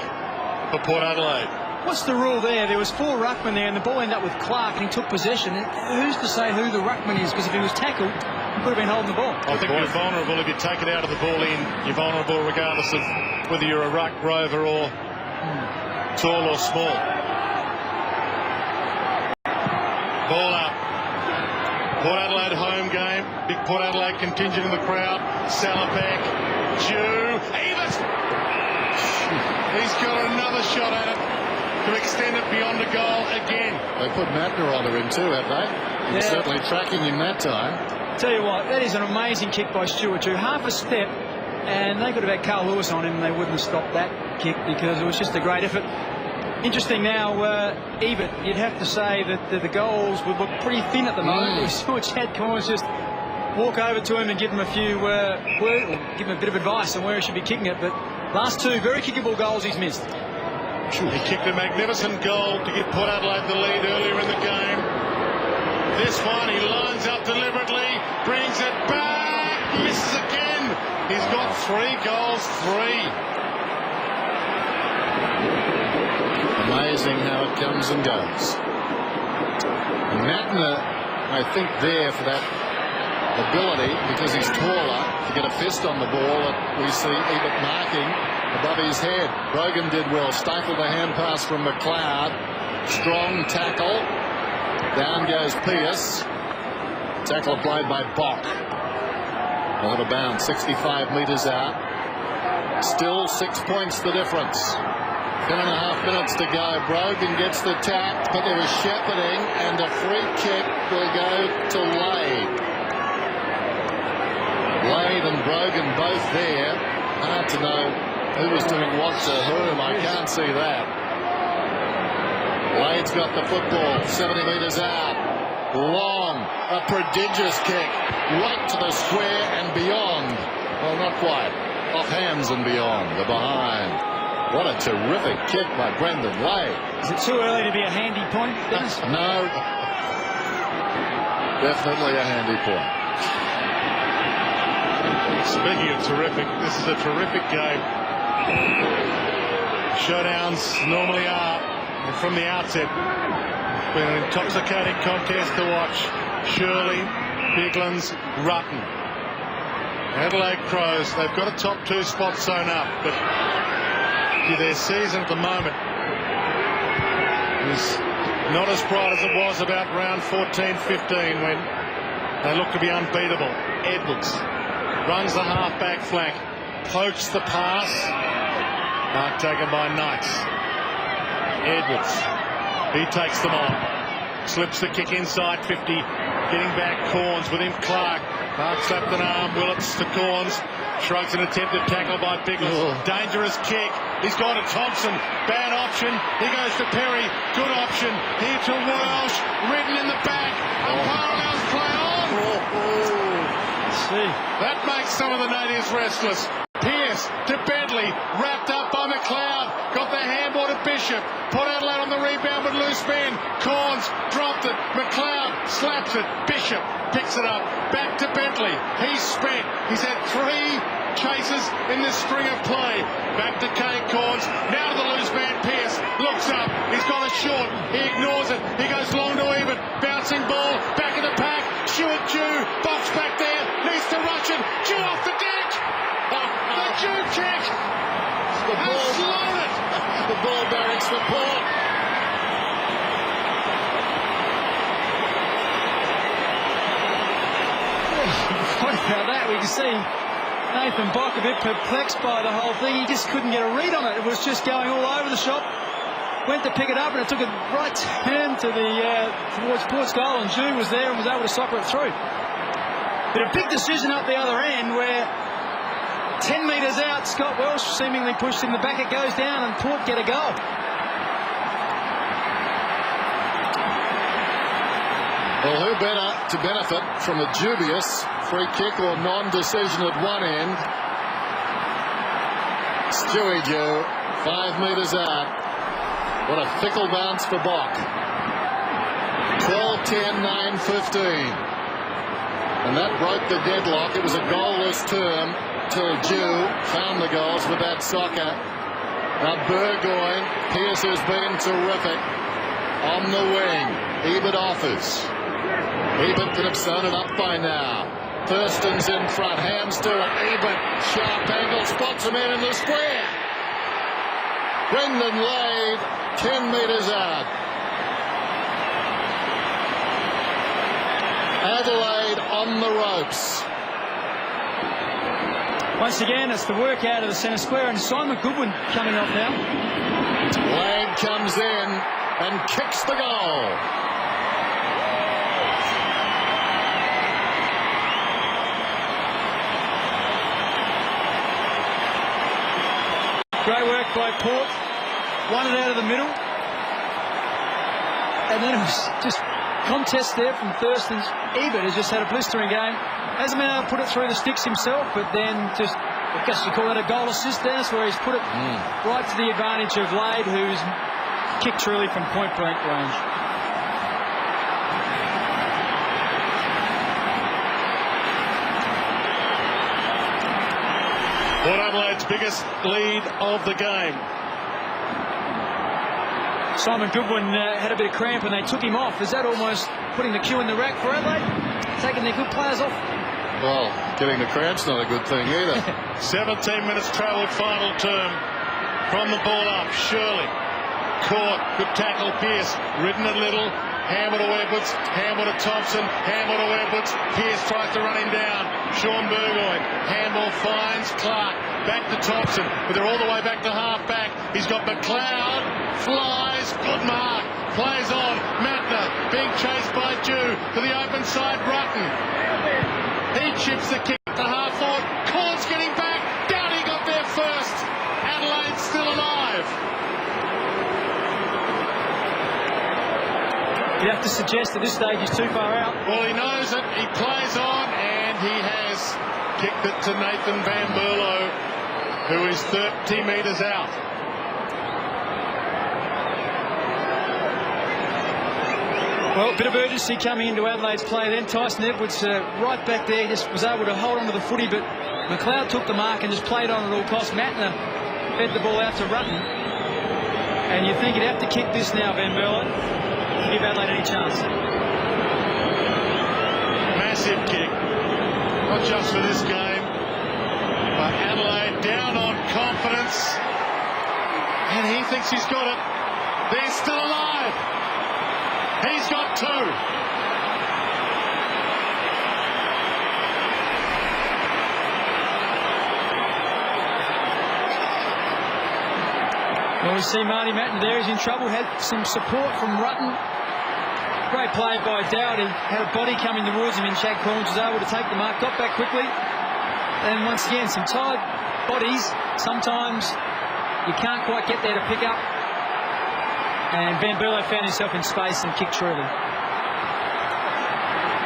for Port Adelaide. What's the rule there? There was 4 ruckmen there and the ball ended up with Clark and he took possession. Who's to say who the ruckman is? Because if he was tackled, he could have been holding the ball. I think you're vulnerable if you take it out of the ball in. You're vulnerable regardless of whether you're a ruck, rover or tall or small. Ball up. Port Adelaide home game. Big Port Adelaide contingent in the crowd. Salapak, Jew, Evers. He's got another shot at it to extend it beyond the goal again. They put Matner on her in too, have they? He's certainly tracking him that time. Tell you what, that is an amazing kick by Stewart too. Half a step, and they could have had Carl Lewis on him and they wouldn't have stopped that kick because it was just a great effort. Interesting now, Ebert, you'd have to say that the goals would look pretty thin at the moment. We saw Chad Corns just walk over to him and give him a few give him a bit of advice on where he should be kicking it. But last 2 very kickable goals he's missed. He kicked a magnificent goal to give Port Adelaide the lead earlier in the game. This one, he lines up deliberately, brings it back, misses again. He's got 3 goals, 3. Amazing how it comes and goes. And Matner, I think, there for that ability, because he's taller, to get a fist on the ball that we see Ebert marking above his head. Brogan did well, stifled a hand pass from McLeod. Strong tackle. Down goes Pierce. Tackle applied by Bock. Out of bounds, 65 metres out. Still 6 points the difference. 10.5 minutes to go. Brogan gets the tap, but there was shepherding, and a free kick will go to Lade. Lade and Brogan both there. Hard to know who was doing what to whom. I can't see that. Lade's got the football, 70 metres out. Long, a prodigious kick, right to the square and beyond. Well, not quite. Off hands and beyond, the behind. What a terrific kick by Brendan Lade. Is it too early to be a handy point, Dennis? No. Definitely a handy point. Speaking of terrific, this is a terrific game. Showdowns normally are, and from the outset, it's been an intoxicating contest to watch. Shirley, Biglands, Rutten. Adelaide Crows, they've got a top 2 spot sewn up, but their season at the moment is not as bright as it was about round 14-15 when they looked to be unbeatable. Edwards runs the half-back flank, pokes the pass, mark taken by Knights. Edwards, he takes them on, slips the kick inside 50, getting back Corns with him. Clark, Clark slapped an arm, Willits to Corns, shrugs an attempted tackle by Biglands. Dangerous kick. He's got a Thompson. Bad option. He goes to Perry. Good option. Here to Welsh. Ridden in the back. Parallels play on. See. That makes some of the natives restless. Pierce to Bentley. Wrapped up by McLeod. Got the handball to Bishop. Put Adelaide on the rebound with loose man. Corns dropped it. McLeod slaps it. Bishop picks it up. Back to Bentley. He's spent. He's had 3 chases in this string of play. Back to Kane Corns. Now to the loose man. Pierce looks up. He's got a short. He ignores it. He goes long to Ebert. Bouncing ball. Back in the pack. Stewart Jew. Box back there. Needs to rush it. Jew off the deck. The Jew kick. The ball. Has slowed it. The ball barracks for Port. What about that? We can see Nathan Bock a bit perplexed by the whole thing. He just couldn't get a read on it. It was just going all over the shop. went to pick it up, and it took a right turn to towards Port's goal, and Jew was there and was able to soccer it through. But a big decision up the other end where 10 metres out, Scott Welsh seemingly pushed in the back. It goes down, and Port get a goal. Well, who better to benefit from a dubious free kick or non-decision at one end? Stewie Jew, 5 metres out. What a fickle bounce for Bock. 12-10, 9-15. And that broke the deadlock. It was a goalless term till Jew found the goals with that soccer. Now Burgoyne, Pearce has been terrific. On the wing, Ebert offers. Ebert could have sewn it up by now. Thurston's in front, hands to it. Ebert, sharp angle, spots him in the square. Brendan Lade, 10 metres out. Adelaide on the ropes. Once again, it's the work out of the centre square, and Simon Goodwin coming off now. Lade comes in and kicks the goal. Great work by Port. Won it out of the middle. And then it was just contest there from Thurston's. Ebert has just had a blistering game. Hasn't been able to put it through the sticks himself, but then just, I guess you call that a goal assist, Dennis, where he's put it right to the advantage of Lade, who's kicked truly from point blank range. Port Adelaide's biggest lead of the game. Simon Goodwin had a bit of cramp and they took him off. Is that almost putting the cue in the rack for Adelaide? Taking their good players off? Well, getting the cramp's not a good thing either. 17 minutes travelled final term. From the ball up, Shirley. Caught, good tackle, Pearce. Ridden a little. Hammer to Edwards, Hammer to Thompson, Hammer to Edwards. Pearce tries to run him down. Sean Burgoyne, handball finds Clark. Back to Thompson, but they're all the way back to half-back. He's got McLeod, flies, good mark. Plays on, Matner, being chased by Jew to the open side, Rutten. He chips the kick to half-forward. Corns getting back. Downey got there first. Adelaide's still alive. You have to suggest at this stage he's too far out. Well, he knows it. He plays on, and he has kicked it to Nathan Van Berlo, who is 30 metres out. Well, a bit of urgency coming into Adelaide's play then. Tyson Edwards right back there, just was able to hold on to the footy, but McLeod took the mark and just played on at all costs. Matner fed the ball out to Rutten. And you think you'd have to kick this now, Van Berlo, to give Adelaide any chance. Massive kick. Not just for this game, but Adelaide down on confidence. And he thinks he's got it. They're still alive. He's got two. Well, we see Marty Matten there. He's in trouble. Had some support from Rutten. Great play by Dowdy. Had a body coming towards him in Chad Corns. Was able to take the mark. Got back quickly. And once again, some tired bodies. Sometimes you can't quite get there to pick up. And Van Berlo found himself in space and kicked truly.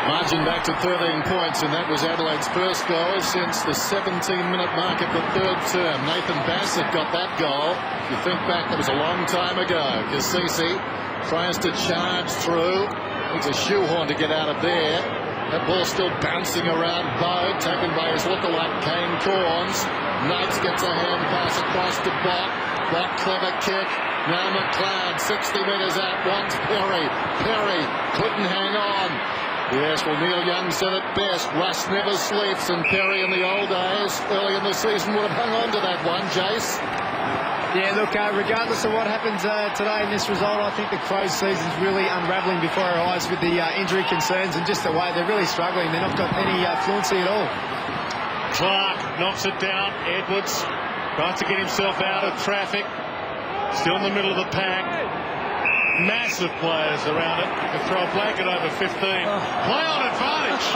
Margin back to 13 points, and that was Adelaide's first goal since the 17-minute mark of the third term. Nathan Bassett got that goal. If you think back, that was a long time ago. Cassisi tries to charge through. Needs a shoehorn to get out of there. That ball still bouncing around Bow, taken by his lookalike Kane Corns. Knights gets a hand pass across to Bock. Bock, clever kick. Now McLeod, 60 metres out, wants Perry. Perry couldn't hang on. Yes, well, Neil Young said it best. Russ never sleeps, and Perry in the old days, early in the season, would have hung on to that one, Jace. Yeah, look, regardless of what happens today in this result, I think the Crows' season's really unravelling before our eyes with the injury concerns and just the way they're really struggling. They've not got any fluency at all. Clark knocks it down. Edwards tries to get himself out of traffic. Still in the middle of the pack. Massive players around it. They throw a blanket over 15. Play on advantage.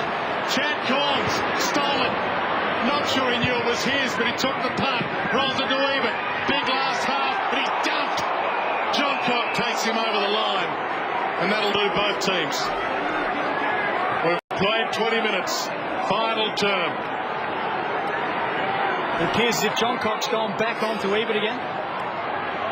Chad Corns stolen. Not sure he knew it was his, but he took the punt. Rolls it to even. Big last half, but he dumped. John Cock takes him over the line. And that'll do both teams. We've played 20 minutes. Final term. It appears as if John Cock's gone back onto Ebert again.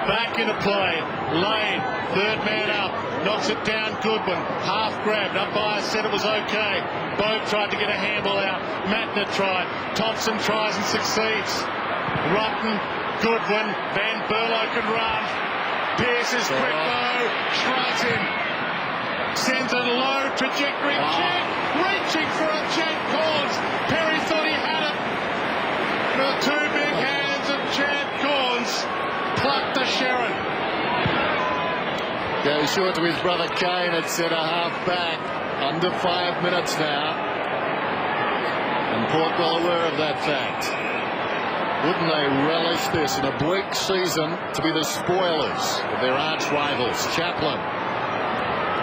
Back into play. Lane, third man up. Knocks it down. Goodwin. Half grabbed. Umpire said it was okay. Both tried to get a handball out. Matner tried. Thompson tries and succeeds. Rutten, Goodwin. Van Berlo can run. Pearce is quick though. Shrugs him. Sends a low trajectory. Chad reaching for a Chad Corns. Perry thought he had it. The two big hands of Chad Corns plucked the Sharon. Goes short to his brother Kane at centre half back. Under 5 minutes now. And Port well aware of that fact. Wouldn't they relish this in a bleak season to be the spoilers of their arch rivals? Chaplin.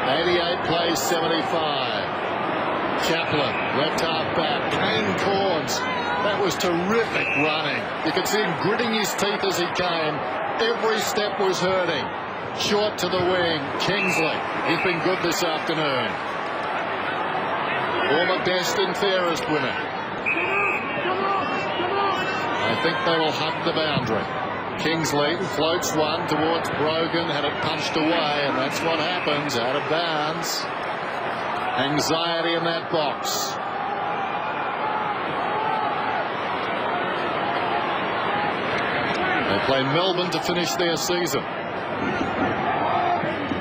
88 plays 75. Chaplin, left half back. Kane Corns. That was terrific running. You could see him gritting his teeth as he came. Every step was hurting. Short to the wing. Kingsley. He's been good this afternoon. Former best and fairest winner. I think they will hug the boundary. Kingsley floats one towards Brogan. Had it punched away, and that's what happens. Out of bounds. Anxiety in that box. They play Melbourne to finish their season.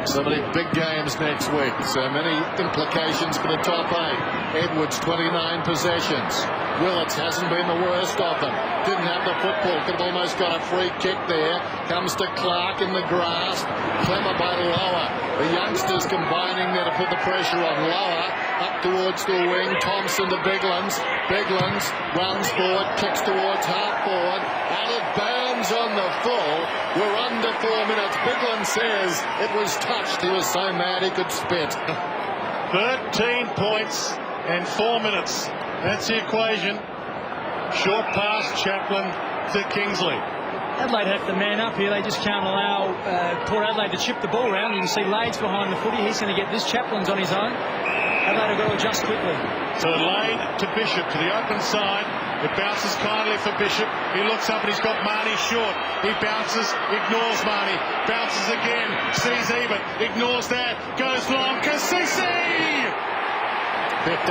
So many big games next week. So many implications for the top 8. Edwards 29 possessions. Willits hasn't been the worst of them. Didn't have the football. Could have almost got a free kick there. Comes to Clark in the grasp. Clemmer by Lower. The youngsters combining there to put the pressure on Lower. Up towards the wing. Thompson to Biglands. Biglands runs forward. Kicks towards half forward. Out of bounds on the full. We're under 4 minutes. Bigland says it was touched. He was so mad he could spit. 13 points and 4 minutes. That's the equation. Short pass, Chaplin to Kingsley. Adelaide have to man up here. They just can't allow Port Adelaide to chip the ball around. You can see Lade's behind the footy. He's going to get this. Chaplin's on his own. Adelaide have got to adjust quickly. So Lane to Bishop to the open side. It bounces kindly for Bishop. He looks up and he's got Marnie short. He bounces, ignores Marnie. Bounces again, sees Ebert, ignores that, goes long. Kasisi! 50.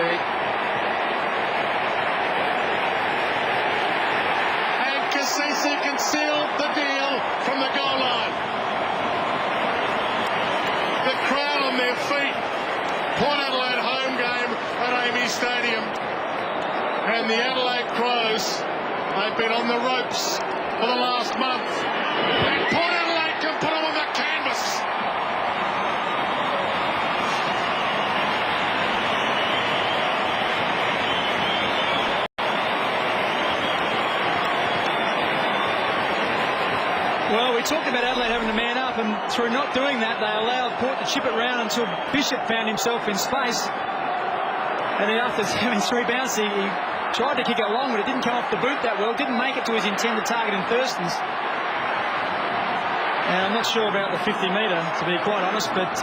And Kasisi can seal the deal from the goal line. The crowd on their feet. Port Adelaide home game at Amy Stadium. And the Adelaide Crows, they've been on the ropes for the last month. And Port Adelaide can put them on the canvas. Well, we talked about Adelaide having to man up, and through not doing that, they allowed Port to chip it round until Bishop found himself in space. And then after having 3 bounces, he tried to kick it long, but it didn't come off the boot that well. Didn't make it to his intended target in Thurston's. And I'm not sure about the 50-metre, to be quite honest, but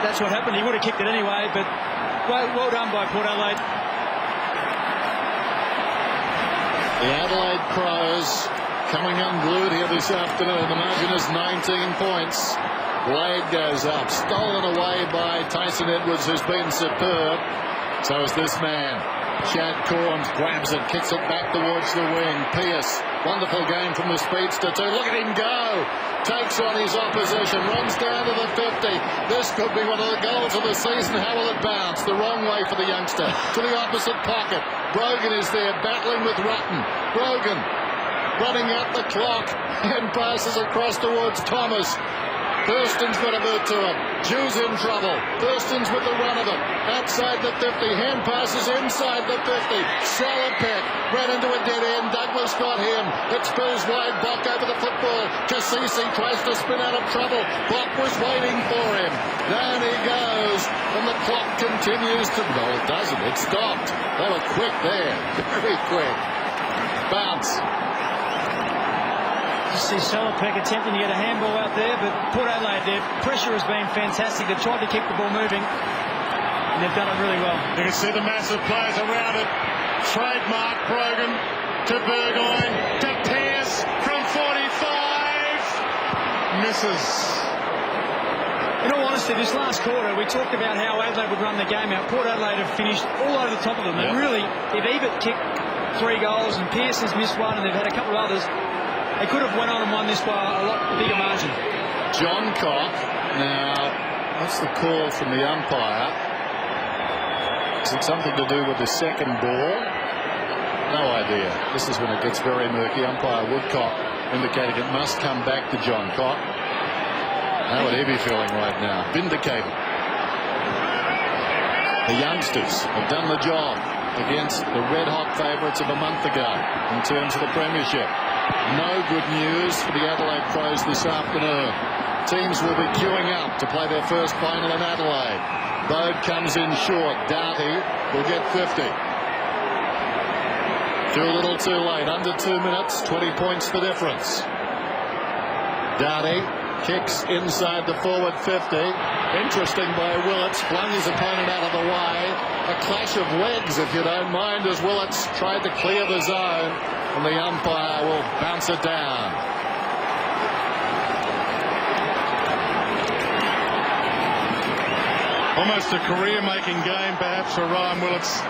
that's what happened. He would have kicked it anyway, but well done by Port Adelaide. The Adelaide Crows coming unglued here this afternoon. The margin is 19 points. Blade goes up, stolen away by Tyson Edwards, who's been superb. So is this man. Chad Corns grabs it, kicks it back towards the wing. Pearce, wonderful game from the speedster too. Look at him go. Takes on his opposition, runs down to the 50. This could be one of the goals of the season. How will it bounce? The wrong way for the youngster. To the opposite pocket. Brogan is there battling with Rutten. Brogan running out the clock and passes across towards Thomas. Thurston's got a boot to him. Jew's in trouble. Thurston's with the run of it. Outside the 50. Hand passes inside the 50. Salopek ran into a dead end. Douglas got him. It spills wide. Bock over the football. Cassisi tries to spin out of trouble. Bock was waiting for him. Down he goes. And the clock continues to... No, it doesn't. It stopped. They were quick there. Very quick. Bounce. You see Salopek attempting to get a handball out there, but Port Adelaide, their pressure has been fantastic. They've tried to keep the ball moving, and they've done it really well. You can see the massive players around it. Trademark Brogan to Burgoyne to Pearce from 45. Misses. In all honesty, this last quarter, we talked about how Adelaide would run the game out. Port Adelaide have finished all over the top of them. And really, if Ebert kicked 3 goals and Pearce has missed one and they've had a couple of others, they could have went on and won this by a lot bigger margin. John Cock. Now, what's the call from the umpire? Is it something to do with the second ball? No idea. This is when it gets very murky. Umpire Woodcock indicating it must come back to John Cock. How would he be feeling right now? Vindicated. The youngsters have done the job against the red-hot favourites of a month ago in terms of the premiership. No good news for the Adelaide Crows this afternoon. Teams will be queuing up to play their first final in Adelaide. Bode comes in short. Doughty will get 50. Too little too late. Under 2 minutes, 20 points the difference. Doughty kicks inside the forward 50. Interesting by Willits. Flung his opponent out of the way. A clash of legs, if you don't mind, as Willits tried to clear the zone. And the umpire will bounce it down. Almost a career-making game, perhaps, for Ryan Willits.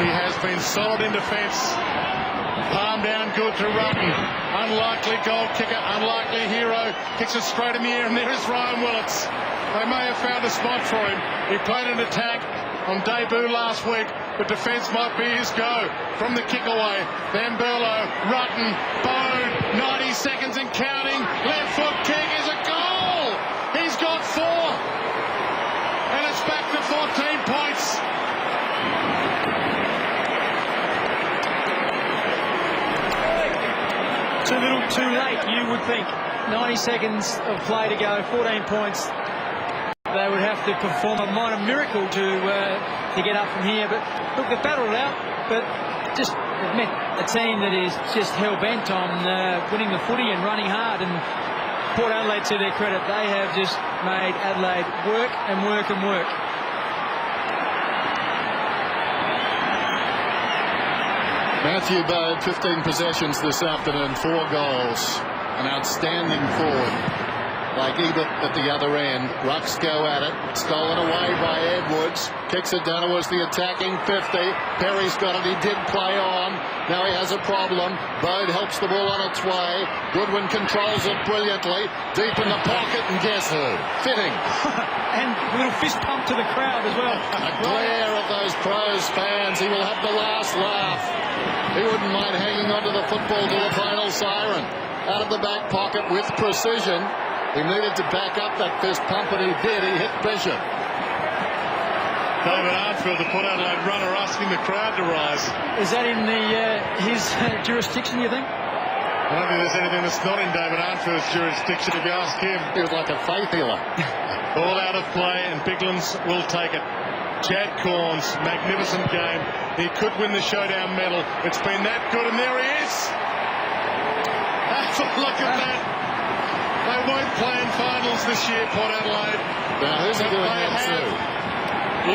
He has been solid in defence. Palm down good to Rutten. Unlikely goal kicker, unlikely hero. Kicks it straight in the air, and there is Ryan Willits. They may have found a spot for him. He played an attack on debut last week, but defence might be his go. From the kick away, Van Berlo, Rutten, Bode, 90 seconds and counting. Left foot kick is a goal. He's got 4. And it's back to 14 points. Too little, too late, you would think. 90 seconds of play to go, 14 points. They would have to perform a minor miracle to get up from here. But look, they've battled it out, but just they've met a team that is just hell-bent on winning the footy and running hard. And Port Adelaide, to their credit, they have just made Adelaide work and work and work. Matthew Bode, 15 possessions this afternoon, 4 goals. An outstanding forward. Like Ebert at the other end. Rucks go at it. Stolen away by Edwards. Kicks it down towards the attacking 50. Perry's got it. He did play on. Now he has a problem. Bode helps the ball on its way. Goodwin controls it brilliantly. Deep in the pocket, and guess who? Fitting. And a little fist pump to the crowd as well. A glare at those Crows fans. He will have the last laugh. He wouldn't mind hanging onto the football to the final siren. Out of the back pocket with precision. He needed to back up that fist pump, and he did. He hit Bishop. David Arnfield, the Port Adelaide runner, asking the crowd to rise. Is that in his jurisdiction, you think? I don't think there's anything that's not in David Arnfield's jurisdiction if you ask him. He was like a faith healer. All out of play, and Biglands will take it. Chad Corns, magnificent game. He could win the showdown medal. It's been that good, and there he is. Have a look at that. They won't play in finals this year, Port Adelaide. Now, who's he doing that to?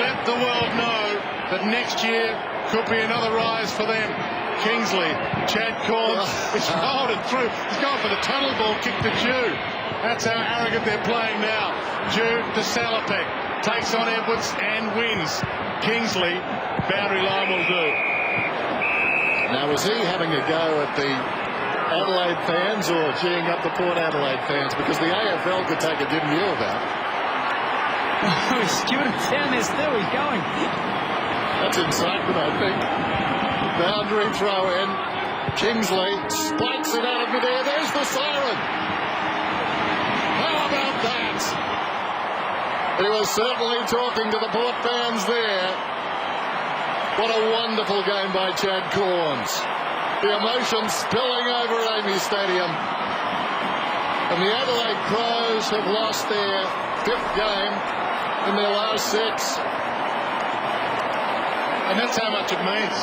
Let the world know that next year could be another rise for them. Kingsley, Chad Corns is rolled it through. He's going for the tunnel ball, kick to Jew. That's how arrogant they're playing now. Jew to Salopek. Takes on Edwards and wins. Kingsley, boundary line will do. Now, was he having a go at the Adelaide fans or geeing up the Port Adelaide fans? Because the AFL could take a dim view of that. Stewart's down there still. He's going. That's incitement, I think. Boundary throw in. Kingsley spikes it out of midair. There's the siren. How about that? He was certainly talking to the Port fans there. What a wonderful game by Chad Corns. The emotion spilling over at Amy Stadium. And the Adelaide Crows have lost their 5th game in their last 6. And that's how much it means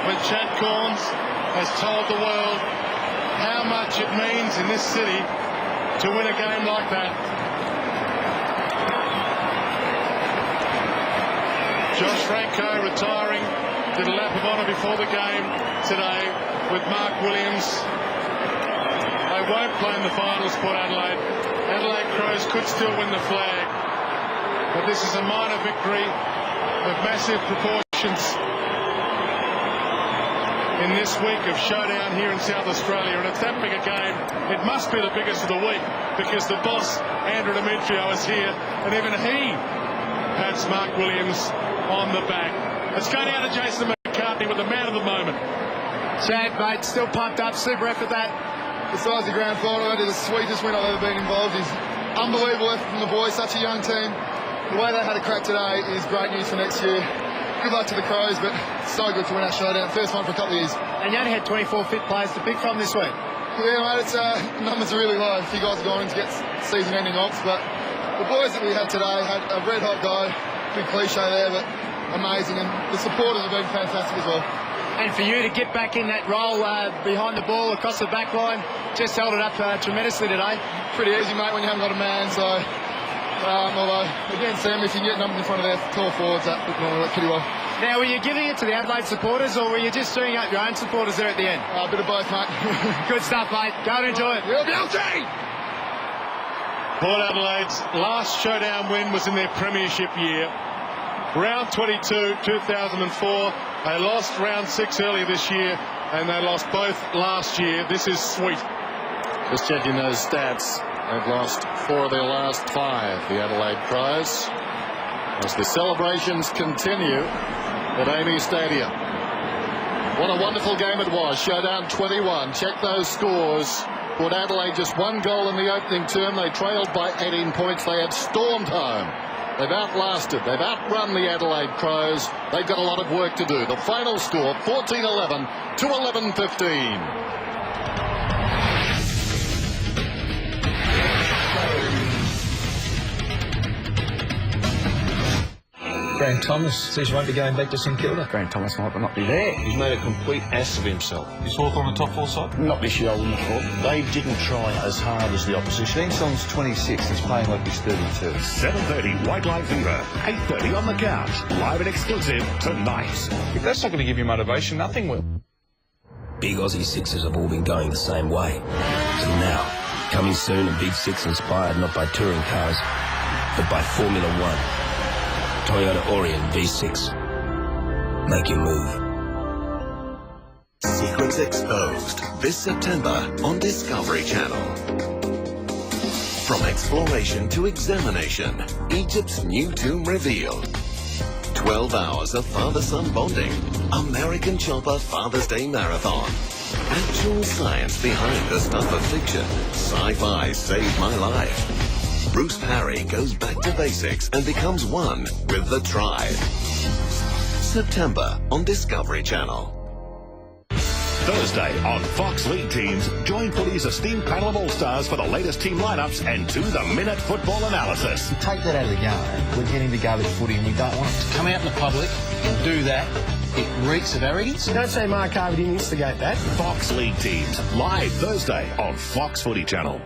when Chad Corns has told the world how much it means in this city to win a game like that. Josh Franco retiring, did a lap of honour before the game today with Mark Williams. They won't play in the finals, Port Adelaide. Adelaide Crows could still win the flag, but this is a minor victory of massive proportions in this week of showdown here in South Australia, and it's that big a game. It must be the biggest of the week because the boss, Andrew Demetrio, is here, and even he pats Mark Williams on the back. Let's go down to Jason McCartney with the man of the moment. Chad, mate, still pumped up, super effort that. Besides the grand final, it is the sweetest win I've ever been involved in. Unbelievable effort from the boys, such a young team. The way they had a crack today is great news for next year. Good luck to the Crows, but so good to win our showdown. First one for a couple of years. And you only had 24 fit players to pick from this week. Yeah, mate, it's numbers are really low. A few guys have gone in to get season-ending ops, but the boys that we had today had a red-hot go. Big cliche there, but amazing. And the supporters have been fantastic as well. And for you to get back in that role behind the ball across the back line, just held it up tremendously today. Pretty easy, mate, when you haven't got a man. So, although, against them, if you get numbers in front of their tall forwards, that normally works pretty well. Now, were you giving it to the Adelaide supporters, or were you just doing up your own supporters there at the end? A bit of both, mate. Good stuff, mate. Go and enjoy it. Port Adelaide's last showdown win was in their premiership year. Round 22, 2004. They lost round 6 earlier this year, and they lost both last year. This is sweet. Just checking those stats. They've lost 4 of their last 5, the Adelaide Crows, as the celebrations continue at Amy Stadium. What a wonderful game it was. Showdown 21. Check those scores. Port Adelaide just 1 goal in the opening term. They trailed by 18 points. They have stormed home. They've outlasted, they've outrun the Adelaide Crows. They've got a lot of work to do. The final score, 14-11 to 11-15. Grant Thomas says you won't be going back to St Kilda. Grant Thomas might not be there. He's made a complete ass of himself. Is Hawthorn on the top 4 side? Not this year, I wouldn't have thought. They didn't try as hard as the opposition. Ensong's 26, he's playing like he's 32. 7:30 White Line Fever, 8:30 on the couch. Live and exclusive tonight. If that's not going to give you motivation, nothing will. Big Aussie Sixers have all been going the same way. Till now, coming soon, a Big Six inspired not by touring cars, but by Formula One. Toyota Orion V6. Make your move. Secrets Exposed this September on Discovery Channel. From exploration to examination, Egypt's new tomb revealed. 12 hours of father-son bonding. American Chopper Father's Day Marathon. Actual science behind the stuff of fiction. Sci-fi saved my life. Bruce Parry goes back to basics and becomes one with the tribe. September on Discovery Channel. Thursday on Fox League Teams, join Footy's esteemed panel of all-stars for the latest team lineups and to-the-minute football analysis. Take that out of the game. We're getting to garbage footy and we don't want it to come out in the public and do that. It reeks of arrogance. Don't say Mark Harvey didn't instigate that. Fox League Teams, live Thursday on Fox Footy Channel.